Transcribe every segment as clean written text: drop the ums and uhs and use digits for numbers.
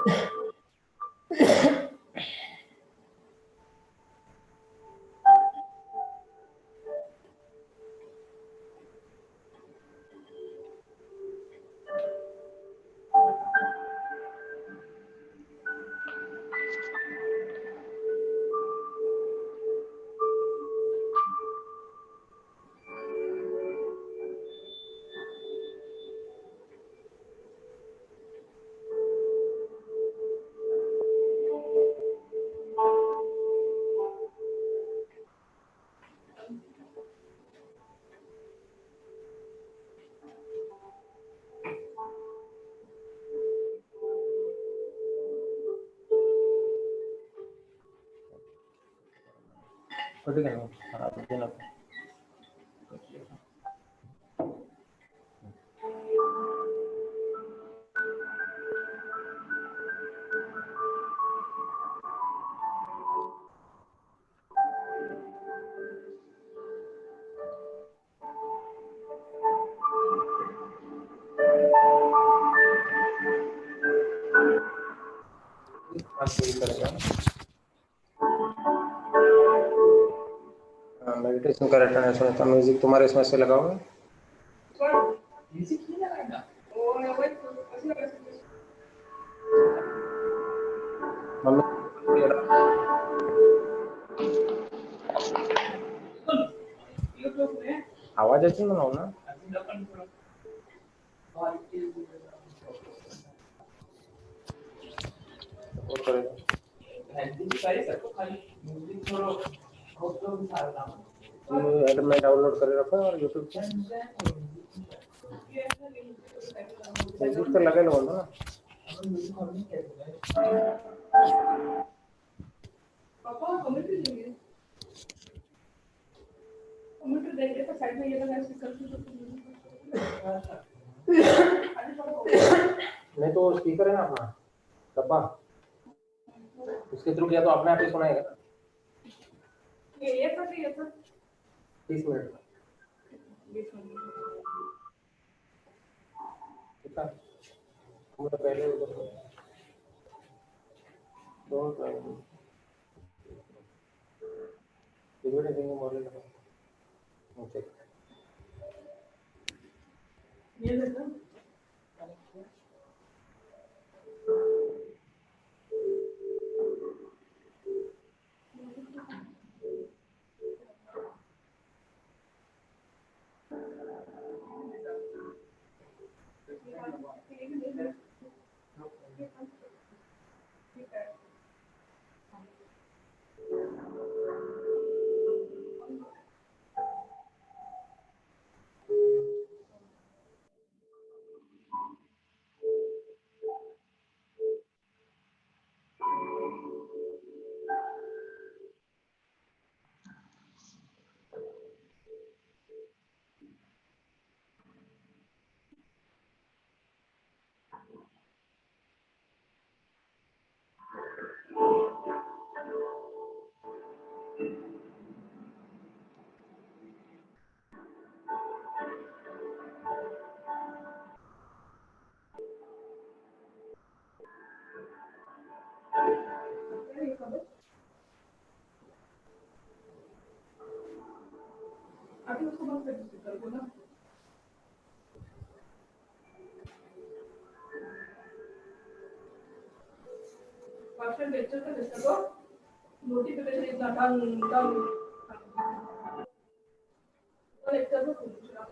ठीक है हाँ देना मेडिटेशन का रटना है सुना था म्यूजिक तुम्हारे इसमें से लगा हुआ आवाजाची म्हणाव ना मैं डाउनलोड कर रखा और यूट्यूब पे फेसबुक पे लगे लो ना पापा कमेंट कीजिए कमेंट देखिए तो साइड में ये लगा स्पीकर नहीं तो स्पीकर है ना अपना डब्बा उसके थ्रू किया तो अपने आप ही सुनाएगा ना ये था 30 मिनट 20 मिनट कितना हम तो पहले उधर दो वीडियो देंगे मॉडल का ओके ये देखो अभी उसको बंद कर दीजिए कर दो ना पर्सन लेक्चर का लेक्चर को नोटिफिकेशन इतना डन डन लेक्चर को पूछना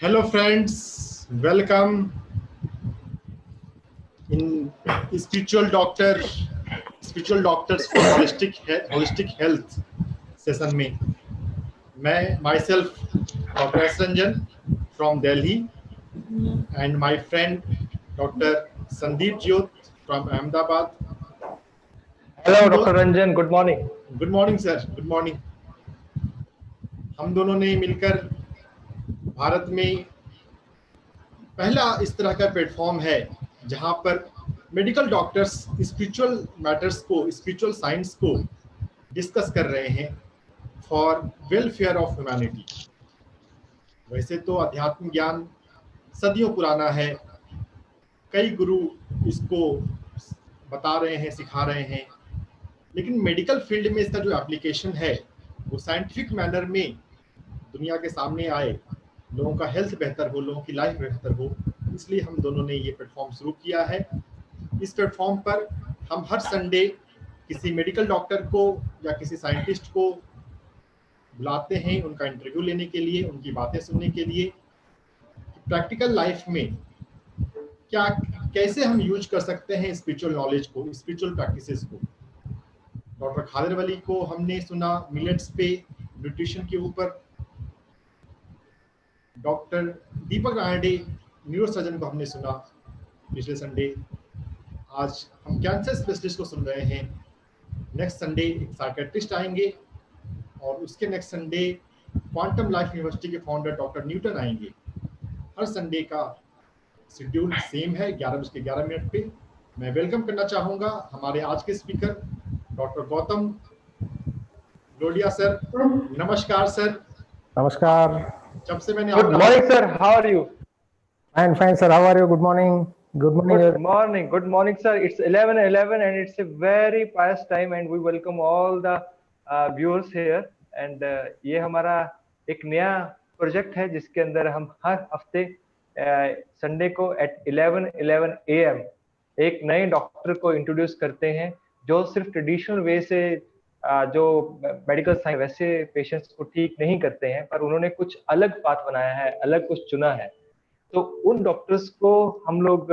Hello friends, welcome in spiritual doctors for holistic health session में मैं myself Dr. S. Ranjan from Delhi and my friend Dr. Sandeep Jyot from Ahmedabad. Hello Dr. Ranjan, good morning. Good morning sir, good morning. हम दोनों ने मिलकर भारत में पहला इस तरह का प्लेटफॉर्म है जहां पर मेडिकल डॉक्टर्स स्पिरिचुअल मैटर्स को, स्पिरिचुअल साइंस को डिस्कस कर रहे हैं फॉर वेलफेयर ऑफ ह्यूमैनिटी। वैसे तो अध्यात्म ज्ञान सदियों पुराना है, कई गुरु इसको बता रहे हैं, सिखा रहे हैं, लेकिन मेडिकल फील्ड में इसका जो एप्लीकेशन है वो साइंटिफिक मैनर में दुनिया के सामने आए, लोगों का हेल्थ बेहतर हो, लोगों की लाइफ बेहतर हो, इसलिए हम दोनों ने ये प्लेटफॉर्म शुरू किया है। इस प्लेटफॉर्म पर हम हर संडे किसी मेडिकल डॉक्टर को या किसी साइंटिस्ट को बुलाते हैं उनका इंटरव्यू लेने के लिए, उनकी बातें सुनने के लिए, प्रैक्टिकल लाइफ में क्या कैसे हम यूज कर सकते हैं स्पिरिचुअल नॉलेज को, स्पिरिचुअल प्रैक्टिसेस को। डॉक्टर खादर वली को हमने सुना मिलेट्स पे न्यूट्रिशन के ऊपर, डॉक्टर दीपक रानडे न्यूरोसर्जन को हमने सुना पिछले संडे। आज हम कैंसर स्पेशलिस्ट को सुन रहे हैं। नेक्स्ट संडे एक साइकेट्रिस्ट आएंगे और उसके next Sunday quantum life university के फाउंडर डॉक्टर न्यूटन आएंगे। हर संडे का शेड्यूल सेम है 11:11 पे। मैं वेलकम करना चाहूँगा हमारे आज के speaker doctor Gautam Lohia sir. नमस्कार सर। नमस्कार। जब से मैंने Good morning sir, how are you? Fine sir, how are you? Good morning. Good morning sir. It's 11:11 and it's a very pious time and we welcome all the viewers here and ये हमारा एक नया project है जिसके अंदर हम हर हफ्ते Sunday को at 11:11 AM एक नए डॉक्टर को इंट्रोड्यूस करते हैं जो सिर्फ ट्रेडिशनल वे से जो मेडिकल साइंस वैसे पेशेंट्स को ठीक नहीं करते हैं, पर उन्होंने कुछ अलग पाथ बनाया है, अलग कुछ चुना है। तो उन डॉक्टर्स को हम लोग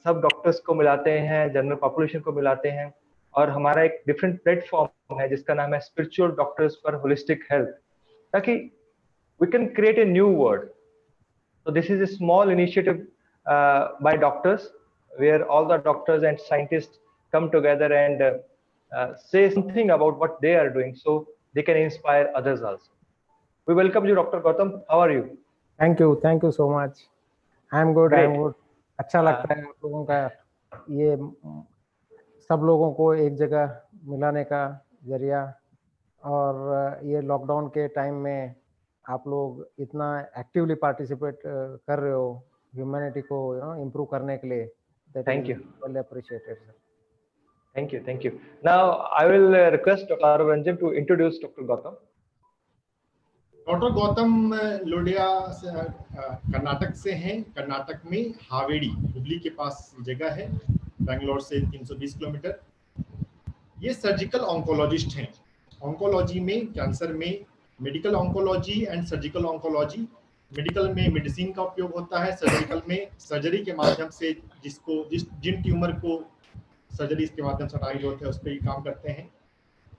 सब डॉक्टर्स को मिलाते हैं, जनरल पॉपुलेशन को मिलाते हैं और हमारा एक डिफरेंट प्लेटफॉर्म है जिसका नाम है spiritual doctors for holistic health, ताकि we can create a new word. So this is a small initiative by doctors where all the doctors and scientists come together and say something about what they are doing so they can inspire others also. We welcome you, Dr. Gautam. How are you? Thank you so much. I am good. Great. I am good. अच्छा लगता है आप लोगों का ये सब लोगों को एक जगह मिलाने का जरिया, और ये लॉकडाउन के टाइम में आप लोग इतना एक्टिवली पार्टिसिपेट कर रहे हो ह्यूमैनिटी को इम्प्रूव करने के लिए। Thank you. Well appreciated, sir. Thank you. Now I will request Dr. Ranjan to introduce Dr. Gautam. Doctor Gautam Lodia Karnataka से हैं। कर्नाटक में हावेड़ी, हुबली के पास जगह है, बेंगलोर से 320 किलोमीटर। ये सर्जिकल ऑन्कोलॉजिस्ट हैं ऑन्कोलॉजी में, कैंसर में medical oncology and surgical oncology. Medical में मेडिसिन का उपयोग होता है, सर्जिकल में सर्जरी के माध्यम से जिन ट्यूमर को सर्जरी के माध्यम से हटाई होते हैं उस पर ही काम करते हैं।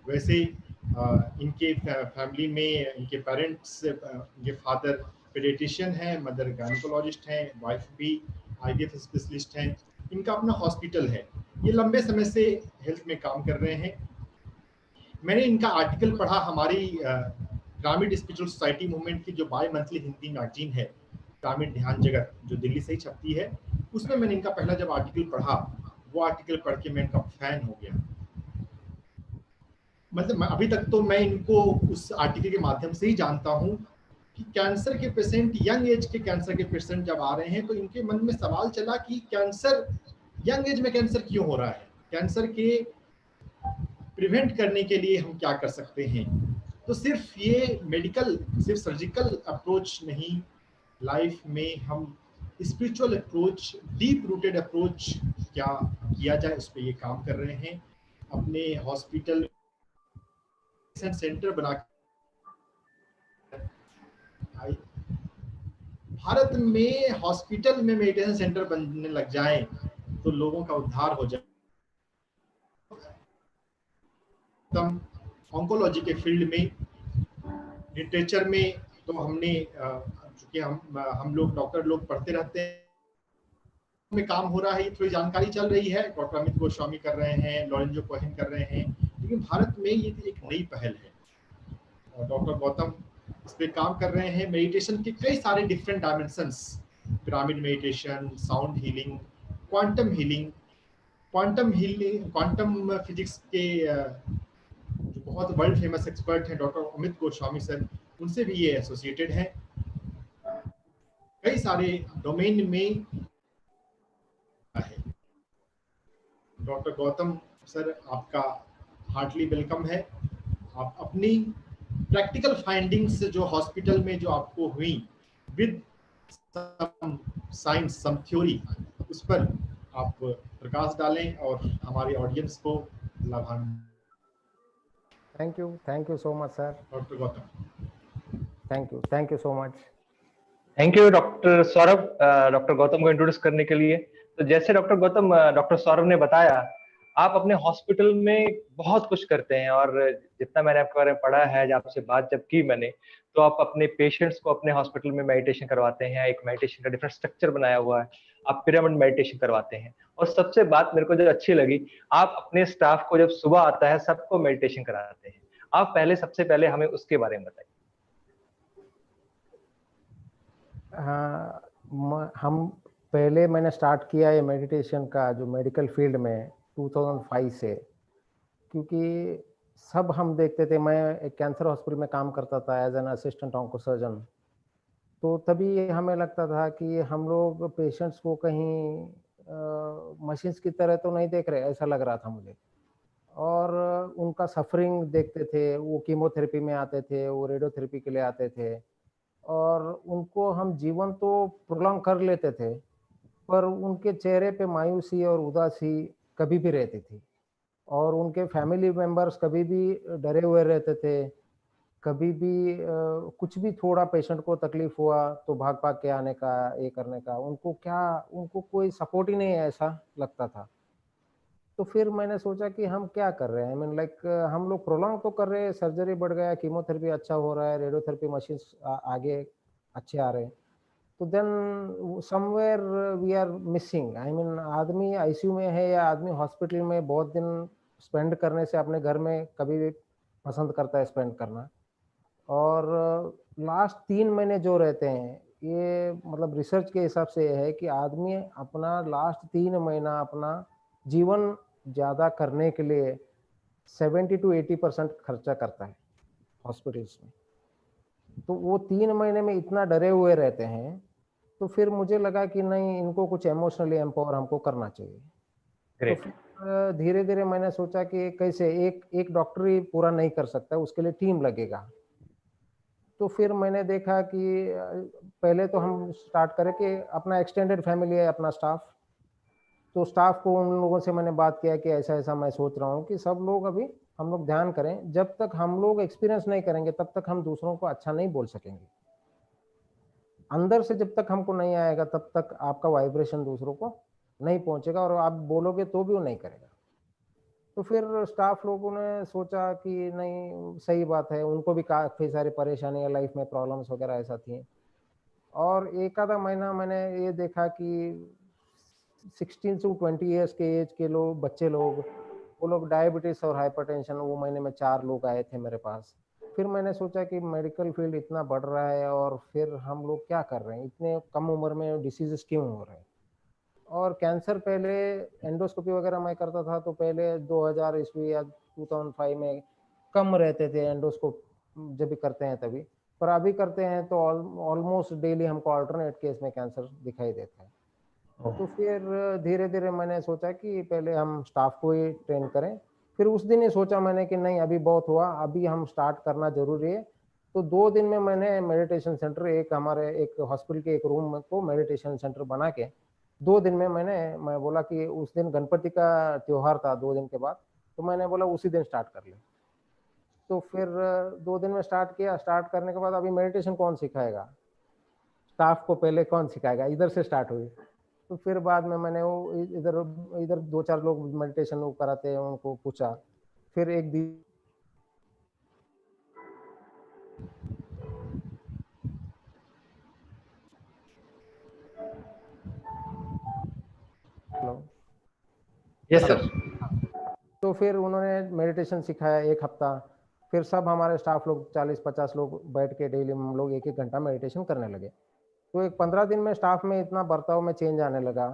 वैसे इनके फैमिली में इनके पेरेंट्स, इनके फादर पेडियाट्रिशियन हैं, मदर गायनेकोलॉजिस्ट हैं, वाइफ भी आईवीएफ स्पेशलिस्ट हैं। इनका अपना हॉस्पिटल है, ये लंबे समय से हेल्थ में काम कर रहे हैं। मैंने इनका आर्टिकल पढ़ा हमारी ग्रामीण स्पिरिचुअल सोसाइटी मूवमेंट की जो बाई मंथली हिंदी मैगजीन है ग्रामीण ध्यान जगत, जो दिल्ली से ही छपती है, उसमें मैंने इनका पहला जब आर्टिकल पढ़ा, वो आर्टिकल पढ़ के मैं इनका फैन हो गया। मतलब अभी तक तो मैं इनको उस आर्टिकल के माध्यम से ही जानता हूँ कि कैंसर के पेशेंट, यंग एज के कैंसर के पेशेंट जब आ रहे हैं तो इनके मन में सवाल चला कि कैंसर, यंग एज में कैंसर क्यों हो रहा है, कैंसर के प्रिवेंट करने के लिए हम क्या कर सकते हैं। तो सिर्फ ये मेडिकल, सिर्फ सर्जिकल अप्रोच नहीं, लाइफ में हम spiritual approach, deep rooted approach क्या किया जाए, उस पर ये काम कर रहे हैं। अपने हॉस्पिटल सेंटर बना, भारत में हॉस्पिटल में मेडिटेशन सेंटर बनने लग जाए तो लोगों का उद्धार हो जाए। ऑन्कोलॉजी के फील्ड में, लिटरेचर में तो हमने चूंकि हम लोग डॉक्टर लोग पढ़ते रहते हैं, में काम हो रहा है, थोड़ी जानकारी चल रही है। डॉक्टर अमित गोस्वामी कर रहे हैं, लॉरेंजो कोहेन कर रहे हैं, लेकिन भारत में ये एक नई पहल है और डॉक्टर गौतम इस पे काम कर रहे हैं। मेडिटेशन के कई सारे different dimensions, pyramid meditation, sound healing, quantum healing, quantum physics के जो बहुत वर्ल्ड फेमस एक्सपर्ट हैं डॉक्टर अमित गोस्वामी सर, उनसे भी ये एसोसिएटेड है। कई सारे डोमेन में है। डॉक्टर गौतम सर, आपका हार्टली वेलकम है। आप अपनी प्रैक्टिकल फाइंडिंग्स जो हॉस्पिटल में जो आपको हुई with some science, some theory, उस पर आप प्रकाश डालें और हमारे ऑडियंस को लाभान्वित। Thank you so much sir. Doctor Gautam, thank you so much. Thank you doctor Saurabh, doctor Gautam को इंट्रोड्यूस करने के लिए। तो जैसे डॉक्टर गौतम, डॉक्टर सौरभ ने बताया, आप अपने हॉस्पिटल में बहुत कुछ करते हैं और जितना मैंने आपके बारे में पढ़ा है, जब आपसे बात जब की मैंने, तो आप अपने पेशेंट्स को अपने हॉस्पिटल में मेडिटेशन करवाते हैं। एक मेडिटेशन का डिफरेंट स्ट्रक्चर बनाया हुआ है, आप पिरामिड मेडिटेशन करवाते हैं। और सबसे बात मेरे को जो अच्छी लगी, आप अपने स्टाफ को जब सुबह आता है सबको मेडिटेशन कराते हैं। आप सबसे पहले हमें उसके बारे में बताइए। हाँ, मैंने स्टार्ट किया ये मेडिटेशन का जो मेडिकल फील्ड में 2005 से, क्योंकि सब हम देखते थे। मैं एक कैंसर हॉस्पिटल में काम करता था as an assistant onco surgeon, तो तभी हमें लगता था कि हम लोग पेशेंट्स को कहीं मशीन्स की तरह तो नहीं देख रहे, ऐसा लग रहा था मुझे। और उनका सफरिंग देखते थे, वो कीमोथेरेपी में आते थे, वो रेडियोथेरेपी के लिए आते थे, और उनको हम जीवन तो प्रोलॉन्ग कर लेते थे, पर उनके चेहरे पे मायूसी और उदासी कभी भी रहती थी। और उनके फैमिली मेंबर्स कभी भी डरे हुए रहते थे। कभी भी कुछ भी थोड़ा पेशेंट को तकलीफ हुआ तो भाग के आने का, ये करने का, उनको कोई सपोर्ट ही नहीं है, ऐसा लगता था। तो फिर मैंने सोचा कि हम क्या कर रहे हैं, आई मीन लाइक हम लोग प्रोलॉन्ग तो कर रहे हैं, सर्जरी बढ़ गया, कीमोथेरेपी अच्छा हो रहा है, रेडियोथेरेपी मशीन्स आगे अच्छे आ रहे हैं, तो then somewhere we are missing. I mean आदमी आईसीयू में है या आदमी हॉस्पिटल में बहुत दिन स्पेंड करने से अपने घर में कभी भी पसंद करता है स्पेंड करना। और लास्ट 3 महीने जो रहते हैं, ये मतलब रिसर्च के हिसाब से ये है कि आदमी अपना लास्ट 3 महीना अपना जीवन ज़्यादा करने के लिए 70 to 80% खर्चा करता है हॉस्पिटल्स में। तो वो 3 महीने में इतना डरे हुए रहते हैं, तो फिर मुझे लगा कि नहीं, इनको कुछ इमोशनली एम्पावर हमको करना चाहिए। Great. तो धीरे धीरे मैंने सोचा कि कैसे एक डॉक्टर ही पूरा नहीं कर सकता, उसके लिए टीम लगेगा। तो फिर मैंने देखा कि पहले तो हम स्टार्ट करें कि अपना एक्सटेंडेड फैमिली है, अपना स्टाफ, तो स्टाफ को उन लोगों से मैंने बात किया कि ऐसा ऐसा मैं सोच रहा हूँ कि सब लोग अभी हम लोग ध्यान करें, जब तक हम लोग एक्सपीरियंस नहीं करेंगे तब तक हम दूसरों को अच्छा नहीं बोल सकेंगे। अंदर से जब तक हमको नहीं आएगा तब तक आपका वाइब्रेशन दूसरों को नहीं पहुंचेगा, और आप बोलोगे तो भी वो नहीं करेगा। तो फिर स्टाफ लोगों ने सोचा कि नहीं सही बात है, उनको भी काफ़ी सारी परेशानियाँ लाइफ में, प्रॉब्लम्स वगैरह ऐसा थी। और एक आधा महीना मैंने ये देखा कि 16 से 20 ईयर्स के एज के लोग, बच्चे लोग, वो लोग डायबिटीज और हाइपरटेंशन, वो महीने में 4 लोग आए थे मेरे पास। फिर मैंने सोचा कि मेडिकल फील्ड इतना बढ़ रहा है और फिर हम लोग क्या कर रहे हैं, इतने कम उम्र में डिसीजेस क्यों हो रहे हैं। और कैंसर पहले एंडोस्कोपी वगैरह मैं करता था तो पहले 2000 ईस्वी या 2005 में कम रहते थे एंडोस्कोप, जब भी करते हैं तभी, पर अभी करते हैं तो ऑलमोस्ट डेली हमको अल्टरनेट केस में कैंसर दिखाई देता है। तो फिर धीरे धीरे मैंने सोचा कि पहले हम स्टाफ को ही ट्रेन करें। फिर उस दिन ही सोचा मैंने कि नहीं अभी बहुत हुआ, अभी हम स्टार्ट करना जरूरी है। तो 2 दिन में मैंने मेडिटेशन सेंटर, एक हमारे एक हॉस्पिटल के एक रूम को मेडिटेशन सेंटर बना के 2 दिन में मैं बोला कि उस दिन गणपति का त्योहार था 2 दिन के बाद, तो मैंने बोला उसी दिन स्टार्ट कर ले। तो फिर 2 दिन में स्टार्ट किया। स्टार्ट करने के बाद अभी मेडिटेशन कौन सिखाएगा, स्टाफ को पहले कौन सिखाएगा, इधर से स्टार्ट हुई। तो फिर बाद में मैंने वो इधर इधर 2-4 लोग मेडिटेशन वो कराते हैं उनको पूछा। फिर एक दिन यस सर। तो फिर उन्होंने मेडिटेशन सिखाया 1 हफ्ता। फिर सब हमारे स्टाफ लोग 40-50 लोग बैठ के डेली हम लोग 1-1 घंटा मेडिटेशन करने लगे। तो एक 15 दिन में स्टाफ में इतना बर्ताव में चेंज आने लगा,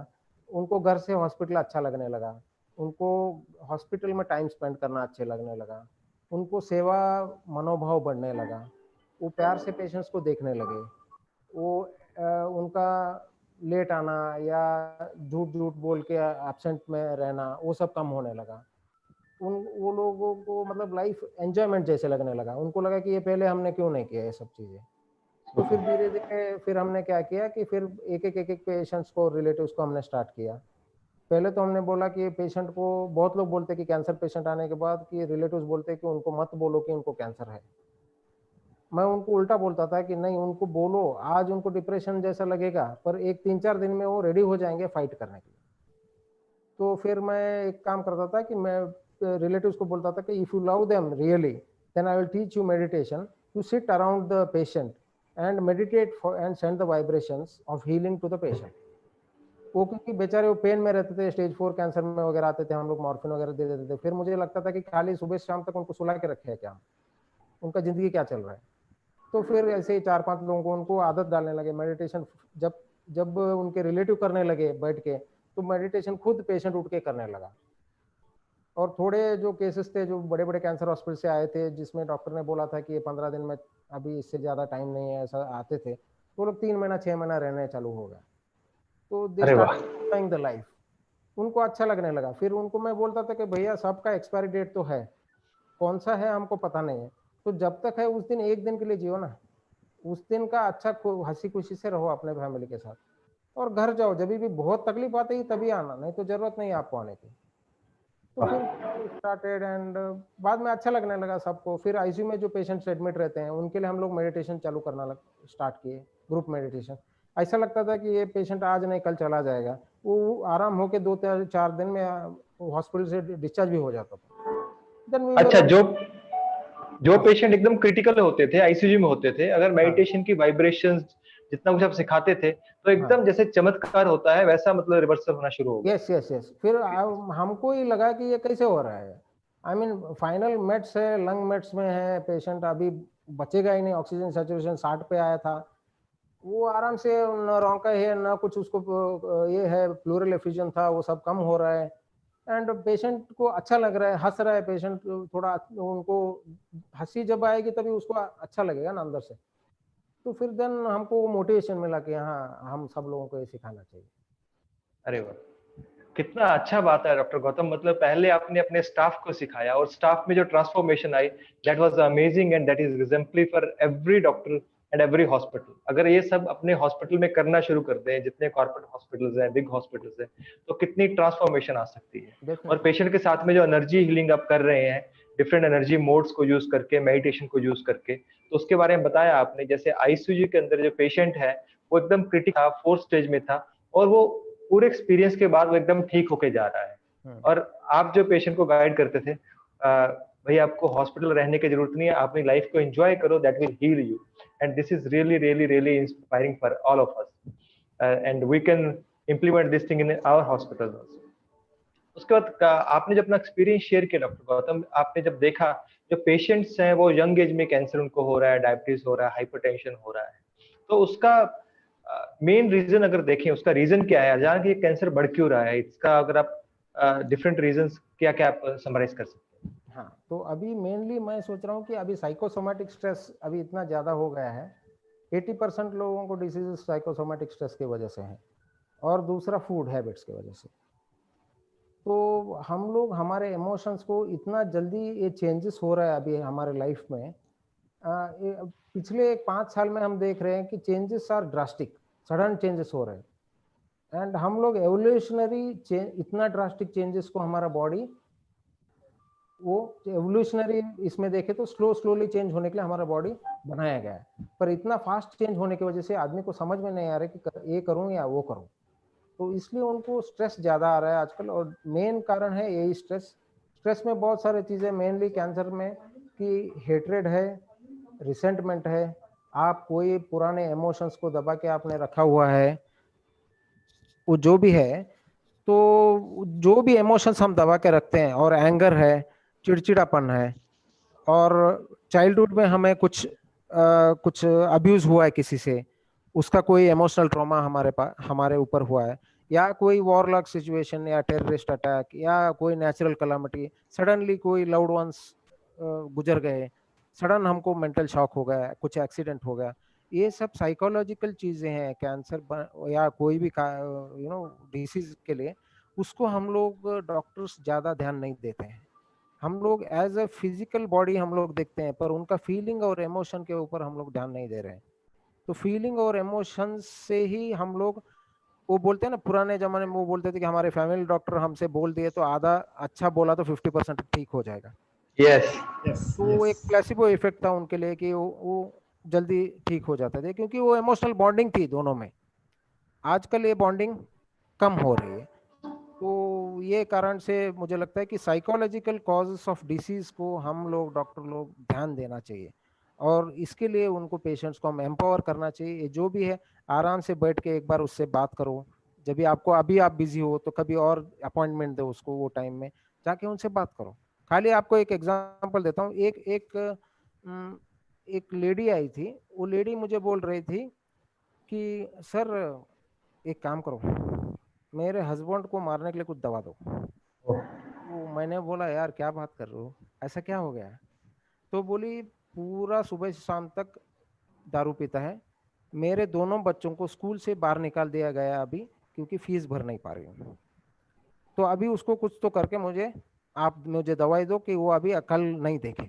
उनको घर से हॉस्पिटल अच्छा लगने लगा, उनको हॉस्पिटल में टाइम स्पेंड करना अच्छे लगने लगा, उनको सेवा मनोभाव बढ़ने लगा, वो प्यार से पेशेंट्स को देखने लगे, वो उनका लेट आना या झूठ झूठ बोल के एब्सेंट में रहना वो सब कम होने लगा। वो लोगों को मतलब लाइफ एंजॉयमेंट जैसे लगने लगा, उनको लगा कि ये पहले हमने क्यों नहीं किया ये सब चीज़ें। तो फिर धीरे धीरे फिर हमने क्या किया कि फिर एक एक पेशेंट्स को, रिलेटिव्स को हमने स्टार्ट किया। पहले तो हमने बोला कि पेशेंट को, बहुत लोग बोलते कि कैंसर पेशेंट आने के बाद कि रिलेटिव्स बोलते कि उनको मत बोलो कि उनको कैंसर है। मैं उनको उल्टा बोलता था कि नहीं, उनको बोलो, आज उनको डिप्रेशन जैसा लगेगा पर एक 3-4 दिन में वो रेडी हो जाएंगे फाइट करने के लिए। तो फिर मैं एक काम करता था कि मैं रिलेटिव्स को बोलता था कि if you love them really then I will teach you meditation, you sit around the patient and meditate and send the vibrations of healing to the patient. वो क्योंकि बेचारे वो पेन में रहते थे, स्टेज 4 कैंसर में वगैरह आते थे, हम लोग मॉर्फिन वगैरह दे देते थे। फिर मुझे लगता था कि खाली सुबह शाम तक उनको सुला के रखे हैं क्या, उनका जिंदगी क्या चल रहा है। तो फिर ऐसे ही 4-5 लोगों को उनको आदत डालने लगे मेडिटेशन। जब जब उनके रिलेटिव करने लगे बैठ के, तो मेडिटेशन खुद पेशेंट उठ के करने लगा। और थोड़े जो केसेस थे जो बड़े बड़े कैंसर हॉस्पिटल से आए थे, जिसमें डॉक्टर ने बोला था कि ये 15 दिन में, अभी इससे ज़्यादा टाइम नहीं है, ऐसा आते थे, तो लोग 3 महीना 6 महीना रहने चालू हो गया। तो they start enjoying the life, उनको अच्छा लगने लगा। फिर उनको मैं बोलता था कि भैया सबका एक्सपायरी डेट तो है, कौन सा है हमको पता नहीं है, तो जब तक है उस दिन एक दिन के लिए जियो ना, उस दिन का अच्छा हंसी खुशी से रहो अपने फैमिली के साथ, और घर जाओ जब भी बहुत तकलीफ आती है तभी आना, नहीं तो जरूरत नहीं है आपको आने की। तो फिर स्टार्टेड एंड बाद में अच्छा लगने लगा सबको। फिर आईसीयू में जो पेशेंट्स एडमिट रहते हैं उनके लिए हम लोग मेडिटेशन चालू करना स्टार्ट किए, ग्रुप मेडिटेशन। ऐसा लगता था कि ये पेशेंट आज नहीं कल चला जाएगा, वो आराम होके 2-4 दिन में हॉस्पिटल से डिस्चार्ज भी हो जाता था। अच्छा, जो पेशेंट एकदम क्रिटिकल होते थे, आईसीयू में होते थे, अगर मेडिटेशन की वाइब्रेशंस जितना कुछ आप सिखाते थे तो एकदम जैसे चमत्कार होता है वैसा मतलब रिवर्सल होना शुरू हो गया। यस। फिर हमको ही लगा कि ये कैसे हो रहा है। आई मीन फाइनल मेट्स है, लंग मेट्स में है पेशेंट, अभी बचेगा ही नहीं। ऑक्सीजन सैचुरेशन 60 पे आया था, वो आराम से न रोंका है न कुछ, उसको ये है प्लूरल एफिजन था, वो सब कम हो रहा है एंड पेशेंट को अच्छा लग रहा है, हंस रहा है पेशेंट। थोड़ा उनको हंसी जब आएगी तभी उसको अच्छा लगेगा ना अंदर से। तो फिर देन हमको मोटिवेशन मिला कि हाँ, हम सब लोगों को ये सिखाना चाहिए। अरे वाह, कितना अच्छा बात है डॉक्टर गौतम। मतलब पहले आपने अपने स्टाफ को सिखाया और स्टाफ में जो transformation I, that was amazing and that is एग्जाम्पली for every doctor and every hospital. अगर ये सब अपने हॉस्पिटल में करना शुरू करते हैं, जितने कॉर्पोरेट हॉस्पिटल्स हैं, बिग हॉस्पिटल्स हैं, तो कितनी ट्रांसफॉर्मेशन आ सकती है। और पेशेंट के साथ में जो एनर्जी हीलिंग आप कर रहे हैं, डिफरेंट एनर्जी मोड्स को यूज करके, मेडिटेशन को यूज करके। तो उसके बारे में बताया आपने। जैसे आईसीयू के अंदर जो पेशेंट है वो एकदम क्रिटिकल था, 4th स्टेज में था, और वो पूरे एक्सपीरियंस के बाद वो एकदम ठीक होके जा रहा है। और आप जो पेशेंट को गाइड करते थे, भाई आपको हॉस्पिटल रहने की जरूरत नहीं है, आप अपनी लाइफ को एंजॉय करो, that will heal you, and this is really really really inspiring for all of us, and we can implement this thing in our hospital also. उसके बाद आपने जब अपना एक्सपीरियंस शेयर किया डॉक्टर गौतम, आपने जब देखा जो पेशेंट्स हैं वो यंग एज में कैंसर उनको हो रहा है, डायबिटीज हो रहा है, हाइपरटेंशन हो रहा है, तो उसका मेन रीजन अगर देखें, उसका रीजन क्या है, अचानक ये कैंसर बढ़ क्यों रहा है, इसका अगर आप डिफरेंट रीजंस क्या क्या आप समराइज कर सकते हैं? हाँ, तो अभी मेनली मैं सोच रहा हूँ कि अभी साइकोसोमेटिक स्ट्रेस अभी इतना ज़्यादा हो गया है, 80% लोगों को डिसीज साइकोसोमेटिक स्ट्रेस की वजह से है, और दूसरा फूड हैबिट्स की वजह से। तो हम लोग हमारे इमोशंस को इतना जल्दी ये चेंजेस हो रहा है अभी हमारे लाइफ में, पिछले 5 साल में हम देख रहे हैं कि changes are drastic, sudden changes हो रहे हैं। एंड हम लोग एवोल्यूशनरी इतना ड्रास्टिक चेंजेस को हमारा बॉडी, वो एवोल्यूशनरी इसमें देखे तो स्लोली चेंज होने के लिए हमारा बॉडी बनाया गया है, पर इतना फास्ट चेंज होने की वजह से आदमी को समझ में नहीं आ रहा कि ये करूं या वो करूं, तो इसलिए उनको स्ट्रेस ज़्यादा आ रहा है आजकल। और मेन कारण है यही स्ट्रेस में बहुत सारी चीज़ें, मेनली कैंसर में कि हेट्रेड है, रिसेंटमेंट है, आप कोई पुराने इमोशंस को दबा के आपने रखा हुआ है, वो जो भी है, तो जो भी इमोशंस हम दबा के रखते हैं, और एंगर है, चिड़चिड़ापन है, और चाइल्डहुड में हमें कुछ अब्यूज हुआ है किसी से, उसका कोई इमोशनल ट्रॉमा हमारे ऊपर हुआ है, या कोई वॉरलॉक सिचुएशन, या टेररिस्ट अटैक, या कोई नेचुरल कलामिटी, सडनली कोई लव्ड वंस गुजर गए, सडन हमको मेंटल शॉक हो गया, कुछ एक्सीडेंट हो गया, ये सब साइकोलॉजिकल चीज़ें हैं। कैंसर या कोई भी डिसीज के लिए उसको हम लोग डॉक्टर्स ज़्यादा ध्यान नहीं देते हैं, हम लोग एज अ फिजिकल बॉडी हम लोग देखते हैं, पर उनका फीलिंग और इमोशन के ऊपर हम लोग ध्यान नहीं दे रहे हैं। तो फीलिंग और इमोशन से ही हम लोग, वो बोलते हैं ना, पुराने जमाने में वो बोलते थे कि हमारे फैमिली डॉक्टर हमसे बोल दिए तो आधा अच्छा बोला तो 50% ठीक हो जाएगा। तो एक प्लेसिबो इफेक्ट था उनके लिए कि वो जल्दी ठीक हो जाते थे, क्योंकि वो इमोशनल बॉन्डिंग थी दोनों में। आजकल ये बॉन्डिंग कम हो रही है, तो ये कारण से मुझे लगता है कि साइकोलॉजिकल कॉजेस ऑफ डिसीज को हम लोग डॉक्टर लोग ध्यान देना चाहिए, और इसके लिए उनको पेशेंट्स को हम एम्पावर करना चाहिए। जो भी है आराम से बैठ के एक बार उससे बात करो, जब भी आपको, अभी आप बिजी हो तो कभी और अपॉइंटमेंट दो उसको, वो टाइम में जाके उनसे बात करो। खाली आपको एक एग्जांपल देता हूँ, एक लेडी आई थी, वो लेडी मुझे बोल रही थी कि सर एक काम करो, मेरे हस्बैंड को मारने के लिए कुछ दवा दो। तो मैंने बोला यार क्या बात कर रहे हो, ऐसा क्या हो गया? तो बोली पूरा सुबह से शाम तक दारू पीता है, मेरे दोनों बच्चों को स्कूल से बाहर निकाल दिया गया अभी, क्योंकि फीस भर नहीं पा रही हूँ, तो अभी उसको कुछ तो करके आप मुझे दवाई दो कि वो अभी अकल नहीं देखे।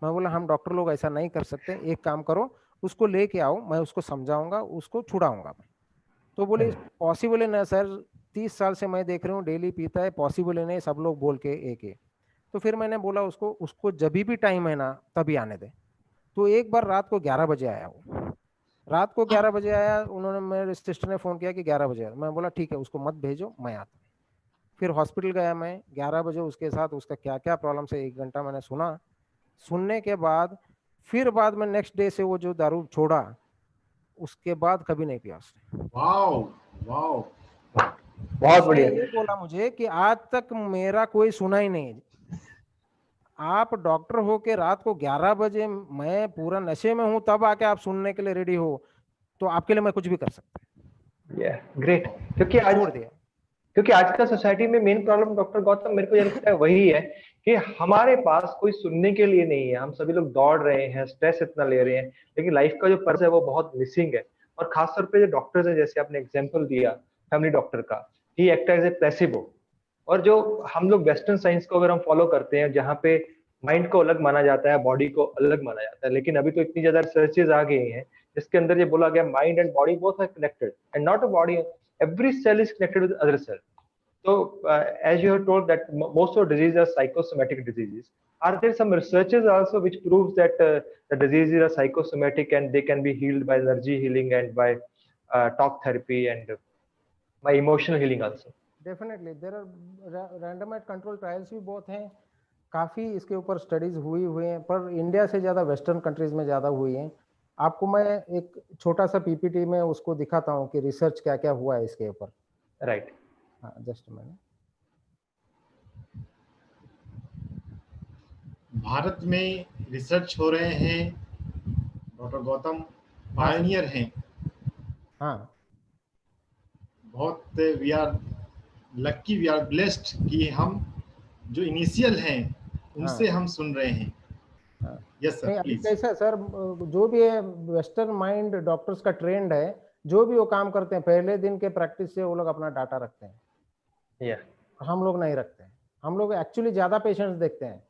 मैं बोला हम डॉक्टर लोग ऐसा नहीं कर सकते, एक काम करो उसको लेके आओ, मैं उसको समझाऊंगा, उसको छुड़ाऊंगा मैं। तो बोले पॉसिबल है ना सर, 30 साल से मैं देख रही हूँ डेली पीता है, पॉसिबल है नहीं, सब लोग बोल के एक। तो फिर मैंने बोला उसको जब भी टाइम है ना तभी आने दे। तो एक बार रात को 11 बजे आया, वो रात को 11 बजे आया, उन्होंने, मेरे सिस्टर ने फ़ोन किया कि 11 बजे आया। मैं बोला ठीक है, उसको मत भेजो, मैं आता हूँ। फिर हॉस्पिटल गया मैं 11 बजे, उसके साथ उसका क्या क्या प्रॉब्लम से 1 घंटा मैंने सुनने के बाद फिर बाद में नेक्स्ट डे से वो जो दारू छोड़ा, उसके बाद कभी नहीं पिया उसने। वाओ वाओ, बहुत बढ़िया। ये बोला मुझे कि आज तक मेरा कोई सुना ही नहीं। आप डॉक्टर हो के रात को 11 बजे, मैं पूरा नशे में हूं, तब आके आप सुनने के लिए रेडी हो, तो आपके लिए मैं कुछ भी कर सकता हूँ। ग्रेट। क्योंकि आज का सोसाइटी में मेन प्रॉब्लम डॉक्टर गौतम, मेरे को ये लगता है वही है कि हमारे पास कोई सुनने के लिए नहीं है, हम सभी लोग दौड़ रहे हैं, स्ट्रेस इतना ले रहे हैं, लेकिन लाइफ का जो पर्पस है वो बहुत मिसिंग है। और खासतौर पे जो डॉक्टर्स है, जैसे आपने एग्जांपल दिया फैमिली डॉक्टर का, ही एक्ट एज ए प्लेसिबो। और जो हम लोग वेस्टर्न साइंस को अगर हम फॉलो करते हैं, जहाँ पे माइंड को अलग माना जाता है, बॉडी को अलग माना जाता है, लेकिन अभी तो इतनी ज्यादा रिसर्चेज आ गई हैं जिसके अंदर ये बोला गया mind and body both are connected and not a body, every cell is connected with other cell. So, as you have told that most of diseases are psychosomatic diseases, are there some researches also which proves that the diseases are psychosomatic and they can be healed by energy healing and by talk therapy and by emotional healing also? Definitely there are randomized control trials भी बहुत हैं, काफ़ी इसके ऊपर studies हुए हैं, पर India से ज़्यादा वेस्टर्न कंट्रीज में ज़्यादा हुई हैं। आपको मैं एक छोटा सा पीपीटी में उसको दिखाता हूँ कि रिसर्च क्या क्या हुआ है इसके ऊपर। राइट, हाँ, जस्ट मैंने भारत में रिसर्च हो रहे हैं, डॉक्टर गौतम पायनियर हैं। हाँ, बहुत we are lucky, we are blessed कि हम जो इनिशियल हैं उनसे हम सुन रहे हैं। यस सर, नहीं अभी प्लीज। कैसा है सर, जो भी है वेस्टर्न माइंड डॉक्टर्स का ट्रेंड है, जो भी वो काम करते हैं पहले दिन के प्रैक्टिस से वो लोग अपना डाटा रखते हैं। हम लोग नहीं रखते हैं। हम लोग एक्चुअली ज़्यादा पेशेंट्स देखते हैं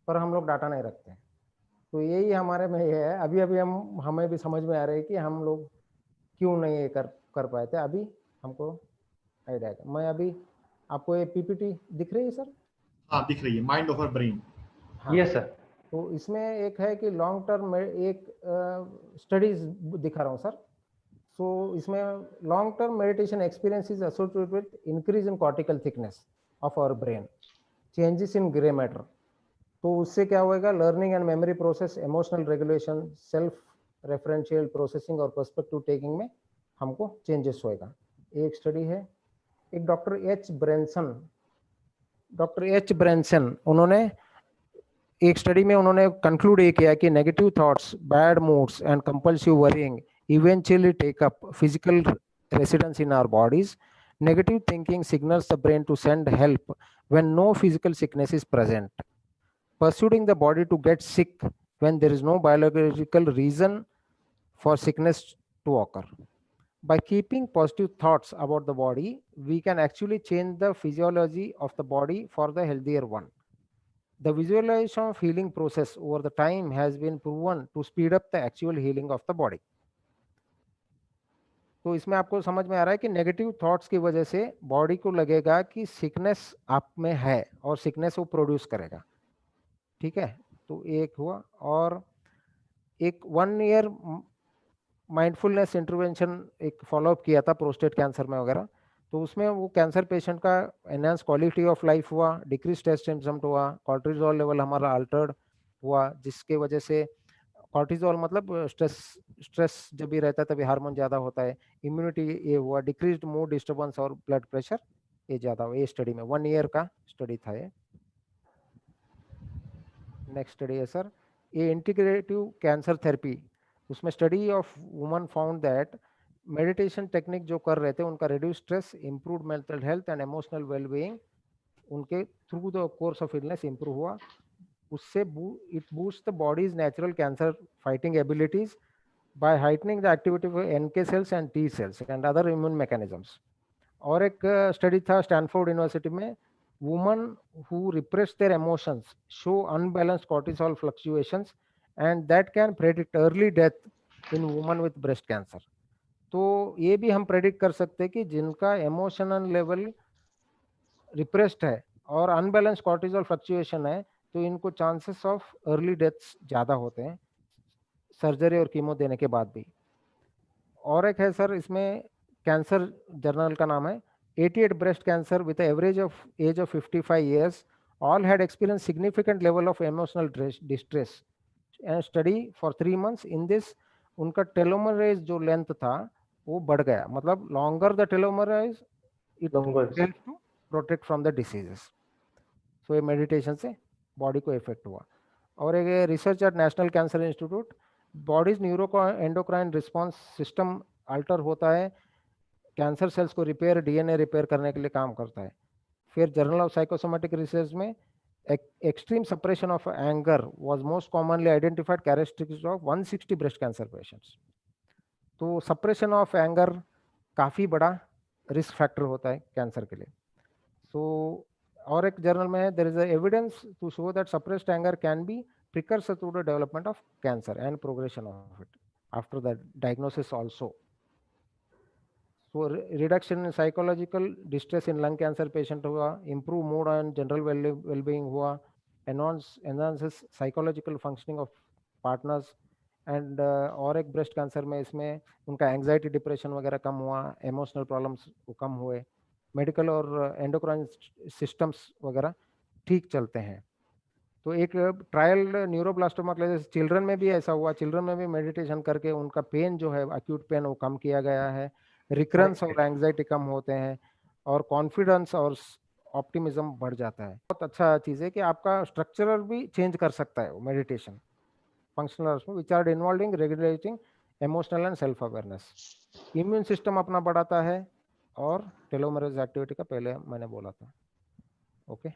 पर हम लोग डाटा नहीं रखते हैं। तो यही हमारे में ये है। अभी अभी हमें भी समझ में आ रहा है कि हम लोग क्यों नहीं ये कर पाए थे। अभी हमको आइडिया है। मैं अभी आपको ये पीपीटी दिख रही है सर? हाँ दिख रही है, माइंड ओवर ब्रेन। हाँ यस सर। तो इसमें एक है कि लॉन्ग टर्म में एक स्टडीज दिखा रहा हूँ सर। सो इसमें long term meditation experience is associated with increase in cortical thickness of our brain, changes in grey matter. तो उससे क्या होएगा, learning and memory process, emotional regulation, self referential processing और पर्सपेक्टिव टेकिंग में हमको changes होएगा। एक स्टडी है, एक डॉक्टर एच ब्रेंसन उन्होंने एक स्टडी में उन्होंने कंक्लूड ये किया कि negative thoughts, bad moods and compulsive worrying eventually take up physical residence in our bodies. Negative thinking signals the brain to send help when no physical sickness is present, persuading the body to get sick when there is no biological reason for sickness to occur. By keeping positive thoughts about the body, we can actually change the physiology of the body for the healthier one. The visualization of healing process over the time has been proven to speed up the actual healing of the body. तो इसमें आपको समझ में आ रहा है कि negative thoughts की वजह से बॉडी को लगेगा कि सिकनेस आप में है और सिकनेस वो प्रोड्यूस करेगा। ठीक है, तो एक हुआ। और एक 1 ईयर माइंडफुलनेस इंटरवेंशन एक फॉलोअप किया था प्रोस्टेट कैंसर में वगैरह। तो उसमें वो कैंसर पेशेंट का एनहांस क्वालिटी ऑफ लाइफ हुआ, डिक्रीज स्ट्रेस सिम्पटम हुआ, कॉर्टिसोल लेवल हमारा अल्टर्ड हुआ, जिसके वजह से कॉर्टिसोल मतलब स्ट्रेस जब भी रहता है तभी हार्मोन ज़्यादा होता है, इम्यूनिटी ये हुआ, डिक्रीज्ड मूड डिस्टर्बेंस और ब्लड प्रेशर ये ज़्यादा हुआ। ये स्टडी में 1 ईयर का स्टडी था ये। नेक्स्ट स्टडी है सर, ये इंटीग्रेटिव कैंसर थेरेपी। उसमें study of woman found that meditation technique जो कर रहे थे उनका reduce stress, improve mental health and emotional wellbeing उनके through the course of illness improve हुआ। उससे it boost the body's natural cancer fighting abilities by heightening the activity of NK cells and T cells and other immune mechanisms. और एक study था Stanford university में, woman who repress their emotions show unbalanced cortisol fluctuations and that can predict early death in woman with breast cancer. तो ये भी हम predict कर सकते हैं कि जिनका इमोशनल लेवल रिप्रेस्ड है और अनबैलेंस्ड कॉर्टिसोल फ्लक्चुएशन है तो इनको चांसेस ऑफ अर्ली डेथ्स ज़्यादा होते हैं सर्जरी और कीमो देने के बाद भी। और एक है सर, इसमें कैंसर जर्नल का नाम है 88 breast cancer with average of age of 55 years all had experienced significant level of emotional distress and study for 3 months। in this उनका टेलोमरेज जो लेंथ था वो बढ़ गया, मतलब longer the telomerase it help to protect from the diseases. So ये meditation से body को इफेक्ट हुआ। और एक research at national cancer institute, body's neuro endocrine response system alter होता है, कैंसर सेल्स को रिपेयर, DNA रिपेयर करने के लिए काम करता है। फिर जर्नल ऑफ साइकोसोमेटिक रिसर्च में extreme suppression of anger was most commonly identified characteristics of 160 breast cancer patients. तो सप्रेशन ऑफ एंगर काफ़ी बड़ा रिस्क फैक्टर होता है कैंसर के लिए। सो और एक जर्नल में है, there is evidence to show that suppressed anger can be precursor to the development of cancer and progression of it after the diagnosis also. तो reduction in psychological distress in lung cancer patient हुआ, improve mood and general wellbeing हुआ, enhances psychological functioning of partners and और एक breast cancer में इसमें उनका anxiety depression वगैरह कम हुआ, इमोशनल प्रॉब्लम्स कम हुए, मेडिकल और एंडोक्राइन सिस्टम्स वगैरह ठीक चलते हैं। तो एक ट्रायल न्यूरोब्लास्टोमा के लिए चिल्ड्रन में भी ऐसा हुआ, चिल्ड्रन में भी मेडिटेशन करके उनका पेन जो है एक्यूट पेन वो कम किया गया है, रिकरेंस और एंग्जाइटी कम होते हैं और कॉन्फिडेंस और ऑप्टिमिज्म बढ़ जाता है। बहुत अच्छा चीज़ है कि आपका स्ट्रक्चरल भी चेंज कर सकता है वो meditation, functional which are involving regulating emotional and self awareness, immune system अपना बढ़ाता है और टेलोमेरेज एक्टिविटी का पहले मैंने बोला था। Okay,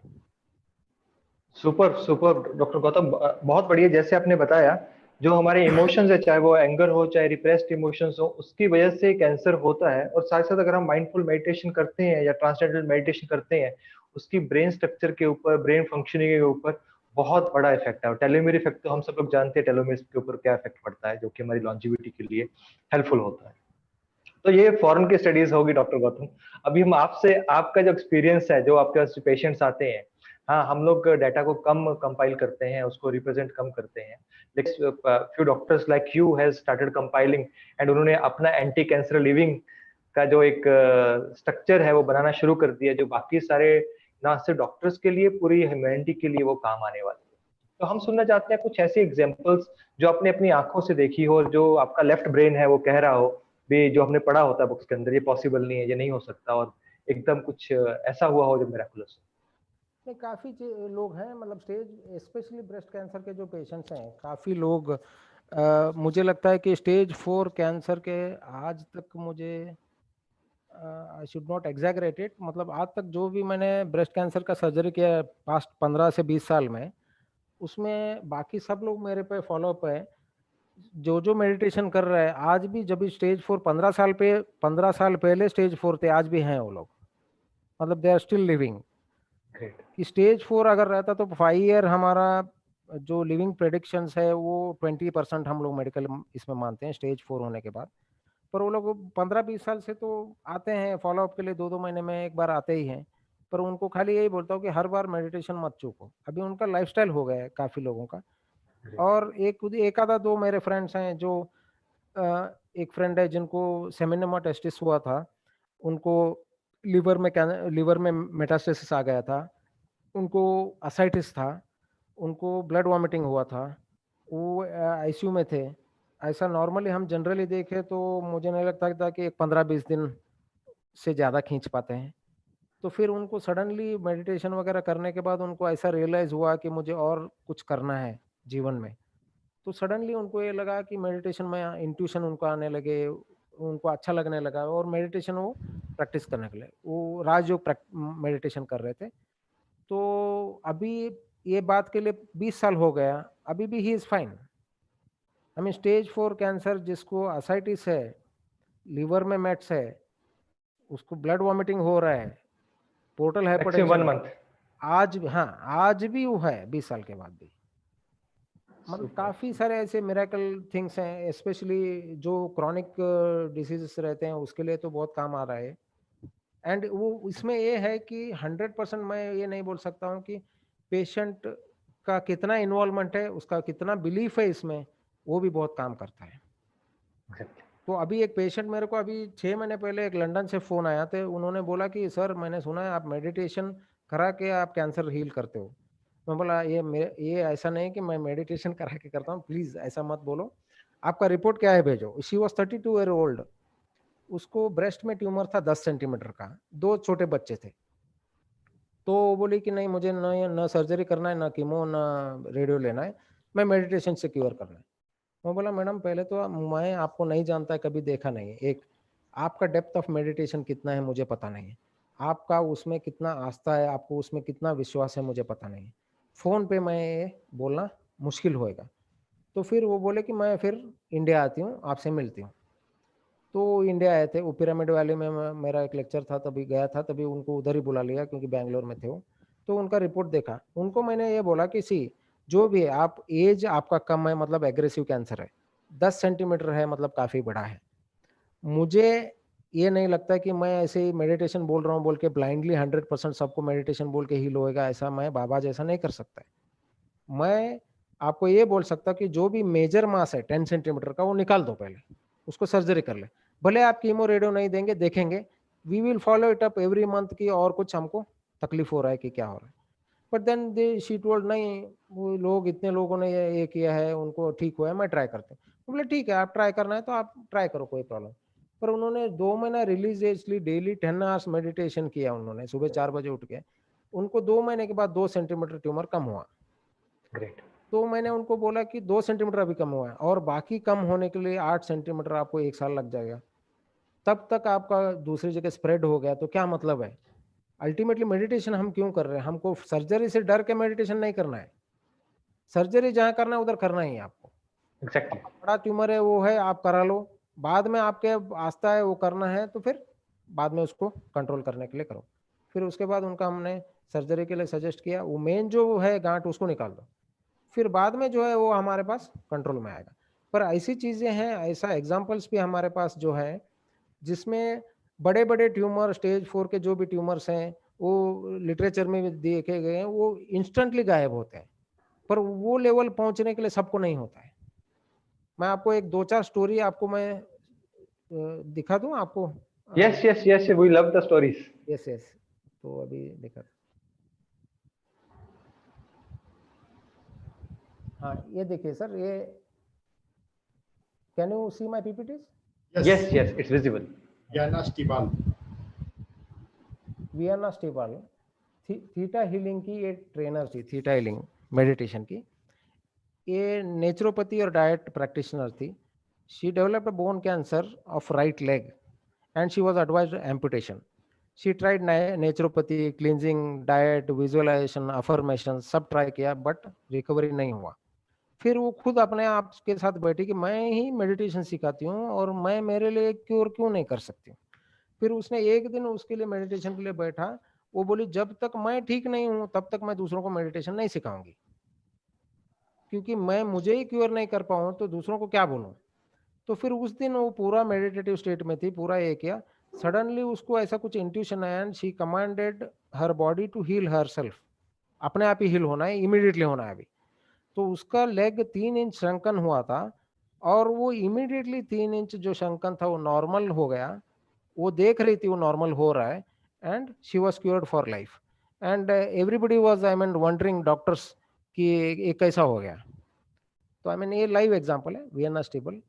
super super doctor Gautam, बहुत बढ़िया। जैसे आपने बताया, जो हमारे इमोशंस है, चाहे वो एंगर हो चाहे रिप्रेस्ड इमोशंस हो, उसकी वजह से कैंसर होता है। और साथ साथ अगर हम माइंडफुल मेडिटेशन करते हैं या ट्रांसडेंटल मेडिटेशन करते हैं, उसकी ब्रेन स्ट्रक्चर के ऊपर, ब्रेन फंक्शनिंग के ऊपर बहुत बड़ा इफेक्ट है। और टेलोमेर इफेक्ट तो हम सब लोग जानते हैं, टेलोमेर के ऊपर क्या इफेक्ट पड़ता है, जो कि हमारी लॉन्जिविटी के लिए हेल्पफुल होता है। तो ये फॉरेन की स्टडीज होगी डॉक्टर गौतम। अभी हम आपसे, आपका जो एक्सपीरियंस है, जो आपके पास पेशेंट्स आते हैं, हाँ हम लोग डाटा को कम कंपाइल करते हैं, उसको रिप्रेजेंट कम करते हैं, लेकिन few doctors like you has started compiling and उन्होंने अपना एंटी कैंसर लिविंग का जो एक स्ट्रक्चर है वो बनाना शुरू कर दिया, जो बाकी सारे ना सिर्फ डॉक्टर्स के लिए, पूरी ह्यूमैनिटी के लिए वो काम आने वाली है। तो हम सुनना चाहते हैं कुछ ऐसी एग्जांपल्स जो आपने अपनी आंखों से देखी हो, जो आपका लेफ्ट ब्रेन है वो कह रहा हो भी, जो हमने पढ़ा होता है बुक्स के अंदर, ये पॉसिबल नहीं है, ये नहीं हो सकता, और एकदम कुछ ऐसा हुआ हो जो मिराकुलस हो। नहीं, काफ़ी लोग हैं, मतलब स्टेज स्पेशली ब्रेस्ट कैंसर के जो पेशेंट्स हैं, काफ़ी लोग मुझे लगता है कि स्टेज 4 कैंसर के आज तक, मुझे I should not exaggerate it, मतलब आज तक जो भी मैंने ब्रेस्ट कैंसर का सर्जरी किया पास्ट 15 से 20 साल में, उसमें बाकी सब लोग मेरे पे फॉलोअप है, जो जो मेडिटेशन कर रहे हैं आज भी, जब भी स्टेज 4 15 साल पहले स्टेज 4 थे, आज भी हैं वो लोग, मतलब दे आर स्टिल लिविंग। कि स्टेज 4 अगर रहता तो 5 ईयर हमारा जो लिविंग प्रेडिक्शंस है वो 20% हम लोग मेडिकल इसमें मानते हैं स्टेज 4 होने के बाद। पर वो लोग 15-20 साल से तो आते हैं फॉलोअप के लिए, 2-2 महीने में एक बार आते ही हैं। पर उनको खाली यही बोलता हूँ कि हर बार मेडिटेशन मत चूको, अभी उनका लाइफस्टाइल हो गया है काफ़ी लोगों का। और एक आधा 2 मेरे फ्रेंड्स हैं जो एक फ्रेंड है जिनको सेमिनोमा टेस्टिस हुआ था, उनको लिवर में मेटास्टेसिस आ गया था, उनको असाइटिस था, उनको ब्लड वॉमिटिंग हुआ था, वो आईसीयू में थे। ऐसा नॉर्मली हम जनरली देखें तो मुझे नहीं लगता था कि 15-20 दिन से ज़्यादा खींच पाते हैं। तो फिर उनको सडनली मेडिटेशन वगैरह करने के बाद उनको ऐसा रियलाइज़ हुआ कि मुझे और कुछ करना है जीवन में। तो सडनली उनको ये लगा कि मेडिटेशन में इंट्यूशन उनको आने लगे, उनको अच्छा लगने लगा और मेडिटेशन वो प्रैक्टिस करने लगे। वो राजयोग मेडिटेशन कर रहे थे। तो अभी ये बात के लिए 20 साल हो गया, अभी भी he is fine. I mean stage 4 cancer जिसको असाइटिस है, लिवर में मेट्स है, उसको ब्लड वॉमिटिंग हो रहा है, पोर्टल हाइपरटेंशन 1 मंथ आज, हाँ आज भी वो है 20 साल के बाद भी। मतलब काफ़ी सारे ऐसे मिरेकल थिंग्स हैं, स्पेशली जो क्रॉनिक डिसीजेस रहते हैं उसके लिए तो बहुत काम आ रहा है। एंड वो इसमें ये है कि 100% मैं ये नहीं बोल सकता हूँ कि पेशेंट का कितना इन्वॉल्वमेंट है, उसका कितना बिलीफ है इसमें, वो भी बहुत काम करता है। तो अभी एक पेशेंट मेरे को अभी 6 महीने पहले एक लंदन से फ़ोन आया थे, उन्होंने बोला कि सर मैंने सुना है आप मेडिटेशन करा के आप कैंसर हील करते हो। मैं बोला ये ऐसा नहीं कि मैं मेडिटेशन करा के करता हूँ, प्लीज़ ऐसा मत बोलो, आपका रिपोर्ट क्या है भेजो। शी वॉज 32 ईयर ओल्ड, उसको ब्रेस्ट में ट्यूमर था 10 सेंटीमीटर का, 2 छोटे बच्चे थे। तो वो बोली कि नहीं मुझे न सर्जरी करना है, ना कीमो, ना रेडियो लेना है, मैं मेडिटेशन से क्योर करना है। मैं बोला मैडम पहले तो मैं आपको नहीं जानता है, कभी देखा नहीं है, एक आपका डेप्थ ऑफ मेडिटेशन कितना है मुझे पता नहीं है, आपका उसमें कितना आस्था है, आपको उसमें कितना विश्वास है मुझे पता नहीं है, फ़ोन पे मैं ये बोलना मुश्किल होएगा। तो फिर वो बोले कि मैं फिर इंडिया आती हूँ, आपसे मिलती हूँ। तो इंडिया आए थे, वो पिरामिड वैली में मेरा एक लेक्चर था, तभी गया था, तभी उनको उधर ही बुला लिया क्योंकि बैंगलोर में थे वो। तो उनका रिपोर्ट देखा, उनको मैंने ये बोला कि सी जो भी है, आप एज आपका कम है मतलब एग्रेसिव कैंसर है, 10 सेंटीमीटर है मतलब काफ़ी बड़ा है। मुझे ये नहीं लगता कि मैं ऐसे ही मेडिटेशन बोल रहा हूँ बोल के ब्लाइंडली 100% सबको मेडिटेशन बोल के हील होएगा, ऐसा मैं बाबा जैसा नहीं कर सकता है। मैं आपको ये बोल सकता कि जो भी मेजर मास है 10 सेंटीमीटर का वो निकाल दो, पहले उसको सर्जरी कर ले। भले आप कीमो रेडियो नहीं देंगे, देखेंगे, we will follow it up every month की और कुछ हमको तकलीफ हो रहा है कि क्या हो रहा है। But then they she told नहीं, वो लोग इतने लोगों ने ये किया है, उनको ठीक हुआ है, मैं ट्राई करता हूँ। बोले ठीक है, आप ट्राई करना है तो आप ट्राई करो, कोई प्रॉब्लम। पर उन्होंने 2 महीना रिलीजियसली डेली 10 आवर्स मेडिटेशन किया उन्होंने, सुबह 4 बजे उठ के। उनको 2 महीने के बाद 2 सेंटीमीटर ट्यूमर कम हुआ। ग्रेट। तो मैंने उनको बोला कि 2 सेंटीमीटर अभी कम हुआ है और बाकी कम होने के लिए 8 सेंटीमीटर आपको 1 साल लग जाएगा। तब तक आपका दूसरी जगह स्प्रेड हो गया तो क्या मतलब है? अल्टीमेटली मेडिटेशन हम क्यों कर रहे हैं? हमको सर्जरी से डर के मेडिटेशन नहीं करना है। सर्जरी जहाँ करना है उधर करना ही है आपको। एग्जैक्टली। बड़ा ट्यूमर है वो है, आप करा लो, बाद में आपके आस्था है वो करना है तो फिर बाद में उसको कंट्रोल करने के लिए करो। फिर उसके बाद उनका हमने सर्जरी के लिए सजेस्ट किया, वो मेन जो है गांठ उसको निकाल दो, फिर बाद में जो है वो हमारे पास कंट्रोल में आएगा। पर ऐसी चीज़ें हैं, ऐसा एग्जाम्पल्स भी हमारे पास जो है जिसमें बड़े बड़े ट्यूमर, स्टेज 4 के जो भी ट्यूमर्स हैं वो लिटरेचर में भी देखे गए हैं, वो इंस्टेंटली गायब होते हैं। पर वो लेवल पहुंचने के लिए सबको नहीं होता है। मैं आपको एक 2-4 स्टोरी आपको मैं दिखा दूं आपको। Yes yes yes, we love the stories. Yes yes, तो अभी दिखा। हाँ ये देखिए सर, ये can you see my PPTs? Yes yes, it's visible. Vianna Stibal. Vianna Stibal theta healing की एक ट्रेनर थी, थीटा हीलिंग मेडिटेशन की। ये नेचुरोपैथी और डाइट प्रैक्टिशनर थी। She developed a bone cancer of right leg and she was advised amputation. She tried naturopathy, cleansing, diet, visualisation, affirmation सब try किया but recovery नहीं हुआ। फिर वो खुद अपने आप के साथ बैठी कि मैं ही मेडिटेशन सिखाती हूँ और मैं मेरे लिए क्योर क्यों नहीं कर सकती हूँ। फिर उसने एक दिन उसके लिए मेडिटेशन के लिए बैठा। वो बोली जब तक मैं ठीक नहीं हूँ तब तक मैं दूसरों को मेडिटेशन नहीं सिखाऊंगी, क्योंकि मैं मुझे ही क्योर नहीं कर पाऊँ तो दूसरों को क्या बोलूँ। तो फिर उस दिन वो पूरा मेडिटेटिव स्टेट में थी, पूरा ये किया। सडनली उसको ऐसा कुछ इंट्यूशन आया and she commanded her body to heal herself. अपने आप ही हील होना है, इमीडिएटली होना है अभी। तो उसका लेग 3 इंच शंकन हुआ था और वो इमीडिएटली 3 इंच जो शंकन था वो नॉर्मल हो गया। वो देख रही थी वो नॉर्मल हो रहा है and she was cured for life. And everybody was I mean wondering doctors कि ये कैसा हो गया। तो आई मीन ये लाइव एग्जांपल है वियना स्टीबल।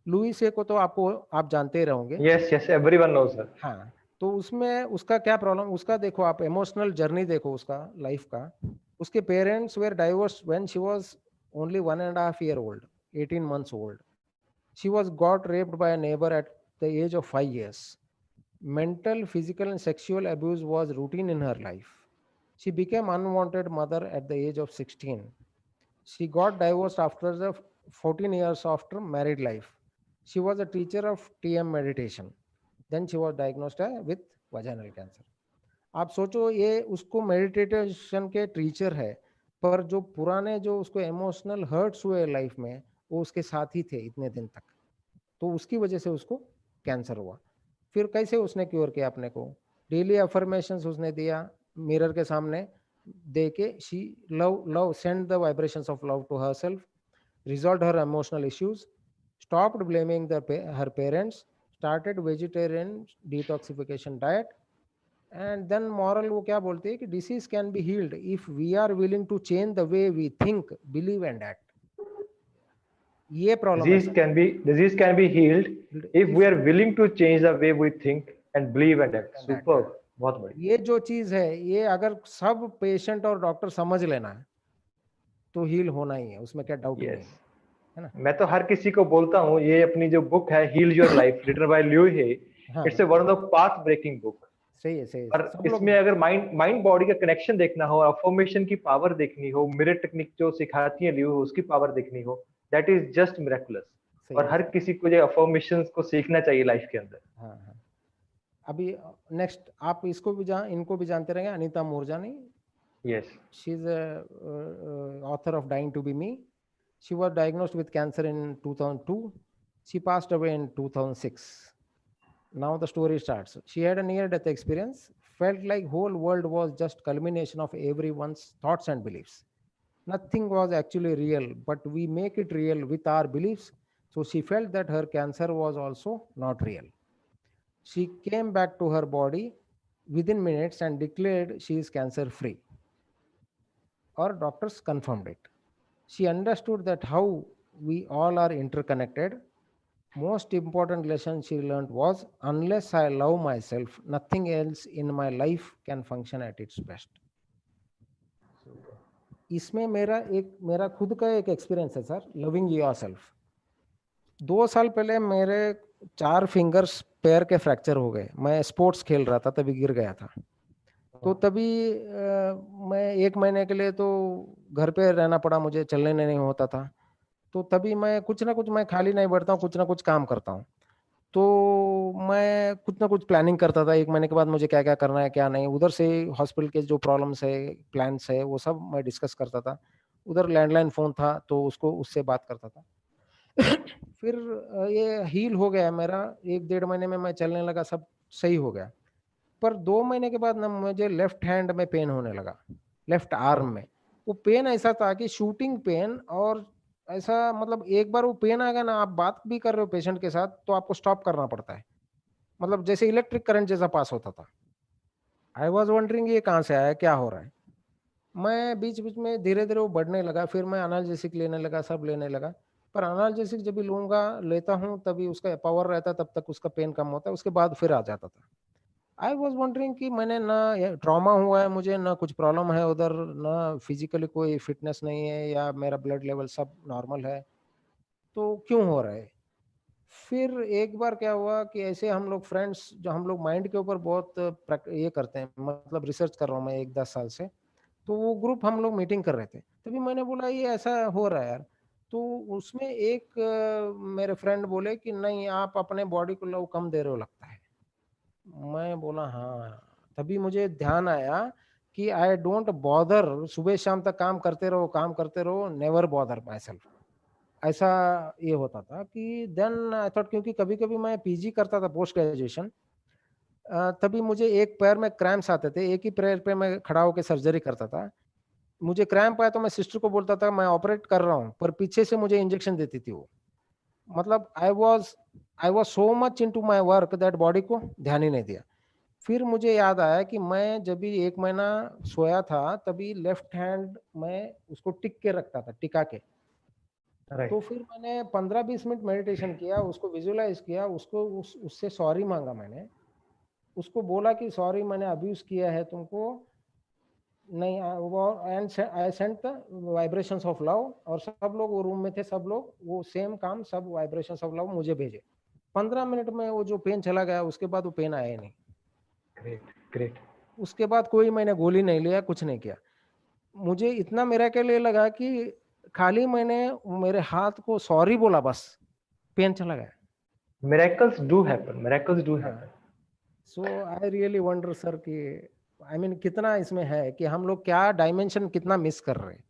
लुइसे को तो आपको आप जानते ही रहोगे। Yes yes, everyone knows sir. हाँ, तो उसमें उसका क्या प्रॉब्लम, उसका देखो आप इमोशनल जर्नी देखो उसका लाइफ का। उसके parents were divorced when she was only 1.5 year old, 18 months old. She was got raped by a neighbor at the age of 5 years. Mental, physical and sexual abuse was routine in her life. She became unwanted mother at the age of 16. She got divorced after the 14 years after married life. She was a teacher of TM meditation. Then she was diagnosed with vaginal cancer. आप सोचो ये उसको meditation के teacher है, पर जो पुराने जो उसको इमोशनल हर्ट्स हुए लाइफ में वो उसके साथ ही थे इतने दिन तक, तो उसकी वजह से उसको कैंसर हुआ। फिर कैसे उसने क्योर किया अपने को? डेली अफर्मेशंस उसने दिया मिरर के सामने दे के। She love send the vibrations of love to herself, resolved her emotional issues, stopped blaming her parents, started vegetarian detoxification diet. And then moral वो क्या बोलती है कि disease can be healed if we are willing to change the way we think, believe and act. ये problem है disease can be healed if we are willing to change the way we think and believe and act. Super, बहुत बढ़िया। ये जो चीज है ये अगर सब पेशेंट और डॉक्टर समझ लेना है तो हील होना ही है, उसमें क्या डाउट नहीं है ना। मैं तो हर किसी को बोलता हूँ ये अपनी जो बुक है heal your life written by Louise Hay, it's one of the path breaking book. सही है, सही है। और इसमें अगर माइंड बॉडी का कनेक्शन देखना हो, अफर्मेशन की पावर देखनी हो, मिरर टेक्निक जो सिखाती है ल्यू उसकी पावर देखनी हो, दैट इज जस्ट मिरेकुलस। और हर किसी को जो अफर्मेशंस को सीखना चाहिए लाइफ के अंदर। हाँ हाँ। अभी नेक्स्ट आप इसको भी इनको भी जानते रहेंगे, Anita Moorjani. Yes. She is a author of Dying to Be Me. She was diagnosed with cancer in 2002. She passed away in 2006. Now the story starts. She had a near-death experience, felt like whole world was just culmination of everyone's thoughts and beliefs. Nothing was actually real, but we make it real with our beliefs. So she felt that her cancer was also not real. She came back to her body within minutes and declared she is cancer free. Our doctors confirmed it. She understood that how we all are interconnected. Most important lesson she learned was, unless I love myself, nothing else in my life can function at its best. इसमें मेरा खुद का एक experience है sir, loving yourself. 2 साल पहले मेरे 4 fingers पैर के फ्रैक्चर हो गए। मैं स्पोर्ट्स खेल रहा था, तभी गिर गया था। तो तभी मैं 1 महीने के लिए तो घर पे रहना पड़ा, मुझे चलने नहीं होता था। तो तभी मैं कुछ ना कुछ, मैं खाली नहीं बैठता हूँ, कुछ ना कुछ काम करता हूँ। तो मैं कुछ ना कुछ प्लानिंग करता था 1 महीने के बाद मुझे क्या-क्या करना है, क्या नहीं। उधर से हॉस्पिटल के जो प्रॉब्लम्स है, प्लान्स है, वो सब मैं डिस्कस करता था। उधर लैंडलाइन फ़ोन था, तो उससे बात करता था। फिर ये हील हो गया मेरा, 1 डेढ़ महीने में मैं चलने लगा, सब सही हो गया। पर 2 महीने के बाद ना मुझे लेफ्ट हैंड में पेन होने लगा, लेफ्ट आर्म में। वो पेन ऐसा था कि शूटिंग पेन, और ऐसा मतलब एक बार वो पेन आ गया ना, आप बात भी कर रहे हो पेशेंट के साथ तो आपको स्टॉप करना पड़ता है। मतलब जैसे इलेक्ट्रिक करंट जैसा पास होता था। आई वाज़ वंडरिंग ये कहाँ से आया, क्या हो रहा है? मैं बीच-बीच में धीरे-धीरे वो बढ़ने लगा, फिर मैं एनाल्जेसिक लेने लगा, सब लेने लगा। पर एनाल्जेसिक जब भी लेता हूँ तभी उसका पावर रहता है, तब तक उसका पेन कम होता है, उसके बाद फिर आ जाता था। आई वाज़ वंडरिंग कि मैंने ना ये ट्रॉमा हुआ है मुझे, ना कुछ प्रॉब्लम है उधर, ना फिज़िकली कोई फिटनेस नहीं है, या मेरा ब्लड लेवल सब नॉर्मल है, तो क्यों हो रहा है? फिर एक बार क्या हुआ कि ऐसे हम लोग फ्रेंड्स, जो हम लोग माइंड के ऊपर बहुत ये करते हैं, मतलब रिसर्च कर रहा हूँ मैं 1-10 साल से, तो वो ग्रुप हम लोग मीटिंग कर रहे थे। तभी मैंने बोला ये ऐसा हो रहा है यार। तो उसमें एक मेरे फ्रेंड बोले कि नहीं, आप अपने बॉडी को लव कम दे रहे हो लगता है। मैं बोला हाँ, तभी मुझे ध्यान आया कि आई डोंट बॉदर, सुबह शाम तक काम करते रहो, नेवर बॉदर माई सेल्फ। ऐसा ये होता था कि देन आई थॉट, क्योंकि कभी-कभी मैं पीजी करता था पोस्ट ग्रेजुएशन, तभी मुझे एक पैर में क्रैम्प्स आते थे, एक ही पैर पे मैं खड़ा होके सर्जरी करता था। मुझे क्रैम्प आया तो मैं सिस्टर को बोलता था मैं ऑपरेट कर रहा हूँ, पर पीछे से मुझे इंजेक्शन देती थी वो। मतलब I was so much into my work that body को ध्यान ही नहीं दिया। फिर मुझे याद आया कि मैं जब भी 1 महीना सोया था, तभी लेफ्ट हैंड मैं उसको टिक के रखता था, टिका के। तो फिर मैंने 15-20 मिनट मेडिटेशन किया, उसको विजुअलाइज़ किया, उसको उससे सॉरी माँगा मैंने। उसको बोला कि सॉरी, मैंने अब्यूज़ किया है तुमको। नहीं वो and I sent the vibrations of love, और सब लोग वो रूम में थे, सब लोग वो सेम काम, सब वाइब्रेशंस ऑफ लव मुझे भेजे। 15 मिनट में वो जो पेन चला गया, उसके बाद वो पेन आया ही नहीं। ग्रेट। उसके बाद कोई मैंने गोली नहीं लिया, कुछ नहीं किया। मुझे इतना मिरेकल ये लगा कि खाली मैंने मेरे हाथ को सॉरी बोला, बस पेन चला गया। Miracles do happen. So I really wonder sir कि आई मीन कितना इसमें है कि हम लोग क्या डायमेंशन कितना मिस कर रहे हैं।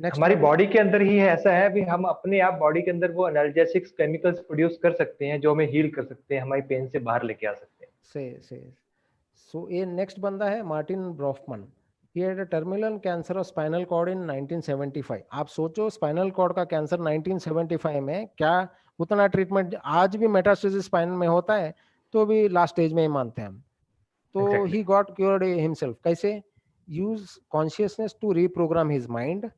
हमारी बॉडी के अंदर ही है, ऐसा है भी हम अपने आप बॉडी के अंदर वो एनाल्जेसिक्स केमिकल्स प्रोड्यूस कर सकते हैं जो हमें हील कर सकते हैं, हमारी पेन से बाहर लेके आ सकते हैं। से सो ये नेक्स्ट बंदा है Martin Brofman. He had a terminal cancer of spinal cord in 1975। आप सोचो स्पाइनल कॉर्ड का कैंसर 1975 में, क्या उतना ट्रीटमेंट आज भी मेटास्टेसिस स्पाइन में होता है, तो भी लास्ट स्टेज में ही मानते हैं हम। तो ही गॉट क्योर्ड हिमसेल्फ। कैसे? Use consciousness to reprogram his mind.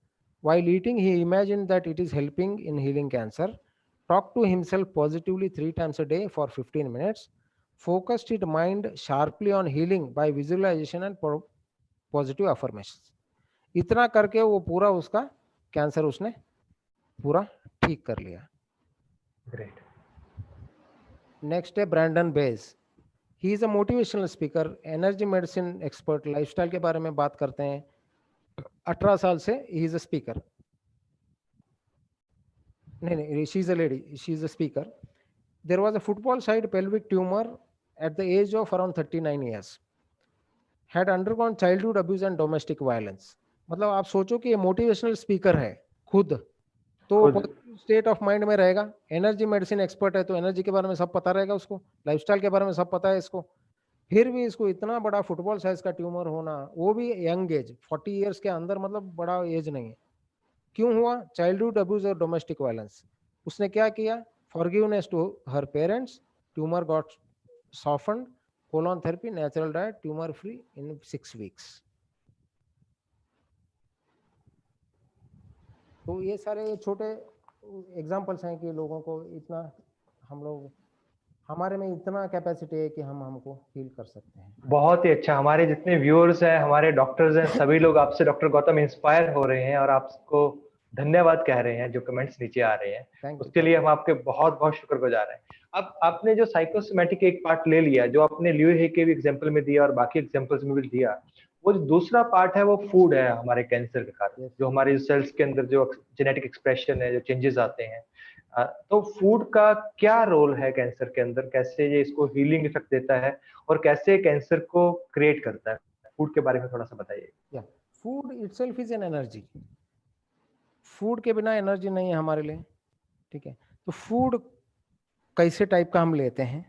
While eating, he imagined that it is helping in healing cancer. Talked to himself positively 3 times a day for 15 minutes. Focused his mind sharply on healing by visualization and positive affirmations. इतना करके वो पूरा उसका cancer उसने पूरा ठीक कर लिया। ग्रेट। नेक्स्ट है Brandon Bays. He is a motivational speaker, energy medicine expert, lifestyle के बारे में बात करते हैं। 18 साल से ही इज अ स्पीकर। नहीं, she is a lady, she is a speaker. There was a football side pelvic tumor at the age of around 39 years. Had undergone childhood abuse and domestic violence. मतलब आप सोचो कि ये motivational speaker है खुद, तो state of mind में रहेगा। एनर्जी मेडिसिन एक्सपर्ट है तो एनर्जी के बारे में सब पता रहेगा उसको, लाइफस्टाइल के बारे में सब पता है इसको, फिर भी इसको इतना बड़ा फुटबॉल साइज का ट्यूमर होना, वो भी यंग एज 40 इयर्स के अंदर, मतलब बड़ा एज नहीं है। क्यों हुआ? चाइल्डहुड अब्यूज और डोमेस्टिक वायलेंस। उसने क्या किया? Forgiveness to her parents, tumour got softened, colon therapy, natural diet, tumour free in 6 weeks. तो ये सारे छोटे एग्जांपल्स हैं कि लोगों को इतना, हम लोग, हमारे में इतना कैपेसिटी है कि हम हमको हील कर सकते हैं। बहुत ही अच्छा। हमारे जितने व्यूअर्स हैं, हमारे डॉक्टर्स हैं, सभी लोग आपसे डॉक्टर गौतम इंस्पायर हो रहे हैं और आपको धन्यवाद कह रहे हैं जो कमेंट्स नीचे आ रहे हैं, उसके लिए हम आपके बहुत बहुत शुक्रगुजार हैं। अब आपने जो साइकोसोमैटिक एक पार्ट ले लिया, जो आपने लियो हे के भी एग्जांपल में दिया और बाकी एग्जांपल्स में भी दिया, वो जो दूसरा पार्ट है वो फूड है हमारे कैंसर के कारण, जो हमारे सेल्स के अंदर जो जेनेटिक एक्सप्रेशन है, जो चेंजेस आते हैं। तो फूड का क्या रोल है कैंसर के अंदर, कैसे ये इसको हीलिंग इफेक्ट देता है और कैसे कैंसर को क्रिएट करता है? फूड के बारे में थोड़ा सा बताइए। Food itself is an energy. Food के बिना एनर्जी नहीं है हमारे लिए, ठीक है। तो फूड कैसे टाइप का हम लेते हैं,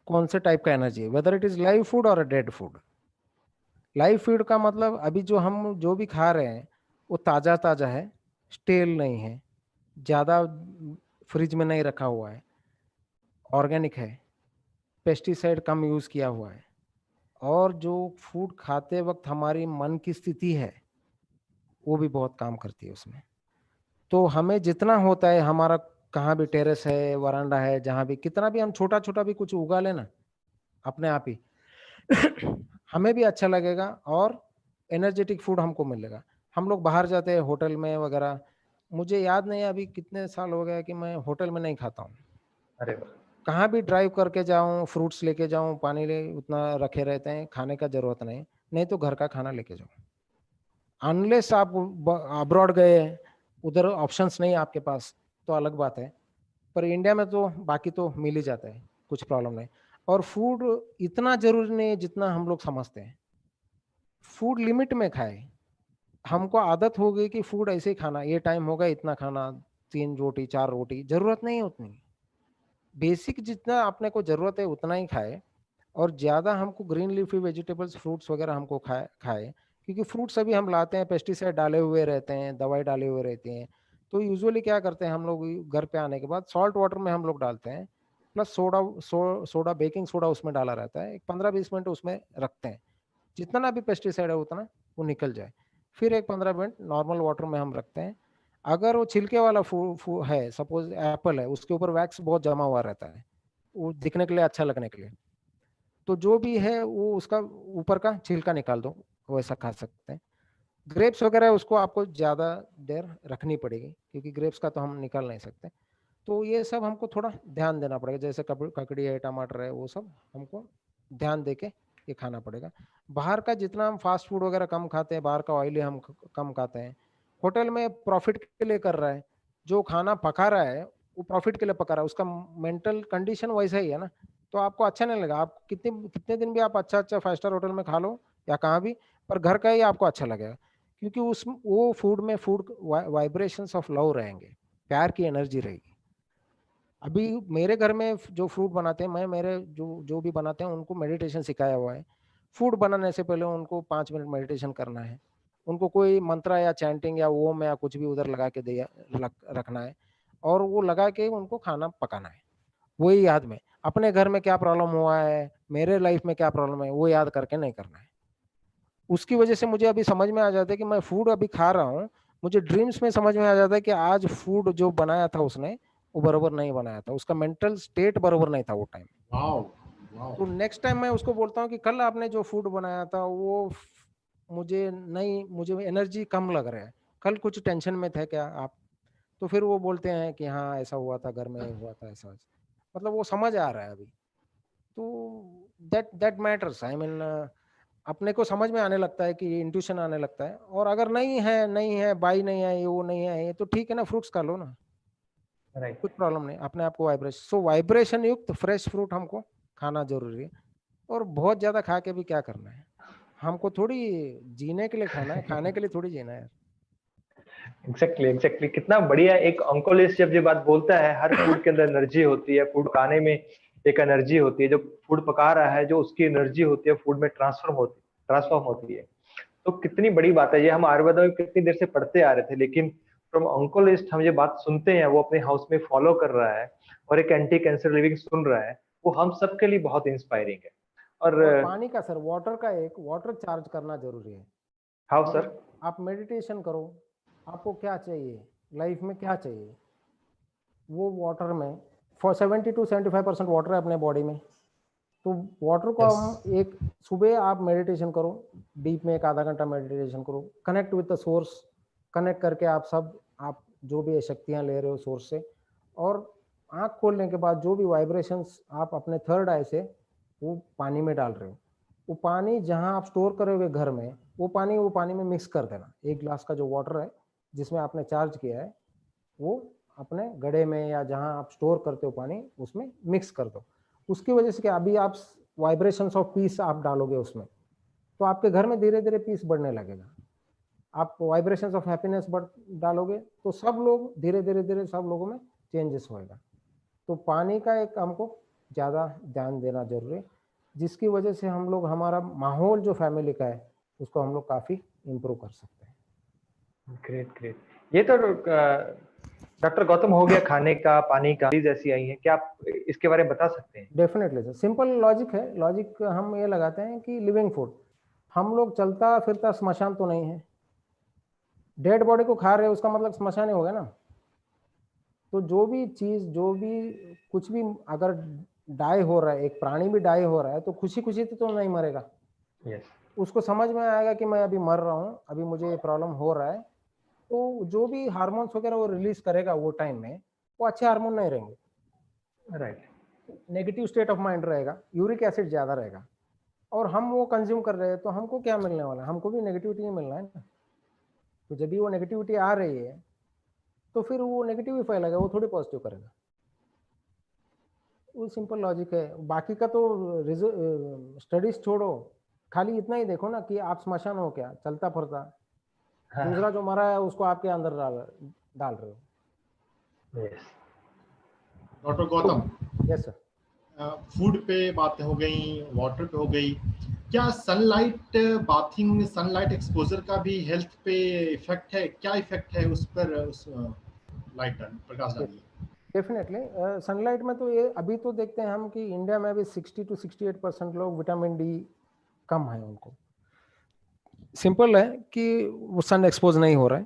कौन से टाइप का energy, whether it is live food और डेड फूड। लाइव फूड का मतलब अभी जो हम जो भी खा रहे हैं वो ताज़ा ताज़ा है, स्टेल नहीं है, ज़्यादा फ्रिज में नहीं रखा हुआ है, ऑर्गेनिक है, पेस्टिसाइड कम यूज़ किया हुआ है। और जो फूड खाते वक्त हमारी मन की स्थिति है वो भी बहुत काम करती है उसमें। तो हमें जितना होता है, हमारा कहाँ भी टेरेस है, वरांडा है, जहाँ भी कितना भी हम छोटा छोटा भी कुछ उगा लेना अपने आप ही हमें भी अच्छा लगेगा और एनर्जेटिक फूड हमको मिलेगा। हम लोग बाहर जाते हैं होटल में वगैरह, मुझे याद नहीं है अभी कितने साल हो गया कि मैं होटल में नहीं खाता हूँ। अरे वाह। कहाँ भी ड्राइव करके जाऊँ, फ्रूट्स लेके जाऊँ, पानी ले उतना रखे रहते हैं, खाने का जरूरत नहीं, नहीं तो घर का खाना लेके जाओ। अनलेस आप अब्रॉड गए, उधर ऑप्शंस नहीं आपके पास, तो अलग बात है, पर इंडिया में तो बाकी तो मिल ही जाता है, कुछ प्रॉब्लम नहीं। और फूड इतना जरूरी नहीं है जितना हम लोग समझते हैं। फूड लिमिट में खाए। हमको आदत हो गई कि फूड ऐसे ही खाना, ये टाइम होगा इतना खाना, 3 रोटी 4 रोटी, जरूरत नहीं है उतनी। बेसिक जितना आपने को जरूरत है उतना ही खाए। और ज़्यादा हमको ग्रीन लीफी वेजिटेबल्स, फ्रूट्स वगैरह हमको खाए, क्योंकि फ्रूट्स अभी हम लाते हैं पेस्टिसाइड डाले हुए रहते हैं, दवाई डाले हुए रहती हैं। तो यूजुअली क्या करते हैं हम लोग, घर पे आने के बाद सॉल्ट वाटर में हम लोग डालते हैं, प्लस सोडा बेकिंग सोडा उसमें डाला रहता है, एक 15-20 मिनट उसमें रखते हैं, जितना भी पेस्टिसाइड है उतना वो निकल जाए। फिर एक 15 मिनट नॉर्मल वाटर में हम रखते हैं। अगर वो छिलके वाला है, सपोज एप्पल है, उसके ऊपर वैक्स बहुत जमा हुआ रहता है, वो दिखने के लिए, अच्छा लगने के लिए, तो जो भी है वो उसका ऊपर का छिलका निकाल दो, वैसा खा सकते हैं। ग्रेप्स वगैरह उसको आपको ज़्यादा देर रखनी पड़ेगी, क्योंकि ग्रेप्स का तो हम निकाल नहीं सकते। तो ये सब हमको थोड़ा ध्यान देना पड़ेगा, जैसे ककड़ी है, टमाटर है, वो सब हमको ध्यान दे के ये खाना पड़ेगा। बाहर का जितना हम फास्ट फूड वगैरह कम खाते हैं, बाहर का ऑयली हम कम खाते हैं। होटल में प्रॉफिट के लिए कर रहा है, जो खाना पका रहा है वो प्रॉफिट के लिए पका रहा है, उसका मेंटल कंडीशन वैसा ही है ना, तो आपको अच्छा नहीं लगेगा। आप कितने दिन भी आप अच्छा 5 स्टार होटल में खा लो या कहाँ भी, पर घर का ही आपको अच्छा लगेगा, क्योंकि उस वो फूड में वाइब्रेशंस ऑफ लव रहेंगे, प्यार की एनर्जी रहेगी। अभी मेरे घर में जो फ्रूट बनाते हैं, मैं मेरे जो भी बनाते हैं उनको मेडिटेशन सिखाया हुआ है। फूड बनाने से पहले उनको 5 मिनट मेडिटेशन करना है, उनको कोई मंत्र या चैंटिंग या ओम या कुछ भी उधर लगा के रखना है, और वो लगा के उनको खाना पकाना है। वही याद में, अपने घर में क्या प्रॉब्लम हुआ है, मेरे लाइफ में क्या प्रॉब्लम है, वो याद करके नहीं करना है। उसकी वजह से मुझे अभी समझ में आ जाता है कि मैं फूड अभी खा रहा हूँ, मुझे ड्रीम्स में समझ में आ जाता है कि आज फूड जो बनाया था उसने, वो बरोबर नहीं बनाया था, उसका मेंटल स्टेट बरोबर नहीं था वो टाइम। तो नेक्स्ट टाइम मैं उसको बोलता हूँ कि कल आपने जो फूड बनाया था वो मुझे एनर्जी कम लग रहा है, कल कुछ टेंशन में थे क्या आप? तो फिर वो बोलते हैं कि हाँ ऐसा हुआ था, घर में हुआ था ऐसा, मतलब वो समझ आ रहा है अभी। तो दैट मैटर्स, आई मीन अपने को समझ में आने लगता है कि इंट्यूशन आने लगता है। और अगर नहीं है बाई नहीं है, ये वो नहीं है, ये तो ठीक है ना, फ्रूट्स खा लो ना, कुछ प्रॉब्लम नहीं, अपने आप को वाइब्रेशन युक्त फ्रेश फ्रूट हमको खाना जरूरी है। और बहुत ज्यादा खा के भी क्या करना है, हमको थोड़ी जीने के लिए खाना है, खाने के लिए थोड़ी जीना है। एग्जैक्टली कितना बढ़िया एक ऑन्कोलॉजिस्ट जब ये बात बोलता है, हर फूड के अंदर एनर्जी होती है, फूड खाने में एक एनर्जी होती है, जो फूड पका रहा है जो उसकी एनर्जी होती है फूड में ट्रांसफॉर्म होती है। तो कितनी बड़ी बात है ये, हम आयुर्वेद में कितनी देर से पढ़ते आ रहे थे, लेकिन फ्रॉम ऑन्कोलॉजिस्ट हम ये बात सुनते हैं, वो अपने हाउस में फॉलो कर रहा है और एक एंटी कैंसर लिविंग सुन रहा है, वो हम सबके लिए बहुत इंस्पायरिंग है। और पानी का सर, वाटर चार्ज करना जरूरी है। How sir? आप मेडिटेशन करो, आपको क्या चाहिए लाइफ में, क्या चाहिए वो वाटर में, फॉर 70 to 75% वाटर है अपने बॉडी में। तो वाटर को हम एक सुबह आप मेडिटेशन करो, डीप में 1 आधा घंटा मेडिटेशन करो, connect with the source, connect करके आप जो भी शक्तियाँ ले रहे हो सोर्स से, और आँख खोलने के बाद जो भी वाइब्रेशंस आप अपने थर्ड आई से वो पानी में डाल रहे हो, वो पानी जहाँ आप स्टोर करोगे घर में, वो पानी में मिक्स कर देना। 1 गिलास का जो वाटर है जिसमें आपने चार्ज किया है, वो अपने गड्ढे में या जहाँ आप स्टोर करते हो पानी, उसमें मिक्स कर दो। उसकी वजह से क्या, अभी आप वाइब्रेशंस ऑफ पीस आप डालोगे उसमें, तो आपके घर में धीरे धीरे पीस बढ़ने लगेगा। आप वाइब्रेशंस ऑफ हैप्पीनेस डालोगे तो सब लोग धीरे धीरे सब लोगों में चेंजेस होएगा। तो पानी का एक हमको ज़्यादा ध्यान देना जरूरी है, जिसकी वजह से हम लोग, हमारा माहौल जो फैमिली का है उसको हम लोग काफ़ी इम्प्रूव कर सकते हैं। ग्रेट। ये तो डॉक्टर गौतम हो गया खाने का, पानी का, चीज ऐसी आई है, क्या आप इसके बारे में बता सकते हैं? डेफिनेटली सर, सिंपल लॉजिक है। लॉजिक हम ये लगाते हैं कि लिविंग फूड, हम लोग चलता फिरता स्मशान तो नहीं है। डेड बॉडी को खा रहे हैं उसका मतलब स्मशान ही हो गया ना। तो जो भी चीज़, जो भी कुछ भी अगर डाई हो रहा है, एक प्राणी भी डाई हो रहा है, तो खुशी खुशी तो नहीं मरेगा। yes. उसको समझ में आएगा कि मैं अभी मर रहा हूँ, अभी मुझे ये प्रॉब्लम हो रहा है, तो जो भी हार्मोन्स वगैरह वो रिलीज करेगा वो टाइम में, वो अच्छे हार्मोन नहीं रहेंगे, right. Negative state of mind रहेगा, यूरिक एसिड ज़्यादा रहेगा, और हम वो कंज्यूम कर रहे हैं, तो हमको क्या मिलने वाला है? हमको भी नेगेटिविटी ही मिलना है ना। तो जब भी वो नेगेटिविटी आ रही है तो फिर वो नेगेटिव ही फैलेगा, वो थोड़ी पॉजिटिव करेगा। वो सिंपल लॉजिक है। बाकी का तो स्टडीज छोड़ो, खाली इतना ही देखो ना कि आप स्मशान हो क्या, चलता फिरता। हाँ। दूसरा जो मरा है उसको आपके अंदर डाल रहे हो। yes. Doctor Gautam, yes sir. Food पे बातें हो गई, वाटर पे हो गई, क्या सनलाइट बाथिंग, सनलाइट एक्सपोजर का भी हेल्थ पे इफेक्ट है? क्या इफेक्ट है उस पर, उस लाइट प्रकाश डालिए। डेफिनेटली सनलाइट में तो ये अभी तो देखते हैं हम कि इंडिया में अभी 60 to 68% लोग विटामिन डी कम है उनको। सिंपल है कि वो सन एक्सपोज नहीं हो रहा है,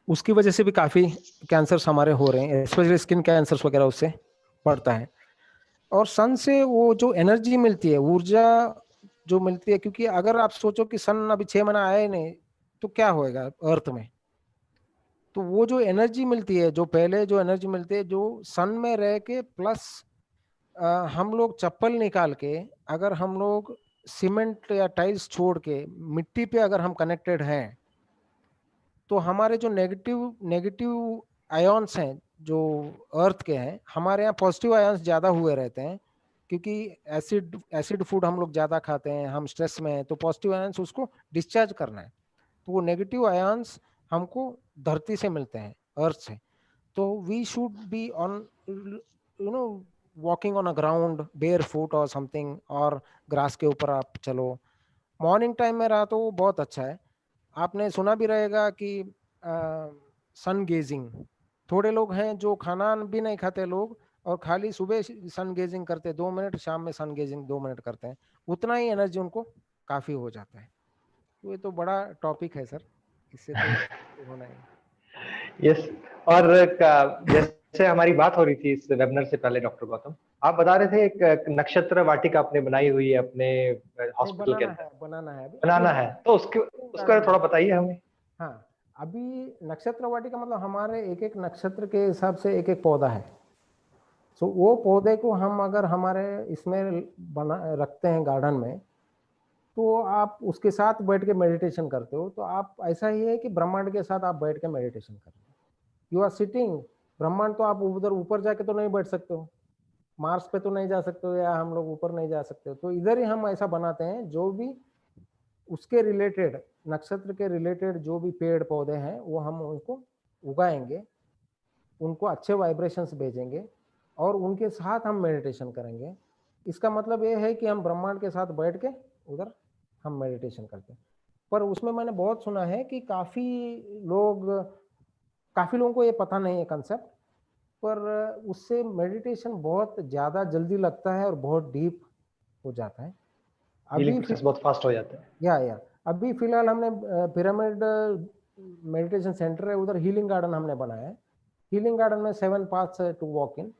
उसकी वजह से भी काफ़ी कैंसर्स हमारे हो रहे हैं, स्पेशली स्किन कैंसर्स वगैरह उससे बढ़ता है। और सन से वो जो एनर्जी मिलती है, ऊर्जा जो मिलती है, क्योंकि अगर आप सोचो कि सन अभी 6 महीना आया ही नहीं तो क्या होएगा अर्थ में, तो वो जो एनर्जी मिलती है, जो पहले जो एनर्जी मिलती है, जो सन में रह के प्लस हम लोग चप्पल निकाल के, अगर हम लोग सीमेंट या टाइल्स छोड़ के मिट्टी पे अगर हम कनेक्टेड हैं, तो हमारे जो नेगेटिव आयन्स हैं जो अर्थ के हैं, हमारे यहाँ पॉजिटिव आयन्स ज़्यादा हुए रहते हैं, क्योंकि एसिड फूड हम लोग ज़्यादा खाते हैं, हम स्ट्रेस में हैं, तो पॉजिटिव आयन्स उसको डिस्चार्ज करना है। तो वो नेगेटिव आयन्स हमको धरती से मिलते हैं, अर्थ से। तो we should be on walking on a ground bare foot और समथिंग, और ग्रास के ऊपर आप चलो। मॉर्निंग टाइम में रहा तो वो बहुत अच्छा है। आपने सुना भी रहेगा कि सन गेजिंग, थोड़े लोग हैं जो खाना भी नहीं खाते लोग, और खाली सुबह सन गेजिंग करते 2 मिनट, शाम में सन गेजिंग 2 मिनट करते हैं, उतना ही एनर्जी उनको काफ़ी हो जाता है। तो ये तो बड़ा टॉपिक है सर, इससे तो होना ही। यस। और जैसे हमारी बात हो रही थी इस वेबिनार से पहले, डॉक्टर गौतम आप बता रहे थे एक नक्षत्र वाटिका आपने बनाई हुई है अपने हॉस्पिटल के अंदर। बनाना है तो उसका थोड़ा बताइए हमें। हाँ, अभी नक्षत्र वाटिका मतलब हमारे एक एक नक्षत्र के हिसाब से एक एक पौधा है। तो वो पौधे को हम अगर हमारे इसमें रखते हैं गार्डन में, तो आप उसके साथ बैठ के मेडिटेशन करते हो, तो आप ऐसा ही है कि ब्रह्मांड के साथ आप बैठ के मेडिटेशन कर रहे हो। यू आर सिटिंग, ब्रह्मांड तो आप उधर ऊपर जाके तो नहीं बैठ सकते हो, मार्स पे तो नहीं जा सकते हो, या हम लोग ऊपर नहीं जा सकते हो, तो इधर ही हम ऐसा बनाते हैं जो भी उसके रिलेटेड नक्षत्र के रिलेटेड जो भी पेड़ पौधे हैं वो हम उनको उगाएंगे, उनको अच्छे वाइब्रेशंस भेजेंगे और उनके साथ हम मेडिटेशन करेंगे। इसका मतलब ये है कि हम ब्रह्मांड के साथ बैठ के उधर हम मेडिटेशन करते हैं। पर उसमें मैंने बहुत सुना है कि काफ़ी लोगों को ये पता नहीं है कंसेप्ट, पर उससे मेडिटेशन बहुत ज़्यादा जल्दी लगता है और बहुत डीप हो जाता है। हीलिंग प्रोसेस बहुत फास्ट हो जाता है। या अभी फिलहाल हमने पिरामिड मेडिटेशन सेंटर है, उधर हीलिंग गार्डन हमने बनाया है। हीलिंग गार्डन में 7 पाथ्स है टू वॉक इन।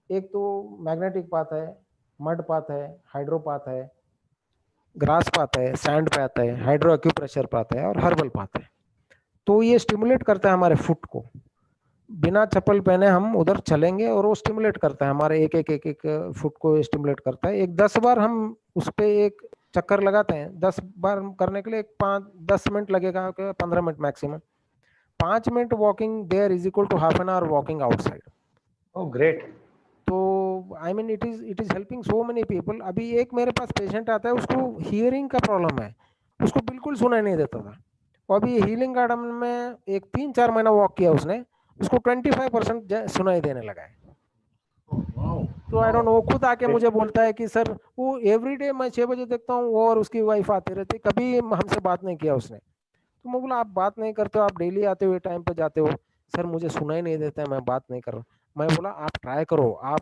एक तो मैग्नेटिक पाथ है, मड पाथ है, हाइड्रो पाथ है, ग्रास पाथ है, सैंड पाथ है, हाइड्रो एक्यूप्रेशर पाथ है और हर्बल पाथ है। तो ये स्टिमुलेट करता है हमारे फुट को, बिना चप्पल पहने हम उधर चलेंगे और वो स्टिमुलेट करता है हमारे एक फुट को स्टिमुलेट करता है। एक 10 बार हम उस पर एक चक्कर लगाते हैं। 10 बार करने के लिए 5-10 मिनट लगेगा, 15 minute maximum. 5 minute walking there is equal to half an hour walking outside. Oh great. तो I mean it is helping so many people. अभी एक मेरे पास पेशेंट आता है, उसको हियरिंग का प्रॉब्लम है, उसको बिल्कुल सुनाई नहीं देता था। और अभी हीलिंग गार्डन में एक 3-4 महीना वॉक किया उसने, उसको 25% सुनाई देने लगा है। तो आई डोंट नो, खुद आके मुझे बोलता है कि सर वो एवरीडे मैं 6 बजे देखता हूँ, वो और उसकी वाइफ आती रहती, कभी हमसे बात नहीं किया उसने। तो मैं बोला आप बात नहीं करते हो, आप डेली आते हो, टाइम पे जाते हो। सर मुझे सुनाई नहीं देता है, मैं बात नहीं कर रहा। मैं बोला आप ट्राई करो, आप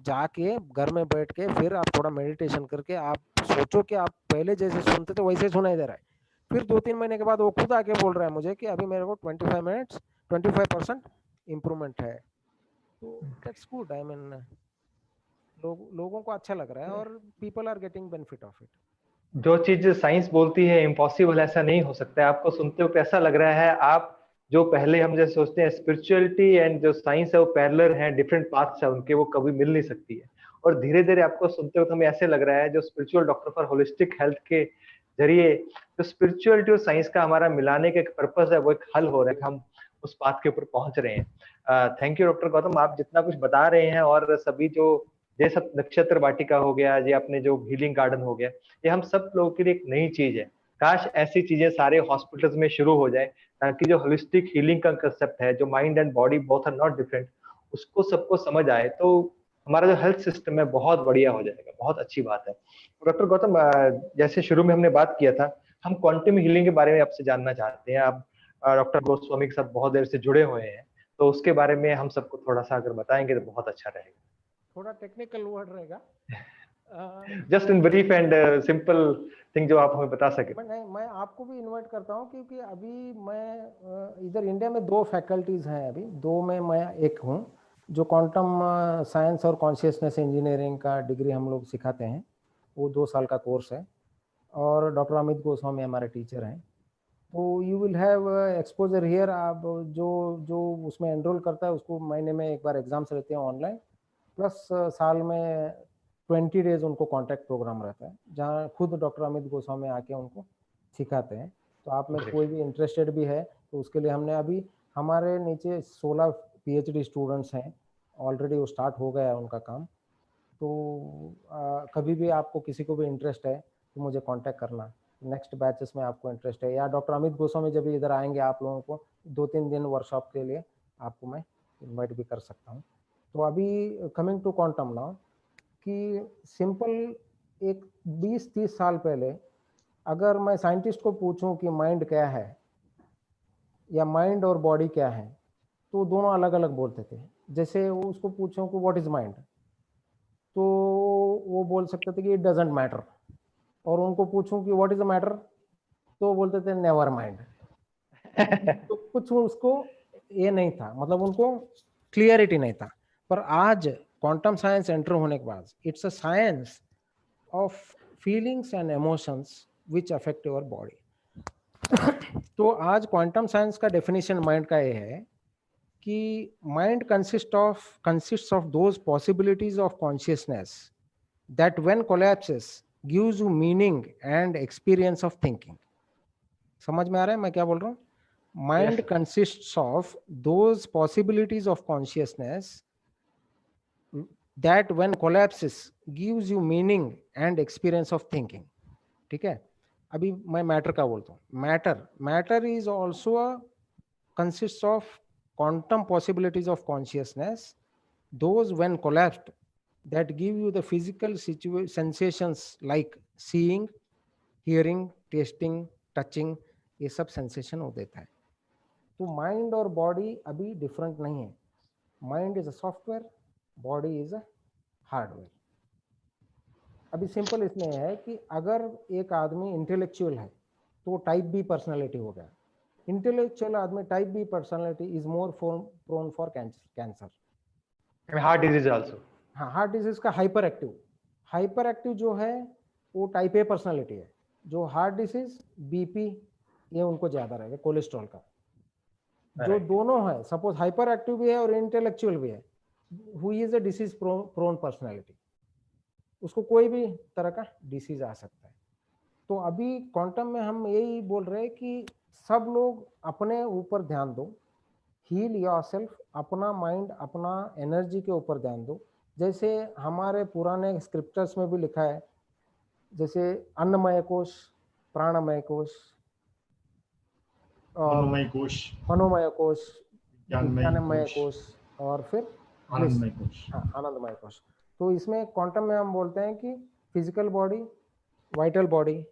जाके घर में बैठ के फिर आप थोड़ा मेडिटेशन करके आप सोचो कि आप पहले जैसे सुनते थे वैसे सुनाई दे रहा है। फिर 2-3 महीने के बाद वो खुद आके बोल रहा है मुझे कि अभी मेरे को 25% इम्प्रूवमेंट है। तो दैट्स गुड। आई मीन लोगों को अच्छा लग रहा है और people are getting benefit of it. जो चीज साइंस बोलती है इम्पॉसिबल, ऐसा नहीं हो सकता है। आपको सुनते हो ऐसा लग रहा है आप जो पहले हम जैसे सोचते हैं स्पिरिचुअलिटी एंड जो साइंस है वो पैरेलल हैं, डिफरेंट पाथ्स है उनके, वो कभी मिल नहीं सकती है। और धीरे धीरे आपको सुनते हो हमें ऐसे लग रहा है जो spiritual doctor for holistic health के जरिए जो स्पिरिचुअलिटी और साइंस का हमारा मिलाने का एक पर्पस है, वो एक हल हो रहा है कि हम उस पाथ के ऊपर पहुंच रहे हैं। थैंक यू डॉक्टर गौतम, आप जितना कुछ बता रहे हैं और सभी जो ये सब नक्षत्र वाटिका हो गया, ये अपने जो हीलिंग गार्डन हो गया, ये हम सब लोगों के लिए एक नई चीज है। काश ऐसी चीजें सारे हॉस्पिटल्स में शुरू हो जाए, ताकि जो होलिस्टिक हीलिंग का कंसेप्ट है, जो mind and body both are not different, उसको सबको समझ आए, तो हमारा जो हेल्थ सिस्टम है बहुत बढ़िया हो जाएगा। बहुत अच्छी बात है। डॉक्टर गौतम, जैसे शुरू में हमने बात किया था, हम क्वांटम हीलिंग के बारे में आपसे जानना चाहते हैं। आप डॉक्टर गोस्वामी के साथ बहुत देर से जुड़े हुए हैं, तो उसके बारे में हम सबको थोड़ा सा अगर बताएंगे तो बहुत अच्छा रहेगा। थोड़ा टेक्निकल वर्ड रहेगा, just in brief and simple thing जो आप हमें बता सके। मैं आपको भी इनवाइट करता हूँ, क्योंकि अभी मैं इधर इंडिया में 2 फैकल्टीज हैं, अभी 2 में मैं एक हूँ जो क्वांटम साइंस और कॉन्शियसनेस इंजीनियरिंग का डिग्री हम लोग सिखाते हैं। वो 2 साल का कोर्स है और डॉक्टर अमित गोस्वामी हमारे टीचर हैं। तो you will have exposure here. आप जो उसमें एनरोल करता है उसको महीने में एक बार एग्जाम्स रहते हैं ऑनलाइन, प्लस साल में 20 डेज उनको कॉन्टैक्ट प्रोग्राम रहता है, जहाँ खुद डॉक्टर अमित गोस्वामी आके उनको सिखाते हैं। तो आप में कोई भी इंटरेस्टेड भी है तो उसके लिए हमने अभी हमारे नीचे 16 PhD स्टूडेंट्स हैं ऑलरेडी, वो स्टार्ट हो गया है उनका काम। तो कभी भी आपको किसी को भी इंटरेस्ट है तो मुझे कांटेक्ट करना। नेक्स्ट बैचेस में आपको इंटरेस्ट है, या डॉक्टर अमित गोस्वामी जब इधर आएंगे आप लोगों को 2-3 दिन वर्कशॉप के लिए आपको मैं इनवाइट भी कर सकता हूँ। तो अभी कमिंग टू क्वांटम नाउ, कि सिंपल एक 20-30 साल पहले अगर मैं साइंटिस्ट को पूछूं कि माइंड क्या है या माइंड और बॉडी क्या है, तो दोनों अलग अलग बोलते थे। जैसे उसको पूछूं कि व्हाट इज माइंड, तो वो बोल सकते थे कि इट डजेंट मैटर। और उनको पूछूं कि व्हाट इज द मैटर, तो बोलते थे नेवर माइंड। तो कुछ उसको ये नहीं था, मतलब उनको क्लियरिटी नहीं था। पर आज क्वांटम साइंस एंटर होने के बाद it's a science of feelings and emotions which affect your body. तो आज क्वांटम साइंस का डेफिनेशन माइंड का ये है कि mind consists of those possibilities of consciousness that when collapses gives you meaning and experience of thinking. समझ में आ रहा है मैं क्या बोल रहा हूँ? Mind consists of those possibilities of consciousness that when collapses gives you meaning and experience of thinking. ठीक है? अभी मैं मैटर का बोलता हूँ, matter is also consists of quantum possibilities of consciousness, those when collapsed that give you the physical sensations like seeing, hearing, tasting, touching, ये सब sensation हो देता है। तो माइंड और बॉडी अभी डिफरेंट नहीं है, mind is a software, body is a hardware. अभी सिंपल इसमें है कि अगर एक आदमी इंटेलेक्चुअल है तो टाइप बी पर्सनालिटी हो गया, इंटेलेक्चुअल आदमी type B personality is more prone for cancer, heart disease also. हाँ, हार्ट डिजीज का हाइपर एक्टिव जो है वो टाइप ए पर्सनालिटी है, जो हार्ट डिजीज बीपी ये उनको ज्यादा रहेगा, कोलेस्ट्रॉल का। जो दोनों है, सपोज हाइपर एक्टिव भी है और इंटेलेक्चुअल भी है, who is a disease prone personality, उसको कोई भी तरह का डिसीज आ सकता है। तो अभी क्वांटम में हम यही बोल रहे हैं कि सब लोग अपने ऊपर ध्यान दो, हील योरसेल्फ, अपना माइंड अपना एनर्जी के ऊपर ध्यान दो। जैसे हमारे पुराने स्क्रिप्चर्स में भी लिखा है, जैसे अन्नमय कोश, प्राणमय कोश, मनोमय कोश, मनोमय कोश, ज्ञानमय ज्ञानमय कोश, कोश और फिर आनंदमय कोश। हाँ, आनंदमय कोश। तो इसमें क्वांटम में हम बोलते हैं कि physical body, vital body,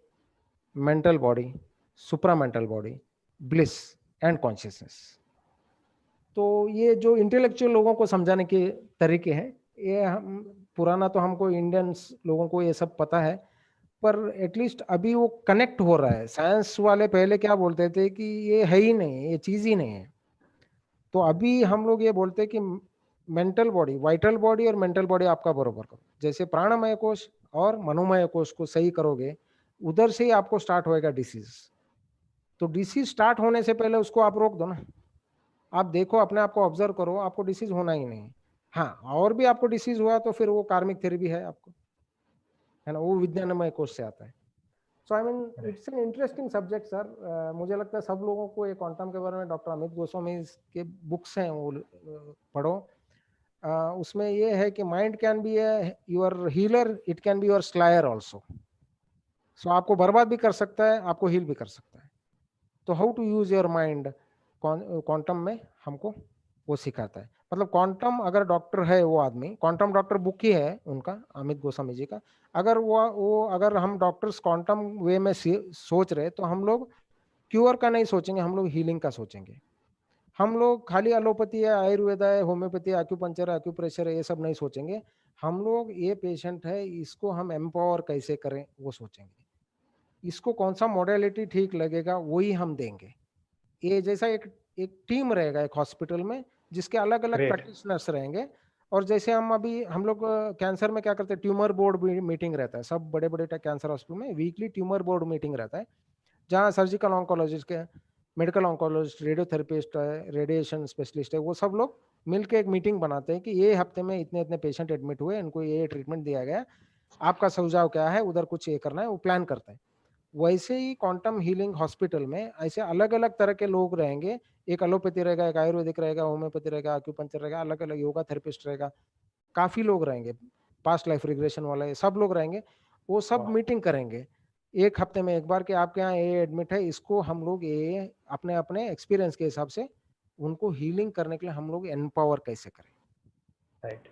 mental body, supramental body, bliss and consciousness. तो ये जो इंटेलेक्चुअल लोगों को समझाने के तरीके हैं, ये हम पुराना तो हमको इंडियंस लोगों को ये सब पता है, पर एटलीस्ट अभी वो कनेक्ट हो रहा है। साइंस वाले पहले क्या बोलते थे कि ये है ही नहीं, ये चीज ही नहीं है। तो अभी हम लोग ये बोलते हैं कि मेंटल बॉडी, वाइटल बॉडी और मेंटल बॉडी आपका बरोबर करो। जैसे प्राणमय कोश और मनोमय कोश को सही करोगे, उधर से ही आपको स्टार्ट होएगा डिसीज। तो डिसीज स्टार्ट होने से पहले उसको आप रोक दो ना। आप देखो, अपने आप को ऑब्जर्व करो, आपको डिसीज होना ही नहीं। हाँ, और भी आपको डिसीज हुआ तो फिर वो कार्मिक थेरेपी है आपको, है ना, वो विज्ञानमय कोश से आता है। So I mean it's an interesting subject sir. मुझे लगता है सब लोगों को ये क्वांटम के बारे में, डॉक्टर अमित गोस्वामी के बुक्स हैं वो पढ़ो। उसमें ये है कि mind can be your healer, it can be your slayer also. So आपको बर्बाद भी कर सकता है, आपको हील भी कर सकता है। तो how to use your mind quantum में हमको वो सिखाता है। मतलब क्वांटम, अगर डॉक्टर है वो आदमी, क्वांटम डॉक्टर बुक ही है उनका, अमित गोस्वामी जी का, अगर वो अगर हम डॉक्टर्स क्वांटम वे में सोच रहे तो हम लोग क्योर का नहीं सोचेंगे, हम लोग हीलिंग का सोचेंगे। हम लोग खाली एलोपैथी है, आयुर्वेदा है, होम्योपैथी, एक्यूपंक्चर है, एक्यूप्रेशर है, ये सब नहीं सोचेंगे। हम लोग ये पेशेंट है, इसको हम एम्पावर कैसे करें वो सोचेंगे। इसको कौन सा मॉडलिटी ठीक लगेगा वही हम देंगे। ये जैसा एक टीम रहेगा एक हॉस्पिटल में, जिसके अलग अलग प्रैक्टिशनर्स रहेंगे। और जैसे हम लोग कैंसर में क्या करते हैं, ट्यूमर बोर्ड मीटिंग रहता है, सब बड़े बड़े कैंसर हॉस्पिटल में वीकली ट्यूमर बोर्ड मीटिंग रहता है, जहाँ सर्जिकल ऑन्कोलॉजिस्ट के, मेडिकल ऑन्कोलॉजिस्ट, रेडियोथेरेपिस्ट है, रेडिएशन स्पेशलिस्ट है, वो सब लोग मिलकर एक मीटिंग बनाते हैं कि ये हफ्ते में इतने इतने पेशेंट एडमिट हुए, इनको ये ट्रीटमेंट दिया गया, आपका सुझाव क्या है, उधर कुछ ये करना है, वो प्लान करते हैं। वैसे ही क्वांटम हीलिंग हॉस्पिटल में ऐसे अलग अलग तरह के लोग रहेंगे। एक एलोपैथी रहेगा, एक आयुर्वेदिक रहेगा, होम्योपैथी रहेगा, एक्यूपंक्चर रहेगा, अलग अलग योगा थेरेपिस्ट रहेगा, काफी लोग रहेंगे, पास्ट लाइफ रिग्रेशन वाले सब लोग रहेंगे। वो सब मीटिंग करेंगे एक हफ्ते में एक बार कि आपके यहाँ ये एडमिट है, इसको हम लोग ये अपने अपने एक्सपीरियंस के हिसाब से उनको हीलिंग करने के लिए हम लोग एम्पावर कैसे करें। राइट।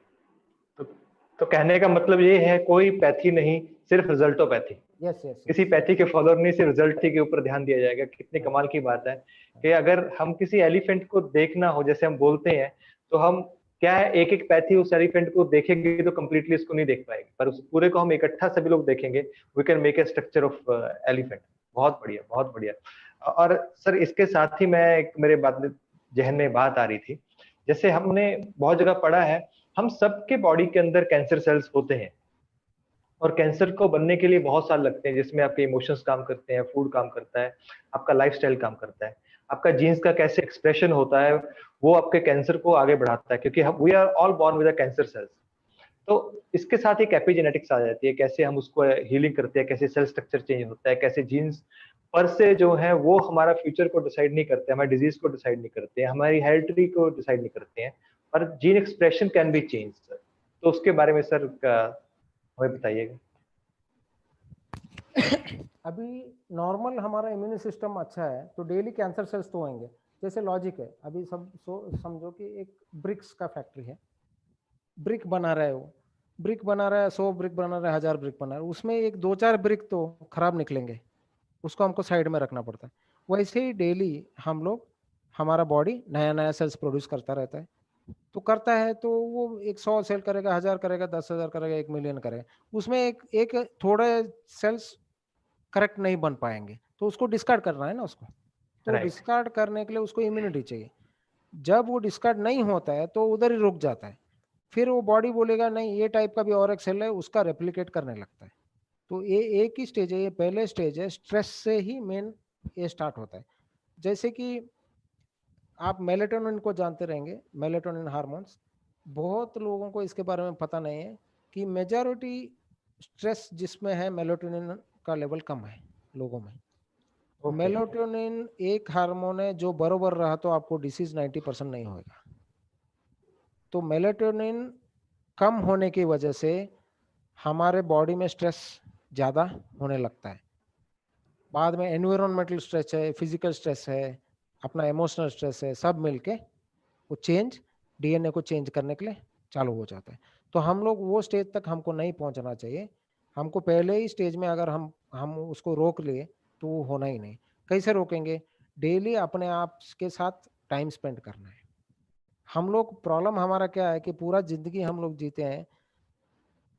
तो कहने का मतलब ये है, कोई पैथी नहीं, सिर्फ रिजल्टोपैथी। यस। किसी पैथी के फॉलोअर नहीं, सिर्फ रिजल्ट के ऊपर ध्यान दिया जाएगा। कितनी कमाल की बात है कि अगर हम किसी एलिफेंट को देखना हो, जैसे हम बोलते हैं, तो हम क्या है, एक एक पैथी उस एलिफेंट को देखेंगे तो कंप्लीटली इसको नहीं देख पाएंगे, पर उस पूरे को हम इकट्ठा सभी लोग देखेंगे, we can make a structure of elephant. बहुत बढ़िया, बहुत बढ़िया। और सर इसके साथ ही मैं मेरे जहन में बात आ रही थी, जैसे हमने बहुत जगह पढ़ा है, हम सबके बॉडी के अंदर कैंसर सेल्स होते हैं, और कैंसर को बनने के लिए बहुत साल लगते हैं, जिसमें आपके इमोशंस काम करते हैं, फूड काम करता है, आपका लाइफस्टाइल काम करता है, आपका जीन्स का कैसे एक्सप्रेशन होता है वो आपके कैंसर को आगे बढ़ाता है, क्योंकि we are all born with a cancer cells. तो इसके साथ एक एपिजेनेटिक्स आ जाती है, कैसे हम उसको हीलिंग करते हैं, कैसे सेल स्ट्रक्चर चेंज होता है, कैसे जीन्स पर से जो है वो हमारा फ्यूचर को डिसाइड नहीं करते, हमारे डिजीज को डिसाइड नहीं करते हैं, हमारी हेरिडिटी को डिसाइड नहीं करते हैं, पर gene expression can be change sir. तो उसके बारे में सर हमें बताइएगा। अभी नॉर्मल हमारा इम्यून सिस्टम अच्छा है तो डेली कैंसर सेल्स तो होंगे। जैसे लॉजिक है, अभी सब समझो कि एक ब्रिक्स का फैक्ट्री है, ब्रिक बना रहा है, वो ब्रिक बना रहा है, 100 ब्रिक बना रहा है, 1000 ब्रिक बना रहा है, उसमें एक 2-4 ब्रिक तो खराब निकलेंगे, उसको हमको साइड में रखना पड़ता है। वैसे ही डेली हम लोग, हमारा बॉडी नया नया सेल्स प्रोड्यूस करता रहता है, तो करता है तो वो एक 100 सेल करेगा, 1000 करेगा, 10,000 करेगा, 1 मिलियन करेगा, उसमें एक एक थोड़े सेल्स करेक्ट नहीं बन पाएंगे तो उसको डिस्कार्ड करना है ना उसको। तो Right. डिस्कार्ड करने के लिए उसको इम्यूनिटी चाहिए। जब वो डिस्कार्ड नहीं होता है तो उधर ही रुक जाता है, फिर वो बॉडी बोलेगा नहीं ये टाइप का भी और एक सेल है, उसका रेप्लिकेट करने लगता है। तो ये एक ही स्टेज है, ये पहले स्टेज है, स्ट्रेस से ही मेन ये स्टार्ट होता है। जैसे कि आप मेलेटोनिन को जानते रहेंगे, मेलेटोनिन हार्मोन्स, बहुत लोगों को इसके बारे में पता नहीं है कि मेजॉरिटी स्ट्रेस जिसमें है मेलेटोनिन का लेवल कम है लोगों में। Okay. मेलेटोनिन एक हार्मोन है जो बरोबर रहा तो आपको डिसीज 90% नहीं होगा। तो मेलेटोनिन कम होने की वजह से हमारे बॉडी में स्ट्रेस ज़्यादा होने लगता है। बाद में एनवायरमेंटल स्ट्रेस है, फिजिकल स्ट्रेस है, अपना इमोशनल स्ट्रेस है, सब मिलके वो चेंज, डीएनए को चेंज करने के लिए चालू हो जाता है। तो हम लोग वो स्टेज तक हमको नहीं पहुंचना चाहिए। हमको पहले ही स्टेज में अगर हम उसको रोक लिए तो वो होना ही नहीं। कैसे रोकेंगे? डेली अपने आप के साथ टाइम स्पेंड करना है। हम लोग, प्रॉब्लम हमारा क्या है कि पूरा जिंदगी हम लोग जीते हैं,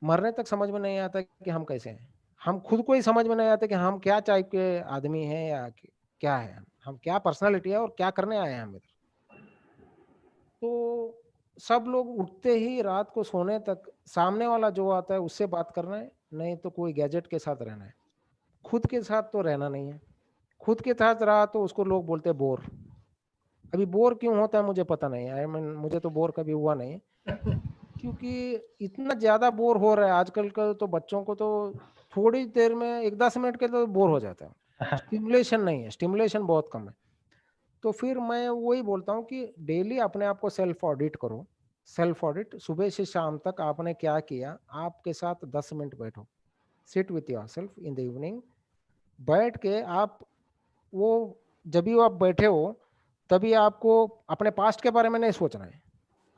मरने तक समझ में नहीं आता कि हम कैसे हैं। हम खुद को ही समझ में नहीं आता कि हम क्या टाइप के आदमी हैं या क्या है, हम क्या पर्सनालिटी है और क्या करने आए हैं हम इधर। तो सब लोग उठते ही रात को सोने तक सामने वाला जो आता है उससे बात करना है, नहीं तो कोई गैजेट के साथ रहना है। खुद के साथ तो रहना नहीं है। खुद के साथ रहा तो उसको लोग बोलते हैं बोर। अभी बोर क्यों होता है मुझे पता नहीं है, मुझे तो बोर कभी हुआ नहीं है, क्योंकि इतना ज्यादा बोर हो रहा है आजकल का। तो बच्चों को तो थोड़ी देर में 1-10 मिनट के तो बोर हो जाता है, स्टिमुलेशन नहीं है, स्टिमुलेशन बहुत कम है। तो फिर मैं वही बोलता हूँ कि डेली अपने आप को सेल्फ ऑडिट करो। सेल्फ ऑडिट, सुबह से शाम तक आपने क्या किया, आपके साथ 10 मिनट बैठो, sit with yourself in the evening. बैठ के आप वो, जब भी आप बैठे हो तभी आपको अपने पास्ट के बारे में नहीं सोचना है,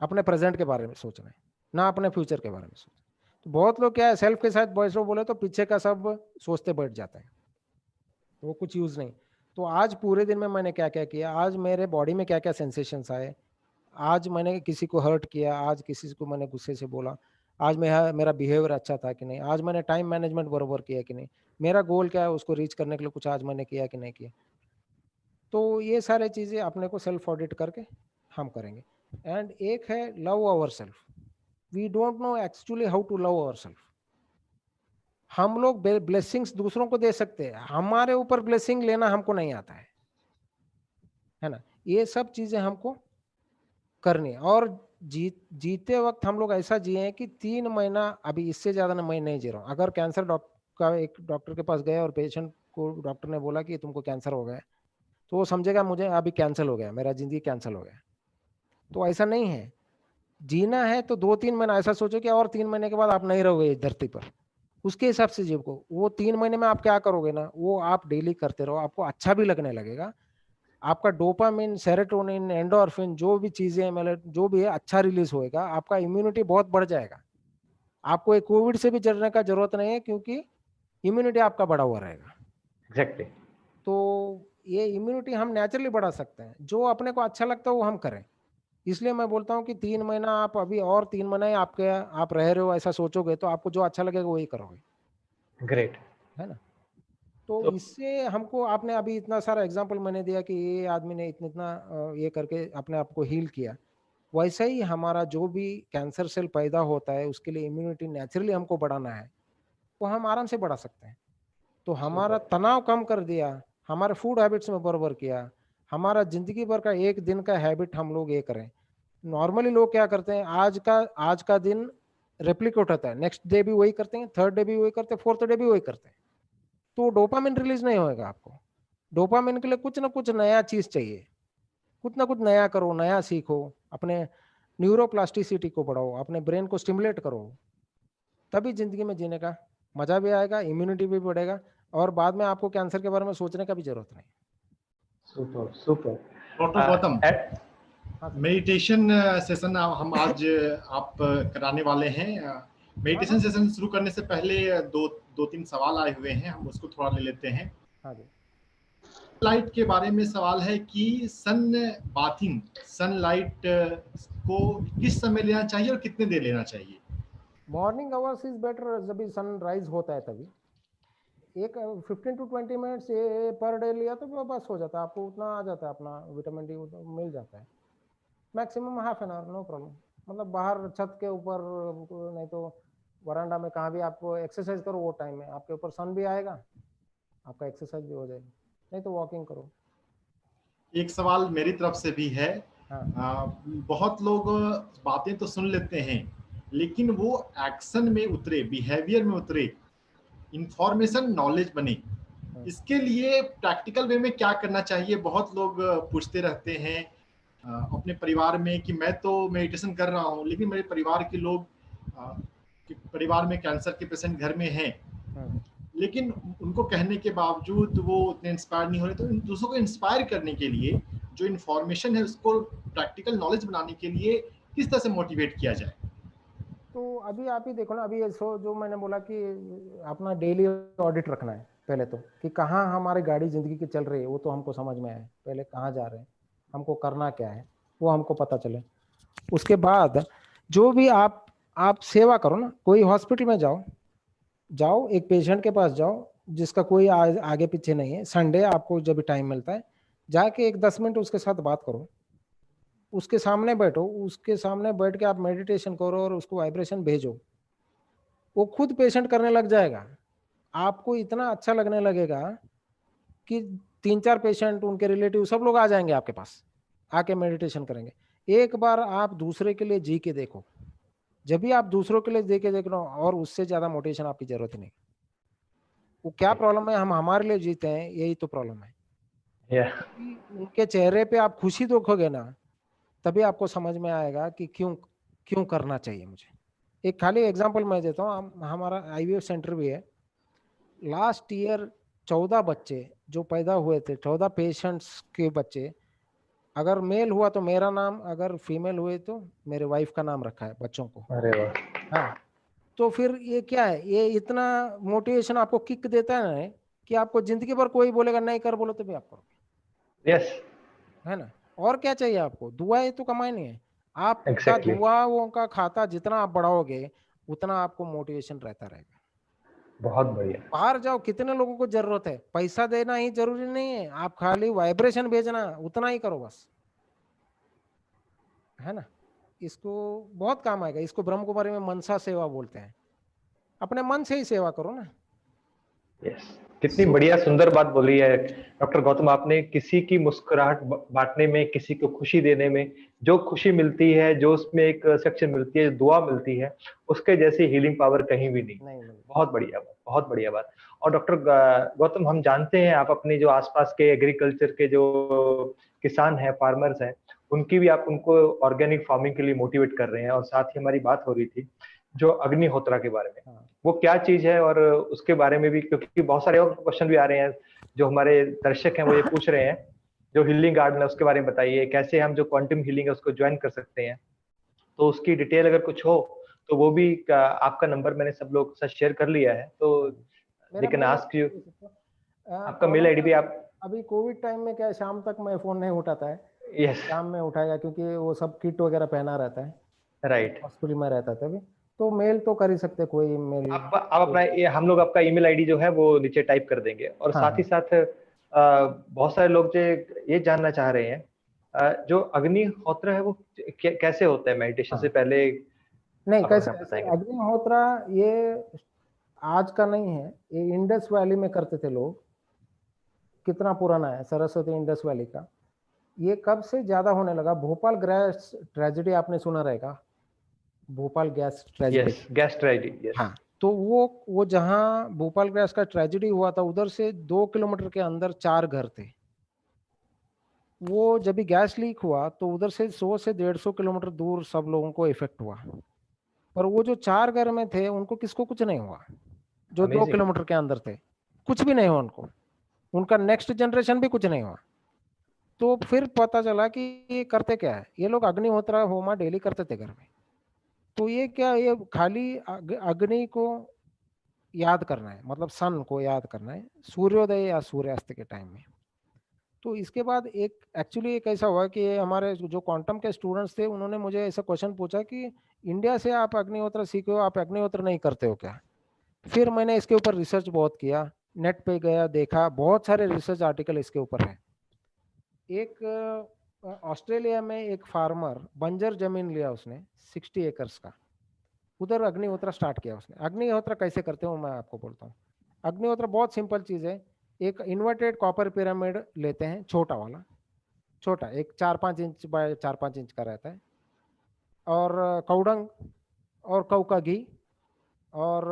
अपने प्रेजेंट के बारे में सोचना है, ना अपने फ्यूचर के बारे में सोचना है। तो बहुत लोग क्या है, सेल्फ के साथ बैठो बोले तो पीछे का सब सोचते बैठ जाता है, तो वो कुछ यूज नहीं। तो आज पूरे दिन में मैंने क्या क्या किया, आज मेरे बॉडी में क्या क्या सेंसेशंस आए, आज मैंने किसी को हर्ट किया, आज किसी को मैंने गुस्से से बोला, आज मेरा बिहेवियर अच्छा था कि नहीं, आज मैंने टाइम मैनेजमेंट बरोबर किया कि नहीं, मेरा गोल क्या है उसको रीच करने के लिए कुछ आज मैंने किया कि नहीं किया। तो ये सारे चीज़ें अपने को सेल्फ ऑडिट करके हम करेंगे। एंड एक है love our self. We don't know actually how to love our self. हम लोग ब्लेसिंग्स दूसरों को दे सकते हैं, हमारे ऊपर ब्लेसिंग लेना हमको नहीं आता है ना। ये सब चीजें हमको करनी है। और जीते वक्त हम लोग ऐसा जिए कि 3 महीना, अभी इससे ज्यादा ना मैं नहीं जी रहा हूँ। अगर कैंसर एक डॉक्टर के पास गया और पेशेंट को डॉक्टर ने बोला कि तुमको कैंसर हो गया, तो वो समझेगा मुझे अभी कैंसिल हो गया, मेरा जिंदगी कैंसिल हो गया। तो ऐसा नहीं है। जीना है तो 2-3 महीना ऐसा सोचो कि और 3 महीने के बाद आप नहीं रहोगे इस धरती पर, उसके हिसाब से जीव को। वो 3 महीने में आप क्या करोगे ना, वो आप डेली करते रहो, आपको अच्छा भी लगने लगेगा। आपका डोपामिन, सेरोटोनिन, एंडोर्फिन, जो भी चीजें मतलब जो भी है अच्छा रिलीज होएगा, आपका इम्यूनिटी बहुत बढ़ जाएगा। आपको एक कोविड से भी जरने का जरूरत नहीं है, क्योंकि इम्यूनिटी आपका बढ़ा हुआ रहेगा। Exactly. तो ये इम्यूनिटी हम नेचुरली बढ़ा सकते हैं, जो अपने को अच्छा लगता है वो हम करें। इसलिए मैं बोलता हूँ कि 3 महीना आप अभी और 3 महीने आप रह रहे हो, ऐसा सोचोगे तो आपको जो अच्छा लगेगा वही करोगे, Great. है ना। तो तो इससे हमको, आपने अभी इतना सारा एग्जांपल मैंने दिया कि ये आदमी ने इतना इतना ये करके अपने आप को हील किया, वैसा ही हमारा जो भी कैंसर सेल पैदा होता है उसके लिए इम्यूनिटी नेचुरली हमको बढ़ाना है, वो हम आराम से बढ़ा सकते हैं। तो हमारा तनाव कम कर दिया, हमारे फूड हैबिट्स में बराबर किया, हमारा जिंदगी भर का एक दिन का हैबिट हम लोग ये करें। नॉर्मली लोग क्या करते हैं, आज का दिन रेप्लिकेट होता है, नेक्स्ट डे भी वही करते हैं, थर्ड डे भी वही करते हैं, फोर्थ डे भी वही करते हैं। तो डोपामिन रिलीज नहीं होएगा आपको। डोपामिन के लिए कुछ ना कुछ नया चीज चाहिए, कुछ ना कुछ नया करो, नया सीखो, अपने न्यूरोप्लास्टिसिटी को बढ़ाओ, अपने ब्रेन को स्टिमुलेट करो, तभी जिंदगी में जीने का मजा भी आएगा, इम्यूनिटी भी बढ़ेगा और बाद में आपको कैंसर के बारे में सोचने का भी जरूरत नहीं। Super super. डॉक्टर गौतम, हाँ सर। मेडिटेशन सेशन हम आज आप कराने वाले हैं। मेडिटेशन सेशन शुरू करने से पहले दो तीन सवाल आए हुए हैं, हम उसको थोड़ा ले लेते हैं। हाँ जी। लाइट के बारे में सवाल है कि सनलाइट को किस समय लेना चाहिए और कितने देर लेना चाहिए? मॉर्निंग आवर्स इज बेटर, जब भी सनराइज होता है तभी। एक 15 to 20 मिनट्स पर डे लिया तो बस हो जाता है, आपको उतना आ जाता है, अपना विटामिन डी मिल जाता है। Maximum half an hour, no problem. मतलब बाहर छत के ऊपर, नहीं तो वरांडा में, कहाँ भी आपको एक्सरसाइज करो वो टाइम में, आपके ऊपर सन भी आएगा, आपका एक्सरसाइज भी हो जाएगी। नहीं तो वॉकिंग करो। एक सवाल मेरी तरफ से भी है। हाँ। बहुत लोग बातें तो सुन लेते हैं, लेकिन वो एक्शन में उतरे, बिहेवियर में उतरे, इंफॉर्मेशन नॉलेज बने, इसके लिए प्रैक्टिकल वे में क्या करना चाहिए? बहुत लोग पूछते रहते हैं अपने परिवार में कि मैं तो मेडिटेशन कर रहा हूँ, लेकिन मेरे परिवार के लोग, परिवार में कैंसर के पेशेंट घर में हैं, लेकिन उनको कहने के बावजूद वो उतने इंस्पायर नहीं हो रहे। तो दूसरों को इंस्पायर करने के लिए जो इन्फॉर्मेशन है उसको प्रैक्टिकल नॉलेज बनाने के लिए किस तरह से मोटिवेट किया जाए? तो अभी आप ही देखो ना, अभी जो मैंने बोला कि अपना डेली ऑडिट रखना है पहले तो, कि कहाँ हमारी गाड़ी जिंदगी की चल रही है, वो तो हमको समझ में आए, पहले कहाँ जा रहे हैं, हमको करना क्या है, वो हमको पता चले। उसके बाद जो भी आप सेवा करो ना, कोई हॉस्पिटल में जाओ एक पेशेंट के पास जाओ जिसका कोई आगे पीछे नहीं है, संडे आपको जब भी टाइम मिलता है जाके एक 10 मिनट उसके साथ बात करो, उसके सामने बैठो, उसके सामने बैठ के आप मेडिटेशन करो और उसको वाइब्रेशन भेजो, वो खुद पेशेंट करने लग जाएगा। आपको इतना अच्छा लगने लगेगा कि 3-4 पेशेंट, उनके रिलेटिव, सब लोग आ जाएंगे आपके पास, आके मेडिटेशन करेंगे। एक बार आप दूसरे के लिए जी के देखो, जब भी आप दूसरों के लिए देख लो, और उससे ज्यादा मोटिवेशन आपकी जरूरत नहीं। वो क्या प्रॉब्लम है, हम हमारे लिए जीते हैं, यही तो प्रॉब्लम है। उनके चेहरे पे आप खुशी देखोगे ना, तभी आपको समझ में आएगा कि क्यों करना चाहिए मुझे। एक खाली एग्जांपल मैं देता हूँ, हमारा IVF सेंटर भी है। लास्ट ईयर 14 बच्चे जो पैदा हुए थे, 14 पेशेंट्स के बच्चे, अगर मेल हुआ तो मेरा नाम, अगर फीमेल हुए तो मेरे वाइफ का नाम रखा है बच्चों को। अरे वाह। हाँ, तो फिर ये क्या है, ये इतना मोटिवेशन आपको किक देता है ना, कि आपको जिंदगी भर कोई बोलेगा नहीं कर, बोलो तो भी आप करोगे। यस, है ना। और क्या चाहिए आपको, दुआएं तो कमाई नहीं है आपका। Exactly. दुआओं का खाता जितना आप बढ़ाओगे उतना आपको मोटिवेशन रहता रहेगा। बहुत बढ़िया। बाहर जाओ, कितने लोगों को जरूरत है, पैसा देना ही जरूरी नहीं है, आप खाली वाइब्रेशन भेजना, उतना ही करो बस, है ना। इसको बहुत काम आएगा। इसको ब्रह्म कुमारी में मनसा सेवा बोलते हैं। अपने मन से ही सेवा करो ना। यस, कितनी बढ़िया सुंदर बात बोली है डॉक्टर गौतम आपने। किसी की मुस्कुराहट बांटने में, किसी को खुशी देने में जो खुशी मिलती है, जो उसमें एक सेक्शन मिलती है, जो दुआ मिलती है, उसके जैसी हीलिंग पावर कहीं भी नहीं। बहुत बढ़िया बात, बहुत बढ़िया बात। और डॉक्टर गौतम, हम जानते हैं आप अपने जो आसपास के एग्रीकल्चर के जो किसान हैं, फार्मर्स हैं, उनकी भी आप उनको ऑर्गेनिक फार्मिंग के लिए मोटिवेट कर रहे हैं। और साथ ही हमारी बात हो रही थी जो अग्निहोत्रा के बारे में, वो क्या चीज है, और उसके बारे में भी, क्योंकि बहुत सारे और क्वेश्चन भी आ रहे हैं जो हमारे दर्शक हैं वो ये पूछ रहे हैं, जो हीलिंग गार्डन है उसके बारे में बताइए, कैसे हम जो क्वांटम हीलिंग है उसको ज्वाइन कर सकते हैं। तो उसकी डिटेल अगर कुछ हो तो वो भी, आपका नंबर मैंने सब लोग के साथ शेयर कर लिया है, तो दे कैन आस्क यू। आपका मेल आईडी भी आप। अभी कोविड टाइम में क्या है, शाम तक मैं फोन नहीं उठाता है। यस, शाम में उठाएगा, क्योंकि वो सब किट वगैरह पहना रहता है, राइट। हॉस्पिटल में रहता था अभी। तो मेल तो कर ही सकते, कोई मेल। आप अपना, हम लोग आपका ईमेल आईडी जो है वो नीचे टाइप कर देंगे। और साथ ही साथ बहुत सारे लोग जो ये जानना चाह रहे हैं, जो अग्निहोत्र है वो कैसे होता है मेडिटेशन से पहले? नहीं, कैसे अग्निहोत्रा ये आज का नहीं है, ये इंडस वैली में करते थे लोग। कितना पुराना है, सरस्वती इंडस वैली का। ये कब से ज्यादा होने लगा, भोपाल गैस ट्रेजेडी आपने सुना रहेगा, Bhopal gas tragedy. Gas tragedy, हाँ, तो वो जहाँ भोपाल गैस का ट्रेजेडी हुआ था, उधर से 2 किलोमीटर के अंदर 4 घर थे। वो जब भी गैस लीक हुआ तो उधर से 100 से 150 किलोमीटर दूर सब लोगों को इफेक्ट हुआ, पर वो जो 4 घर में थे उनको किसको कुछ नहीं हुआ, जो 2 किलोमीटर के अंदर थे। कुछ भी नहीं हुआ उनको, उनका नेक्स्ट जनरेशन भी कुछ नहीं हुआ। तो फिर पता चला कि ये करते क्या है, ये लोग अग्निहोत्र होमा डेली करते थे घर में। तो ये क्या, ये खाली अग्नि को याद करना है, मतलब सन को याद करना है सूर्योदय या सूर्यास्त के टाइम में। तो इसके बाद एक एक्चुअली एक ऐसा हुआ कि हमारे जो क्वांटम के स्टूडेंट्स थे उन्होंने मुझे ऐसा क्वेश्चन पूछा कि इंडिया से आप अग्निहोत्र सीखे हो, आप अग्निहोत्र नहीं करते हो क्या? फिर मैंने इसके ऊपर रिसर्च बहुत किया, नेट पे गया, देखा, बहुत सारे रिसर्च आर्टिकल इसके ऊपर है। एक ऑस्ट्रेलिया में एक फार्मर बंजर जमीन लिया उसने 60 एकर्स का, उधर अग्निहोत्र स्टार्ट किया उसने। अग्निहोत्र कैसे करते हो मैं आपको बोलता हूँ। अग्निहोत्र बहुत सिंपल चीज़ है। एक इन्वर्टेड कॉपर पिरामिड लेते हैं, छोटा वाला, छोटा, एक 4-5 इंच बाय 4-5 इंच का रहता है, और कौडंग और कऊ का घी और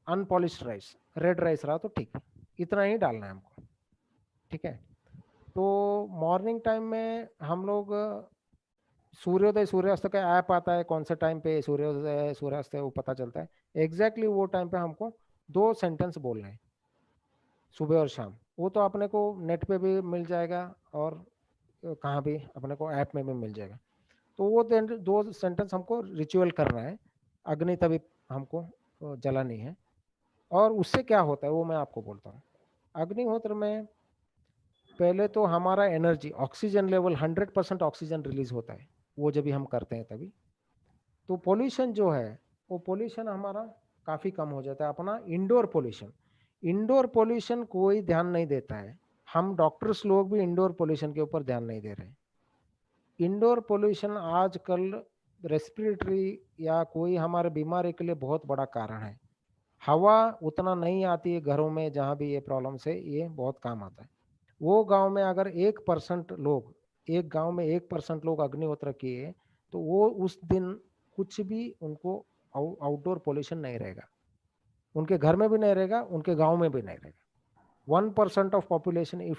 अनपॉलिश्ड राइस, रेड राइस रहा तो ठीक है, इतना ही डालना है हमको, ठीक है। तो मॉर्निंग टाइम में हम लोग सूर्योदय सूर्यास्त का ऐप आता है, कौन से टाइम पे सूर्योदय सूर्यास्त है वो पता चलता है। एग्जैक्टली वो टाइम पे हमको 2 सेंटेंस बोलना है, सुबह और शाम। वो तो अपने को नेट पे भी मिल जाएगा और कहाँ भी अपने को ऐप में भी मिल जाएगा। तो वो 2 सेंटेंस हमको रिचुअल करना है, अग्नि तभी हमको जलानी है। और उससे क्या होता है वो मैं आपको बोलता हूँ। अग्निहोत्र में पहले तो हमारा energy, oxygen level 100% oxygen release होता है वो जब भी हम करते हैं तभी। तो पोल्यूशन जो है वो पोल्यूशन हमारा काफ़ी कम हो जाता है। अपना इंडोर पोल्यूशन, इंडोर पोल्यूशन कोई ध्यान नहीं देता है, हम डॉक्टर्स लोग भी इंडोर पोल्यूशन के ऊपर ध्यान नहीं दे रहे हैं। इंडोर पोल्यूशन आजकल रेस्पिरेटरी या कोई हमारे बीमारी के लिए बहुत बड़ा कारण है। हवा उतना नहीं आती है घरों में, जहाँ भी ये प्रॉब्लम्स है ये बहुत काम आता है। वो गांव में अगर 1% लोग, एक गांव में 1% लोग अग्निहोत्र किए तो वो उस दिन कुछ भी उनको आउटडोर पोल्यूशन नहीं रहेगा, उनके घर में भी नहीं रहेगा, उनके गांव में भी नहीं रहेगा। 1% ऑफ पॉपुलेशन इफ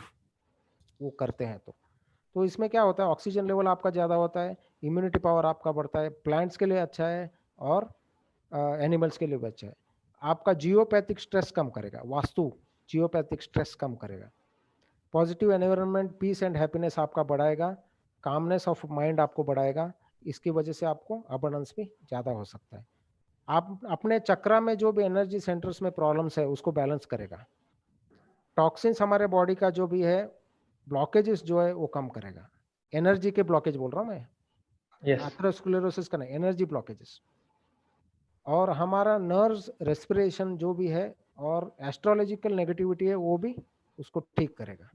वो करते हैं तो इसमें क्या होता है, ऑक्सीजन लेवल आपका ज़्यादा होता है, इम्यूनिटी पावर आपका बढ़ता है, प्लांट्स के लिए अच्छा है और एनिमल्स के लिए भी अच्छा है। आपका जियोपैथिक स्ट्रेस कम करेगा, वास्तु जियोपैथिक स्ट्रेस कम करेगा। Positive environment, peace and happiness आपका बढ़ाएगा, कामनेस ऑफ माइंड आपको बढ़ाएगा। इसकी वजह से आपको अबंडेंस भी ज़्यादा हो सकता है। आप अपने चक्रा में जो भी एनर्जी सेंटर्स में प्रॉब्लम्स है उसको बैलेंस करेगा। टॉक्सिन्स हमारे बॉडी का जो भी है, ब्लॉकेजेस जो है वो कम करेगा। एनर्जी के ब्लॉकेज बोल रहा हूँ मैं, एथेरोस्क्लेरोसिस का नहीं, एनर्जी ब्लॉकेजेस। और हमारा नर्व्स, रेस्पिरेशन जो भी है और एस्ट्रोलॉजिकल नेगेटिविटी है वो भी उसको ठीक करेगा।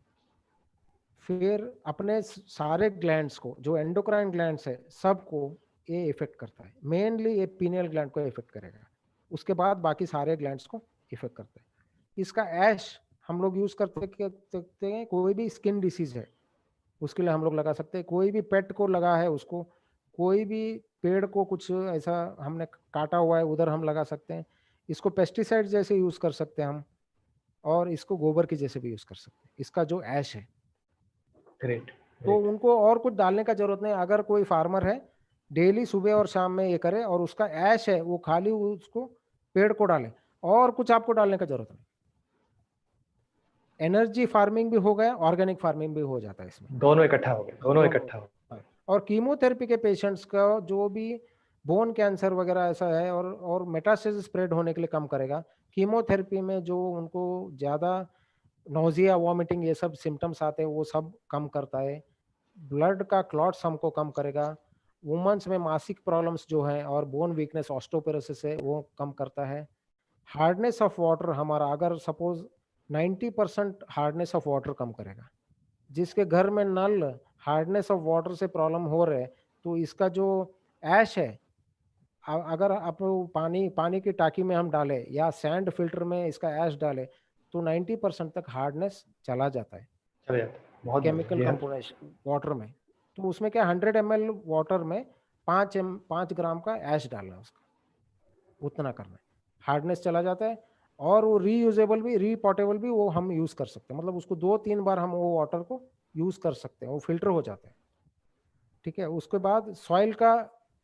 फिर अपने सारे ग्लैंड्स को, जो एंडोक्राइन ग्लैंड्स है सबको ये इफेक्ट करता है। मेनली ये पीनियल ग्लैंड को इफेक्ट करेगा, उसके बाद बाकी सारे ग्लैंड्स को इफेक्ट करता है। इसका ऐश हम लोग यूज करते हैं, कोई भी स्किन डिसीज है उसके लिए हम लोग लगा सकते हैं, कोई भी पेट को लगा है उसको, कोई भी पेड़ को कुछ ऐसा हमने काटा हुआ है उधर हम लगा सकते हैं। इसको पेस्टिसाइड जैसे यूज कर सकते हैं हम, और इसको गोबर की जैसे भी यूज कर सकते हैं, इसका जो ऐश है। ग्रेट। तो उनको और कुछ डालने का जरूरत नहीं। अगर कोई फार्मर है डेली सुबह और शाम में ये करे और उसका ऐश है वो खाली उसको पेड़ को डाले, और कुछ आपको डालने का जरूरत नहीं। एनर्जी फार्मिंग भी हो गया, ऑर्गेनिक फार्मिंग भी हो जाता है इसमें, दोनों इकट्ठा हो गए, दोनों इकट्ठा हो गए। और कीमोथेरेपी के पेशेंट्स का जो भी बोन कैंसर वगैरह ऐसा है और मेटास्टेसिस स्प्रेड होने के लिए कम करेगा। कीमोथेरेपी में जो उनको ज़्यादा नोजिया, वॉमिटिंग ये सब सिम्टम्स आते हैं वो सब कम करता है। ब्लड का क्लॉट्स हमको कम करेगा। वुमेन्स में मासिक प्रॉब्लम्स जो है और बोन वीकनेस, ऑस्टोपेरोसिस है वो कम करता है। हार्डनेस ऑफ वाटर हमारा, अगर सपोज 90% हार्डनेस ऑफ वाटर कम करेगा। जिसके घर में नल हार्डनेस ऑफ वाटर से प्रॉब्लम हो रहे तो इसका जो ऐश है, अगर आप पानी की टाकी में हम डालें या सैंड फिल्टर में इसका ऐश डालें तो 90% तक हार्डनेस चला जाता है चले जाते हैं, बहुत केमिकल कंपोनेशन वाटर में। तो उसमें क्या 100 ml वाटर में 5 ग्राम का ऐश डालना है, उसका उतना करना है, हार्डनेस चला जाता है। और वो रीयूजेबल भी, रीपोर्टेबल भी वो हम यूज़ कर सकते हैं, मतलब उसको 2-3 बार हम वो वाटर को यूज़ कर सकते हैं, वो फिल्टर हो जाता है। ठीक है। उसके बाद सॉइल का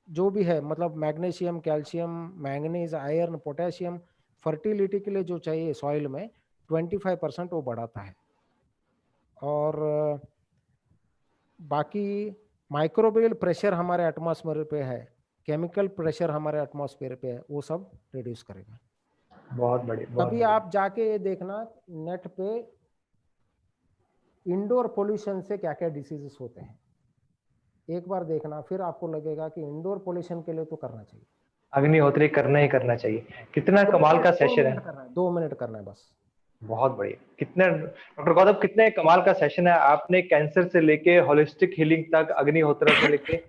जो भी है, मतलब magnesium, calcium, manganese, iron, potassium, fertility के लिए जो चाहिए सॉइल में 25% वो बढ़ाता है। और बाकी माइक्रोबियल प्रेशर हमारे एटमॉस्फेयर पे है, केमिकल प्रेशर हमारे एटमॉस्फेयर पे है, वो सब रिड्यूस करेगा। बहुत बढ़िया। कभी आप जाके ये देखना नेट पे इंडोर पोल्यूशन से क्या क्या डिसीजेस होते हैं, एक बार देखना, फिर आपको लगेगा कि इंडोर पोल्यूशन के लिए तो करना चाहिए, अग्निहोत्री करना ही करना चाहिए। कितना कमाल का सेशन है। 2 मिनट करना है बस। बहुत बढ़िया। कितने डॉक्टर गौतम, कितने कमाल का सेशन है। आपने कैंसर से लेके होलिस्टिक हीलिंग तक, अग्निहोत्र से लेके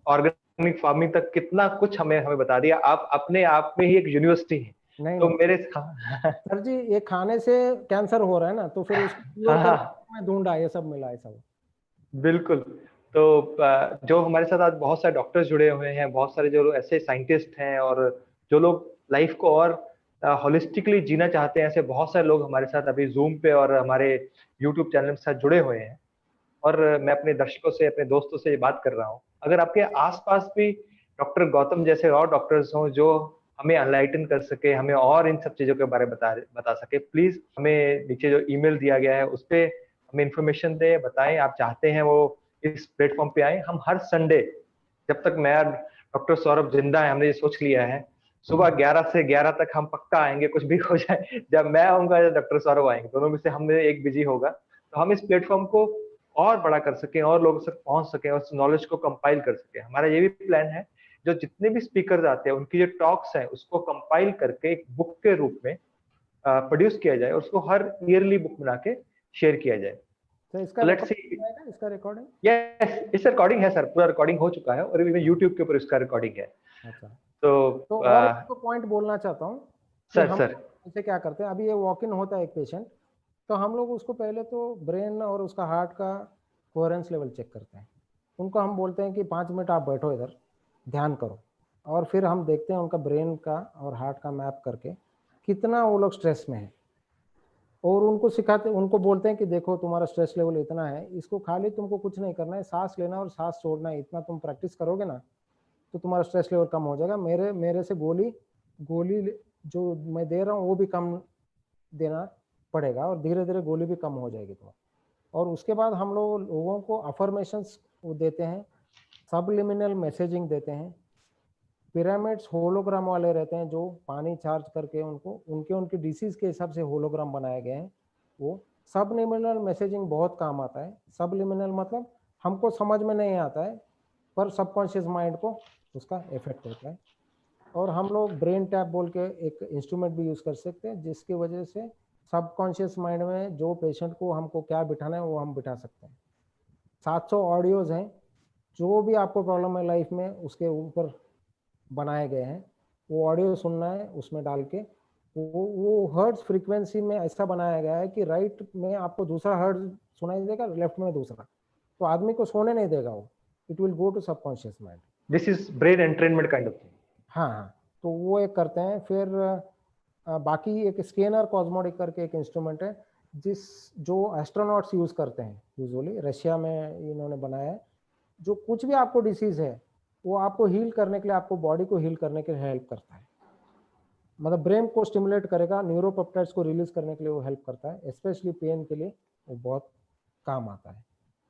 ऑर्गेनिक फार्मिंग तक कितना कुछ हमें बता दिया। आप अपने आप में ही एक यूनिवर्सिटी है। नहीं तो नहीं मेरे सर जी, ये खाने से कैंसर हो रहा है ना, तो फिर उसको क्योर करने में ढूंढा, ये सब मिला है सब। बिल्कुल। तो जो हमारे साथ आज बहुत सारे डॉक्टर्स जुड़े हुए हैं, बहुत सारे जो ऐसे साइंटिस्ट हैं, और जो लोग लाइफ को और होलिस्टिकली जीना चाहते हैं, ऐसे बहुत सारे लोग हमारे साथ अभी जूम पे और हमारे यूट्यूब चैनल के साथ जुड़े हुए हैं। और मैं अपने दर्शकों से, अपने दोस्तों से ये बात कर रहा हूँ, अगर आपके आसपास भी डॉक्टर गौतम जैसे और डॉक्टर्स हों जो हमें अनलाइटन कर सके, हमें और इन सब चीजों के बारे में बता सके, प्लीज हमें नीचे जो ईमेल दिया गया है उस पे हमें इंफॉर्मेशन दें, बताएं। आप चाहते हैं वो इस प्लेटफॉर्म पे आए। हम हर संडे, जब तक मैं डॉक्टर सौरभ जिंदा है, हमने ये सोच लिया है, सुबह 11 से 11 तक हम पक्का आएंगे, कुछ भी हो जाए। जब मैं आऊंगा या डॉक्टर सौरभ आएंगे, दोनों में से हम में एक बिजी होगा। तो हम इस प्लेटफॉर्म को और बड़ा कर सकें, और लोगों तक पहुंच सकें, और उस नॉलेज को कंपाइल कर सकें। हमारा ये भी प्लान है, जो जितने भी स्पीकर्स आते हैं उनकी जो टॉक्स हैं उसको कंपाइल करके एक बुक के रूप में प्रोड्यूस किया जाए, और उसको हर ईयरली बुक बना के शेयर किया जाए। तो इसका रिकॉर्डिंग यस, इसका रिकॉर्डिंग है सर, पूरा रिकॉर्डिंग हो चुका है, और अभी यूट्यूब के ऊपर इसका रिकॉर्डिंग है। अच्छा, तो और तो पॉइंट बोलना चाहता हूँ कि सर हम सर इसे क्या करते हैं, अभी ये वॉक इन होता है एक पेशेंट, तो हम लोग उसको पहले तो ब्रेन और उसका हार्ट का कोहेरेंस लेवल चेक करते हैं। उनको हम बोलते हैं कि 5 मिनट आप बैठो इधर, ध्यान करो, और फिर हम देखते हैं उनका ब्रेन का और हार्ट का मैप करके कितना वो लोग स्ट्रेस में है, और उनको सिखाते, उनको बोलते हैं कि देखो तुम्हारा स्ट्रेस लेवल इतना है, इसको खाली तुमको कुछ नहीं करना है, सांस लेना और सांस छोड़ना है, इतना तुम प्रैक्टिस करोगे ना तो तुम्हारा स्ट्रेस लेवल कम हो जाएगा। मेरे से गोली जो मैं दे रहा हूँ वो भी कम देना पड़ेगा, और धीरे धीरे गोली भी कम हो जाएगी तुम्हारी। और उसके बाद हम लोगों को अफर्मेशंस देते हैं, सबलिमिनल मैसेजिंग देते हैं, पिरामिड्स होलोग्राम वाले रहते हैं जो पानी चार्ज करके उनको उनके डिसीज के हिसाब से होलोग्राम बनाए गए हैं। वो सबलिमिनल मैसेजिंग बहुत काम आता है। सबलिमिनल मतलब हमको समझ में नहीं आता है, पर सबकॉन्शियस माइंड को उसका इफेक्ट होता है। और हम लोग ब्रेन टैप बोल के एक इंस्ट्रूमेंट भी यूज़ कर सकते हैं, जिसकी वजह से सबकॉन्शियस माइंड में जो पेशेंट को हमको क्या बिठाना है वो हम बिठा सकते हैं। 700 ऑडियोज हैं, जो भी आपको प्रॉब्लम है लाइफ में उसके ऊपर बनाए गए हैं। वो ऑडियो सुनना है, उसमें डाल के वो हर्ट्ज फ्रीक्वेंसी में ऐसा बनाया गया है कि राइट में आपको दूसरा हर्ट्ज सुनाई देगा, लेफ्ट में दूसरा, तो आदमी को सोने नहीं देगा वो, it will go to subconscious mind. This is brain entrainment kind of thing. हाँ, तो वो एक करते हैं। फिर बाकी एक स्कैनर कॉस्मोडिक करके एक इंस्ट्रूमेंट है जो एस्ट्रोनॉट्स यूज करते हैं यूजुअली, रशिया में इन्होंने बनाया है। जो कुछ भी आपको डिसीज है वो आपको हील करने के लिए, आपको बॉडी को हील करने के लिए हेल्प करता है। मतलब ब्रेन को स्टिमुलेट करेगा, न्यूरोपेप्टाइड्स को रिलीज करने के लिए वो हेल्प करता है, स्पेशली पेन के लिए वो बहुत काम आता है।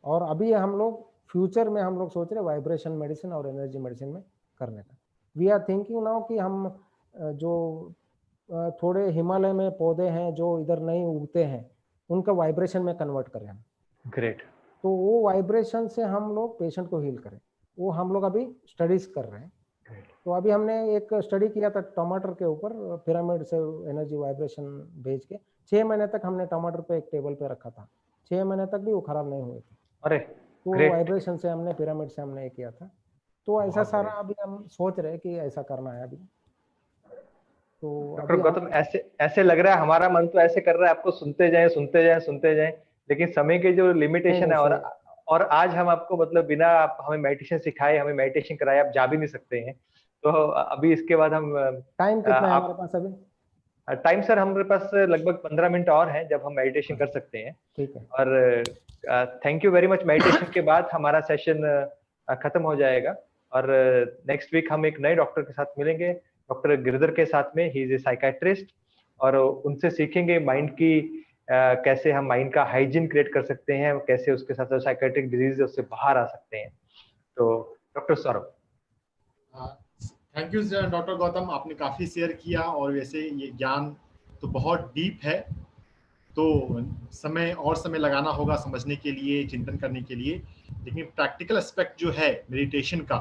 और अभी हम लोग फ्यूचर में हम लोग सोच रहे हैं वाइब्रेशन मेडिसिन और एनर्जी मेडिसिन में करने का। वी आर थिंकिंग नाउ कि हम जो थोड़े हिमालय में पौधे हैं जो इधर नहीं उगते हैं, उनका वाइब्रेशन में कन्वर्ट करें हम। ग्रेट। तो वो वाइब्रेशन से हम लोग पेशेंट को हील करें, वो हम लोग अभी स्टडीज कर रहे हैं। तो अभी हमने एक स्टडी किया था टमाटर के ऊपर, पिरामिड से एनर्जी वाइब्रेशन भेज के 6 महीने तक हमने टमाटर पे एक टेबल पे रखा था, 6 महीने तक भी वो खराब नहीं हुए थे। अरे तो वाइब्रेशन से हमने, पिरामिड से हमने किया था। तो ऐसा सारा अभी हम सोच रहे हैं कि ऐसा करना है अभी। तो डॉक्टर गौतम, ऐसे लग रहा है, हमारा मन तो ऐसे कर रहा है आपको सुनते जाएं, लेकिन समय के जो लिमिटेशन है, और आज हम आपको मतलब बिना आप हमें मेडिटेशन सिखाए, हमें मेडिटेशन कराए, आप जा भी नहीं सकते हैं। तो अभी इसके बाद हम टाइम कितना है हमारे पास अभी? टाइम सर हमारे पास लगभग 15 मिनट और हैं जब हम मेडिटेशन कर सकते हैं। ठीक है। और thank you very much. Meditation के बाद हमारा सेशन खत्म हो जाएगा, और नेक्स्ट वीक हम एक नए डॉक्टर के साथ मिलेंगे, डॉक्टर गिरधर के साथ में। ही इज ए साइकाट्रिस्ट, और उनसे सीखेंगे माइंड की कैसे हम माइंड का हाइजीन क्रिएट कर सकते हैं, कैसे उसके साथ साइकेट्रिक डिजीज उससे बाहर आ सकते हैं। तो doctor Saurabh. Thank you doctor Gautam, आपने काफ़ी शेयर किया और वैसे ये ज्ञान तो बहुत डीप है, तो समय लगाना होगा समझने के लिए, चिंतन करने के लिए। लेकिन प्रैक्टिकल एस्पेक्ट जो है मेडिटेशन का,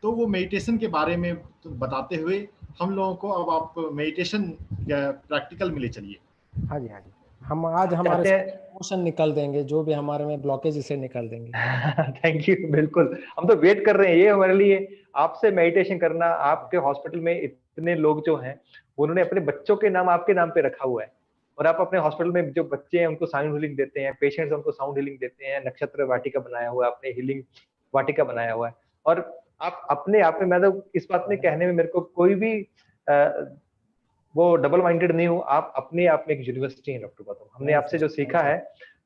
तो वो मेडिटेशन के बारे में तो बताते हुए हम लोगों को अब आप मेडिटेशन प्रैक्टिकल में ले चलिए। हाँ जी, हाँ जी। हम आज हमारे इमोशन निकाल देंगे, जो भी हमारे में ब्लॉकेज, इसे निकाल देंगे। Thank you. बिल्कुल, हम तो वेट कर रहे हैं ये हमारे लिए, आपसे मेडिटेशन करना। आपके हॉस्पिटल में इतने लोग जो हैं, उन्होंने अपने बच्चों के नाम आपके नाम पे रखा हुआ है, और आप अपने हॉस्पिटल में जो बच्चे हैं उनको साउंड हीलिंग देते हैं, पेशेंट्स उनको साउंड हीलिंग देते हैं, नक्षत्र वाटिका बनाया हुआ है, अपने हीलिंग वाटिका बनाया हुआ है। और आप अपने आप में, मैं तो इस बात में कहने में मेरे को कोई भी वो डबल माइंडेड नहीं हूँ, आप अपने आप में एक यूनिवर्सिटी हैं डॉक्टर गौतम। हमने आपसे जो सीखा है,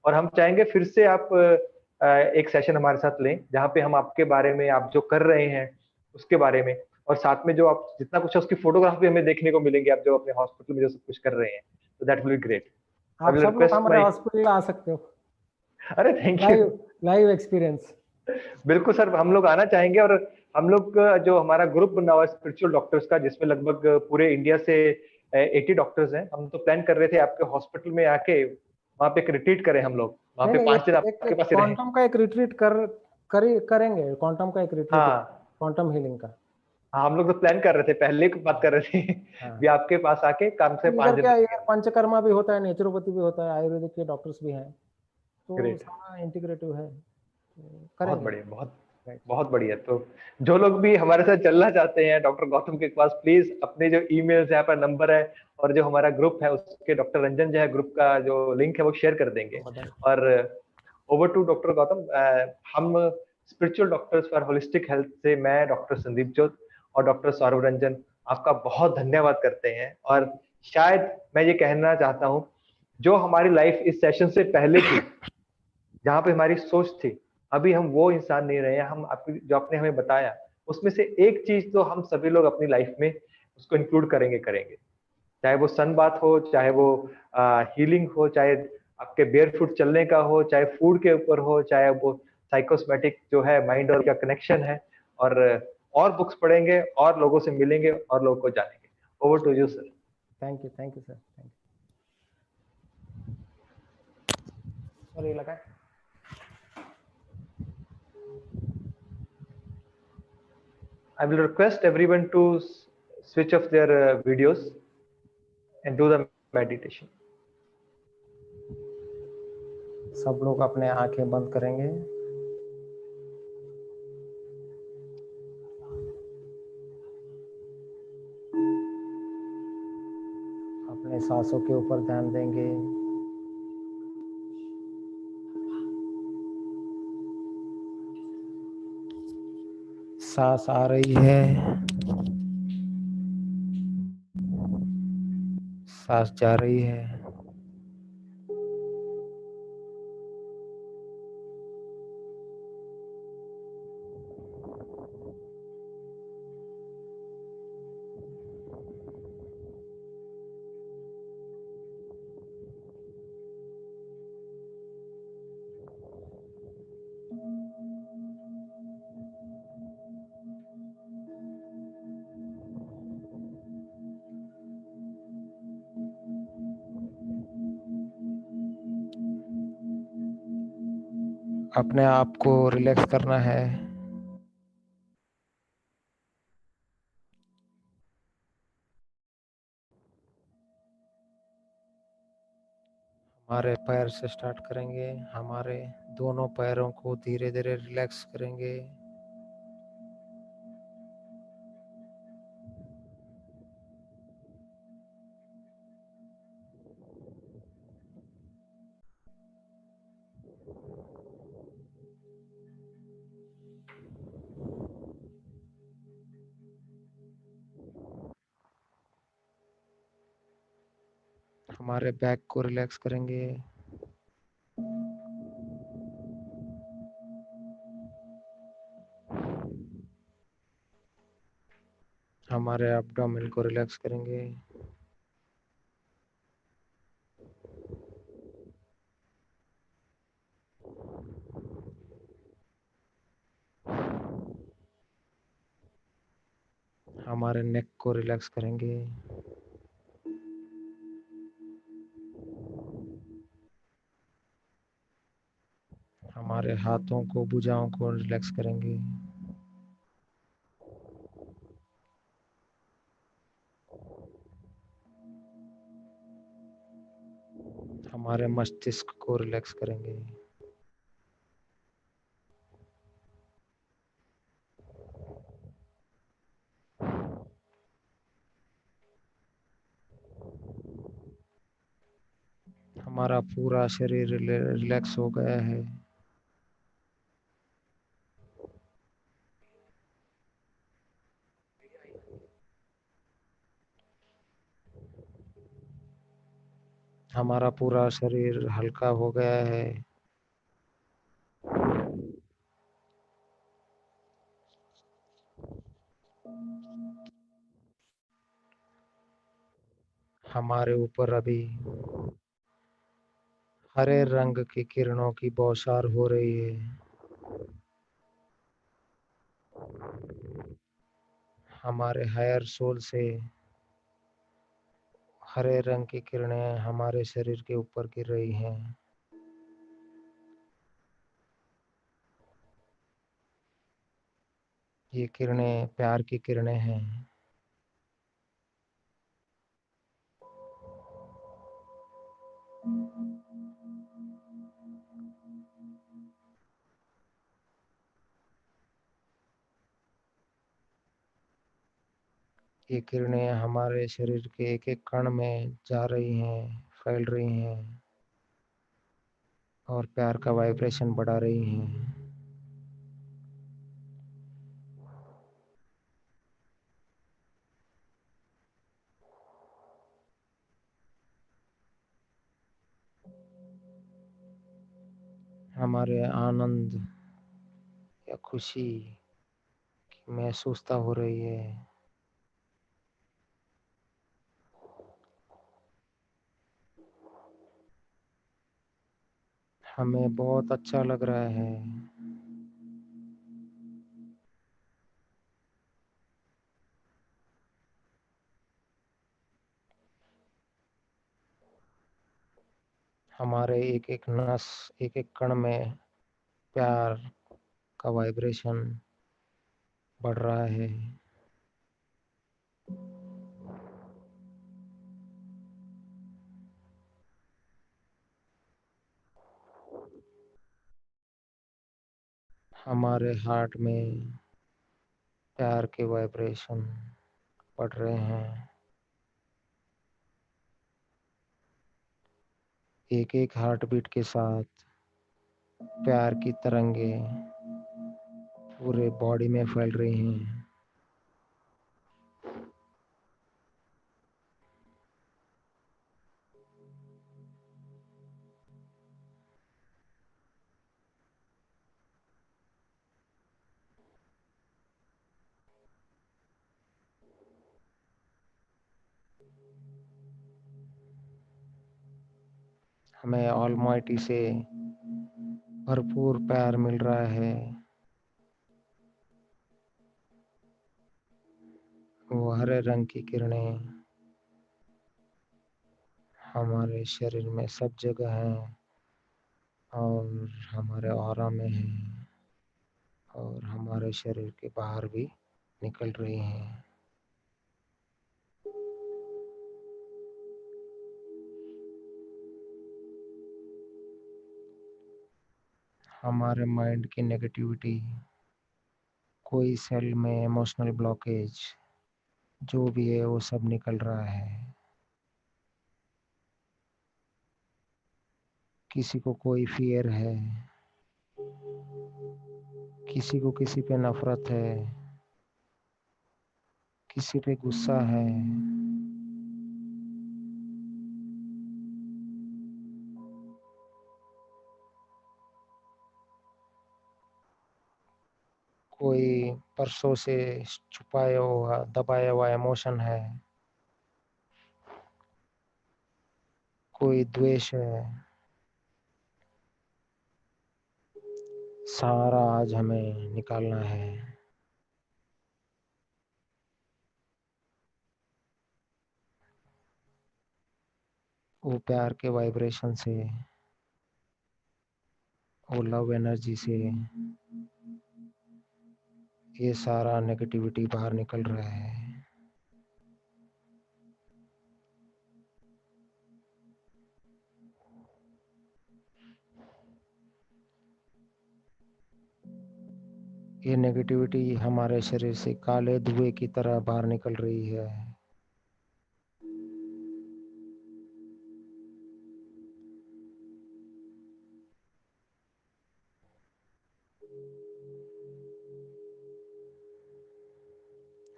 और हम चाहेंगे फिर से आप एक सेशन हमारे साथ लें, जहाँ पे हम आपके बारे में, आप जो कर रहे हैं उसके बारे में, और साथ में जो आप जितना कुछ है उसकी फोटोग्राफ भी हमें देखने को मिलेंगे, आप जो अपने हॉस्पिटल में जो सब कुछ कर रहे हैं। तो दैट विल बी ग्रेट। आप सब लोग हमारे हॉस्पिटल आ सकते हो। अरे थैंक यू। Live experience. बिल्कुल सर, हम लोग आना चाहेंगे। और हम लोग जो हमारा ग्रुप बना हुआ है स्पिरिचुअल डॉक्टर्स का, जिसमें लगभग पूरे इंडिया से 80 डॉक्टर्स हैं, हम तो प्लान कर रहे थे आपके हॉस्पिटल में आके वहाँ पे एक रिट्रीट करें हम लोग, वहाँ पे 5 दिन आपके पास रहें। क्वांटम का एक रिट्रीट करेंगे, क्वांटम का एक रिट्रीट, हाँ, क्वांटम हीलिंग का। हाँ, हम लोग तो प्लान कर रहे थे, पहले की बात कर रहे थे। हाँ। भी आपके पास आके काम से 5 दिन क्या पंचकर्मा भी होता है, नेचुरोपैथी भी होता है, आयुर्वेदिक के डॉक्टर्स भी हैं, तो सारा इंटीग्रेटिव है, तो बहुत बढ़िया, बहुत बढ़िया। तो जो लोग भी हमारे साथ चलना चाहते हैं डॉक्टर गौतम के पास, प्लीज अपने जो ईमेल्स है पर नंबर है, और जो हमारा ग्रुप है उसके डॉक्टर रंजन जो है ग्रुप का जो लिंक है वो शेयर कर देंगे। और ओवर टू डॉक्टर गौतम। हम spiritual doctors for holistic health से मैं डॉक्टर संदीप जोत और डॉक्टर सौरभ रंजन आपका बहुत धन्यवाद करते हैं। और शायद मैं ये कहना चाहता हूँ, जो हमारी लाइफ इस सेशन से पहले थी, जहाँ पे हमारी सोच थी, अभी हम वो इंसान नहीं रहे हैं। हम जो आपने हमें बताया उसमें से एक चीज तो हम सभी लोग अपनी लाइफ में उसको इंक्लूड करेंगे, चाहे वो सन बात हो, चाहे वो हीलिंग हो, चाहे आपके बेयर फुट चलने का हो, चाहे फूड के ऊपर हो, चाहे वो साइकोसोमैटिक जो है माइंड और क्या कनेक्शन है। और बुक्स पढ़ेंगे और लोगों से मिलेंगे और लोगों को जानेंगे। Over to you sir. Thank you sir, thank you. और ये लगा I will request everyone to switch off their videos and do the meditation. सब लोग अपने आंखें बंद करेंगे। अपने सांसों के ऊपर ध्यान देंगे। सांस आ रही है, सांस जा रही है। अपने आप को रिलैक्स करना है। हमारे पैर से स्टार्ट करेंगे, हमारे दोनों पैरों को धीरे धीरे रिलैक्स करेंगे। हमारे बैक को रिलैक्स करेंगे। हमारे एब्डोमेन को रिलैक्स करेंगे। हमारे नेक को रिलैक्स करेंगे। हमारे हाथों को, भुजाओं को रिलैक्स करेंगे। हमारे मस्तिष्क को रिलैक्स करेंगे। हमारा पूरा शरीर रिलैक्स हो गया है। हमारा पूरा शरीर हल्का हो गया है। हमारे ऊपर अभी हरे रंग की किरणों की बौछार हो रही है। हमारे हेयर सोल से हरे रंग की किरणें हमारे शरीर के ऊपर गिर रही हैं। ये किरणें प्यार की किरणें हैं। ये किरणें हमारे शरीर के एक एक कण में जा रही हैं, फैल रही हैं और प्यार का वाइब्रेशन बढ़ा रही हैं। हमारे आनंद या खुशी की महसूसता हो रही है। हमें बहुत अच्छा लग रहा है। हमारे एक एक नस, एक एक कण में प्यार का वाइब्रेशन बढ़ रहा है। हमारे हार्ट में प्यार के वाइब्रेशन बढ़ रहे हैं। एक एक हार्ट बीट के साथ प्यार की तरंगे पूरे बॉडी में फैल रही हैं। हमें ऑलमाइटी से भरपूर प्यार मिल रहा है। वो हरे रंग की किरणें हमारे शरीर में सब जगह हैं और हमारे ऑरा में हैं और हमारे शरीर के बाहर भी निकल रही हैं। हमारे माइंड की नेगेटिविटी, कोई सेल में इमोशनल ब्लॉकेज जो भी है वो सब निकल रहा है। किसी को कोई फियर है, किसी को किसी पे नफरत है, किसी पे गुस्सा है, कोई परसों से छुपाया हुआ, दबाया हुआ इमोशन है, कोई द्वेष है। सारा आज हमें निकालना है। वो प्यार के वाइब्रेशन से, वो लव एनर्जी से ये सारा नेगेटिविटी बाहर निकल रहा है। ये नेगेटिविटी हमारे शरीर से काले धुएं की तरह बाहर निकल रही है।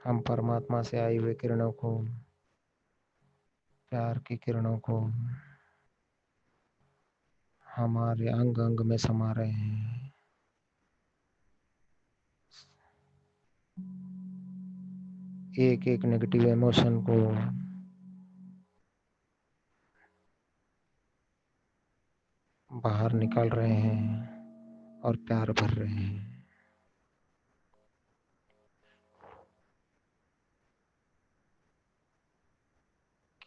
हम परमात्मा से आई हुए किरणों को, प्यार की किरणों को हमारे अंग अंग में समा रहे हैं। एक एक नेगेटिव इमोशन को बाहर निकाल रहे हैं और प्यार भर रहे हैं।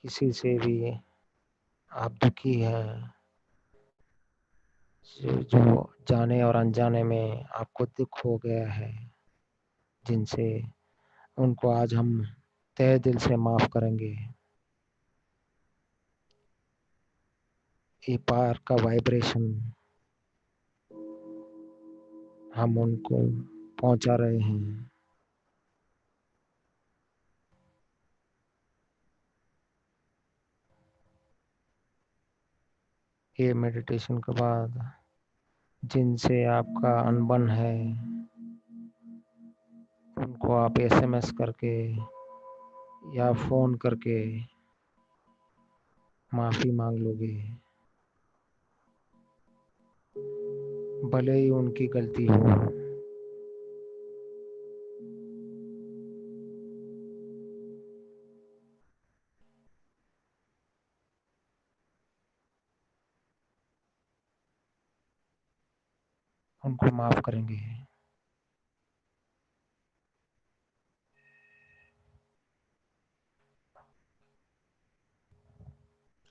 किसी से भी आप दुखी हैं, जो जाने और अनजाने में आपको दुख हो गया है, जिनसे, उनको आज हम तहे दिल से माफ करेंगे। ये प्यार का वाइब्रेशन हम उनको पहुंचा रहे हैं। ये मेडिटेशन के बाद जिनसे आपका अनबन है, उनको आप एसएमएस करके या फोन करके माफी मांग लोगे, भले ही उनकी गलती हो। उनको माफ करेंगे।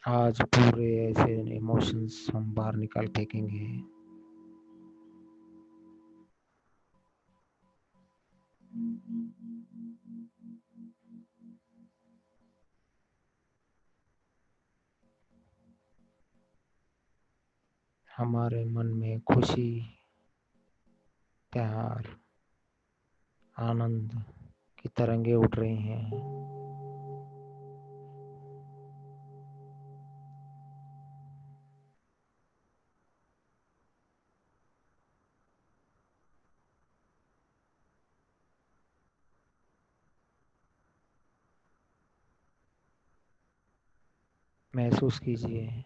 आज पूरे ऐसे इमोशंस हम बाहर निकाल फेंकेंगे। हमारे मन में खुशी, प्यार, आनंद की तरंगे उठ रही हैं। महसूस कीजिए।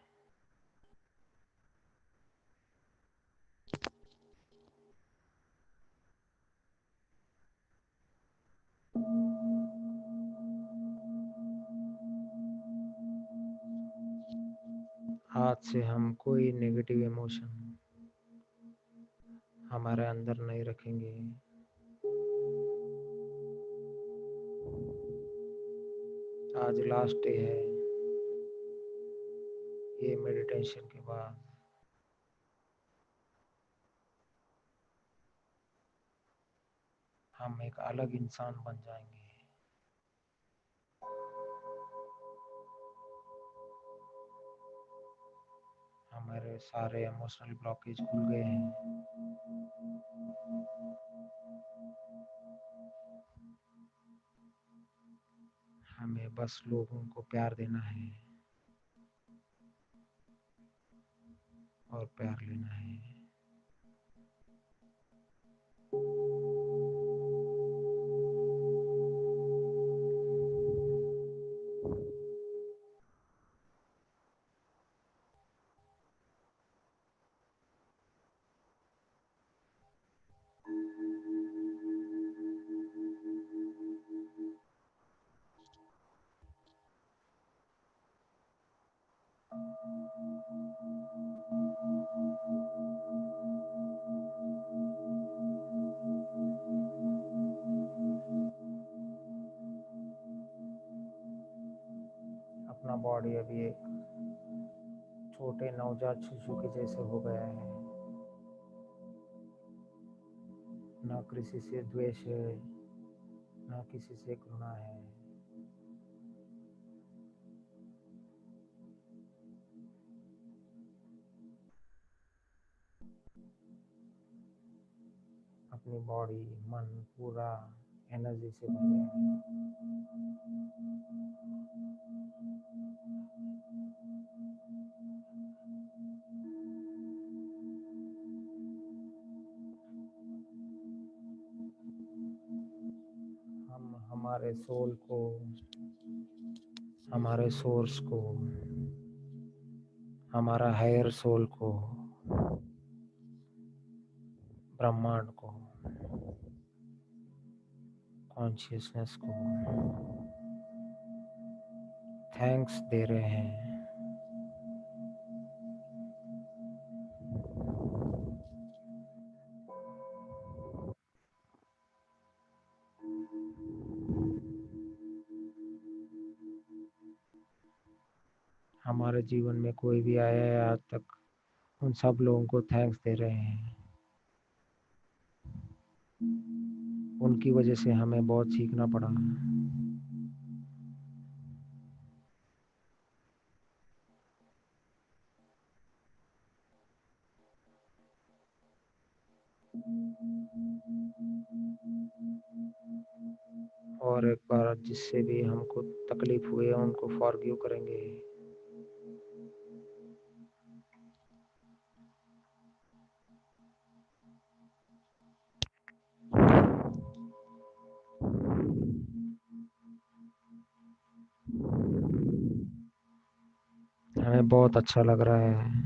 आज से हम कोई नेगेटिव इमोशन हमारे अंदर नहीं रखेंगे। आज लास्ट डे है। ये मेडिटेशन के बाद हम एक अलग इंसान बन जाएंगे। हमारे सारे इमोशनल ब्लॉकेज खुल गए हैं। हमें बस लोगों को प्यार देना है और प्यार लेना है। अपना बॉडी अभी एक छोटे नवजात शिशु के जैसे हो गया है। ना किसी से द्वेष है, ना किसी से घृणा है। अपनी बॉडी, मन पूरा एनर्जी से भर गया है। हम हमारे सोल को, हमारे सोर्स को, हमारा हायर सोल को, ब्रह्मांड को, कॉन्शियसनेस को थैंक्स दे रहे हैं। हमारे जीवन में कोई भी आया है आज तक, उन सब लोगों को थैंक्स दे रहे हैं। उनकी वजह से हमें बहुत सीखना पड़ा। और एक बार जिससे भी हमको तकलीफ हुई है उनको फॉरगिव करेंगे। हमें बहुत अच्छा लग रहा है।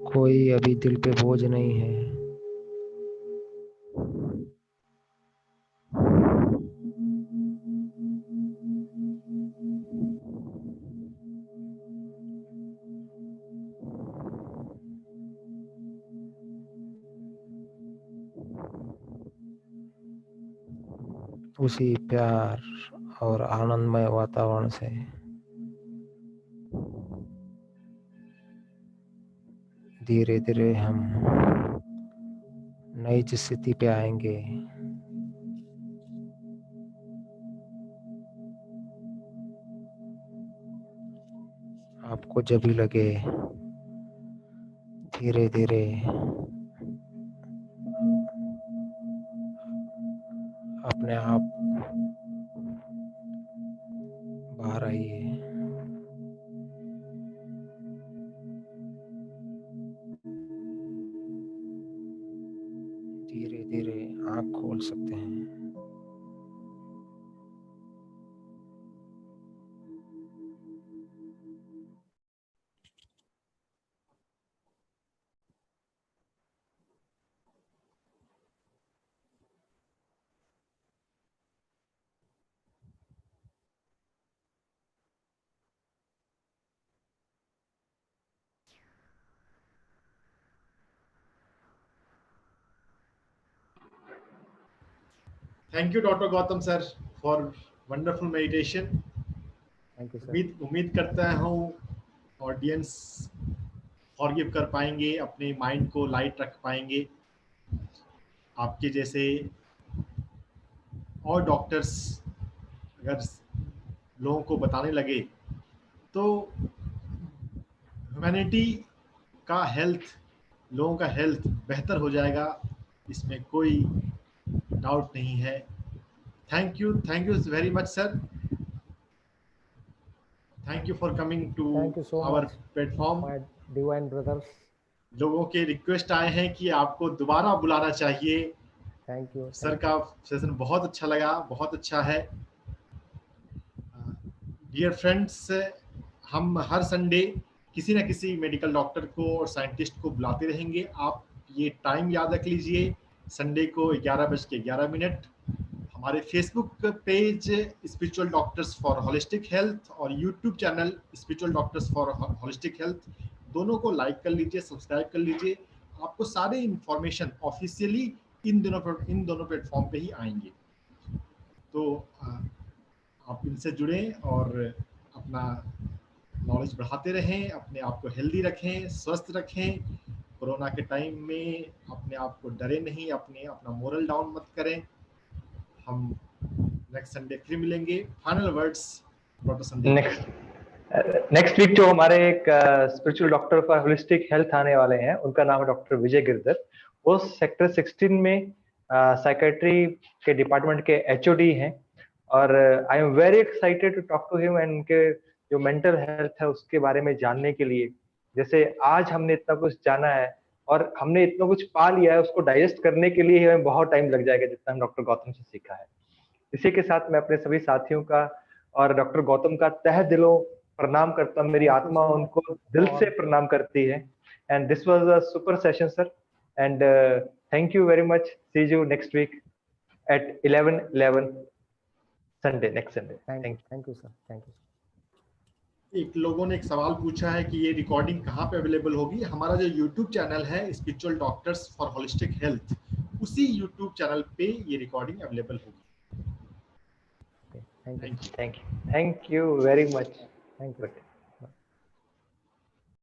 कोई अभी दिल पे बोझ नहीं है। उसी प्यार और आनंदमय वातावरण से धीरे धीरे हम नई स्थिति पे आएंगे। आपको जब भी लगे धीरे धीरे अपने आप बाहर आइए। धीरे धीरे आँख खोल सकते हैं। Thank you, Dr. Gautam sir, for wonderful meditation. Thank you sir. उम्मीद करता हूँ ऑडियंस फॉरगिव कर पाएंगे, अपने माइंड को लाइट रख पाएंगे। आपके जैसे और डॉक्टर्स अगर लोगों को बताने लगे तो ह्यूमैनिटी का हेल्थ, लोगों का हेल्थ बेहतर हो जाएगा, इसमें कोई डाउट नहीं है। Thank you very much sir. Thank you for coming to thank you so our much platform. My divine brothers. लोगों के रिक्वेस्ट आए हैं कि आपको दोबारा बुलाना चाहिए। थैंक यू सर का सेशन बहुत अच्छा लगा, बहुत अच्छा है। डियर फ्रेंड्स, हम हर संडे किसी न किसी मेडिकल डॉक्टर को और साइंटिस्ट को बुलाते रहेंगे। आप ये टाइम याद रख लीजिए, संडे को 11:11। हमारे Facebook page spiritual doctors for holistic health और YouTube channel spiritual doctors for holistic health, दोनों को लाइक कर लीजिए, सब्सक्राइब कर लीजिए। आपको सारे इंफॉर्मेशन ऑफिशियली इन दोनों प्लेटफॉर्म पे ही आएंगे। तो आप इनसे जुड़ें और अपना नॉलेज बढ़ाते रहें, अपने आप को हेल्दी रखें, स्वस्थ रखें। कोरोना के टाइम में अपने आप को डरे नहीं, अपना मोरल डाउन मत करें। हम नेक्स्ट संडे फिर मिलेंगे। Final words doctor Sandeep. Next week जो हमारे एक spiritual doctor for holistic health आने वाले हैं, उनका नाम है डॉक्टर विजय गिरधर। वो सेक्टर 16 में साइकेट्री के डिपार्टमेंट के एचओडी हैं, और I am very excited to talk to him and उनके जो मेंटल हेल्थ है उसके बारे में जानने के लिए। जैसे आज हमने इतना कुछ जाना है और हमने इतना कुछ पा लिया है, उसको डाइजेस्ट करने के लिए हमें बहुत टाइम लग जाएगा जितना हम डॉक्टर गौतम से सीखा है। इसी के साथ मैं अपने सभी साथियों का और डॉक्टर गौतम का तहे दिलों प्रणाम करता हूँ। मेरी आत्मा उनको दिल से प्रणाम करती है। And this was a super session sir, and thank you very much. See you next week at 11:11 Sunday, next Sunday. Thank you sir, thank you. एक लोगों ने एक सवाल पूछा है कि ये रिकॉर्डिंग कहाँ पे अवेलेबल होगी। हमारा जो यूट्यूब चैनल है spiritual doctors for holistic health, उसी यूट्यूब चैनल पे ये रिकॉर्डिंग अवेलेबल होगी। Thank you, thank you very much. Thank you.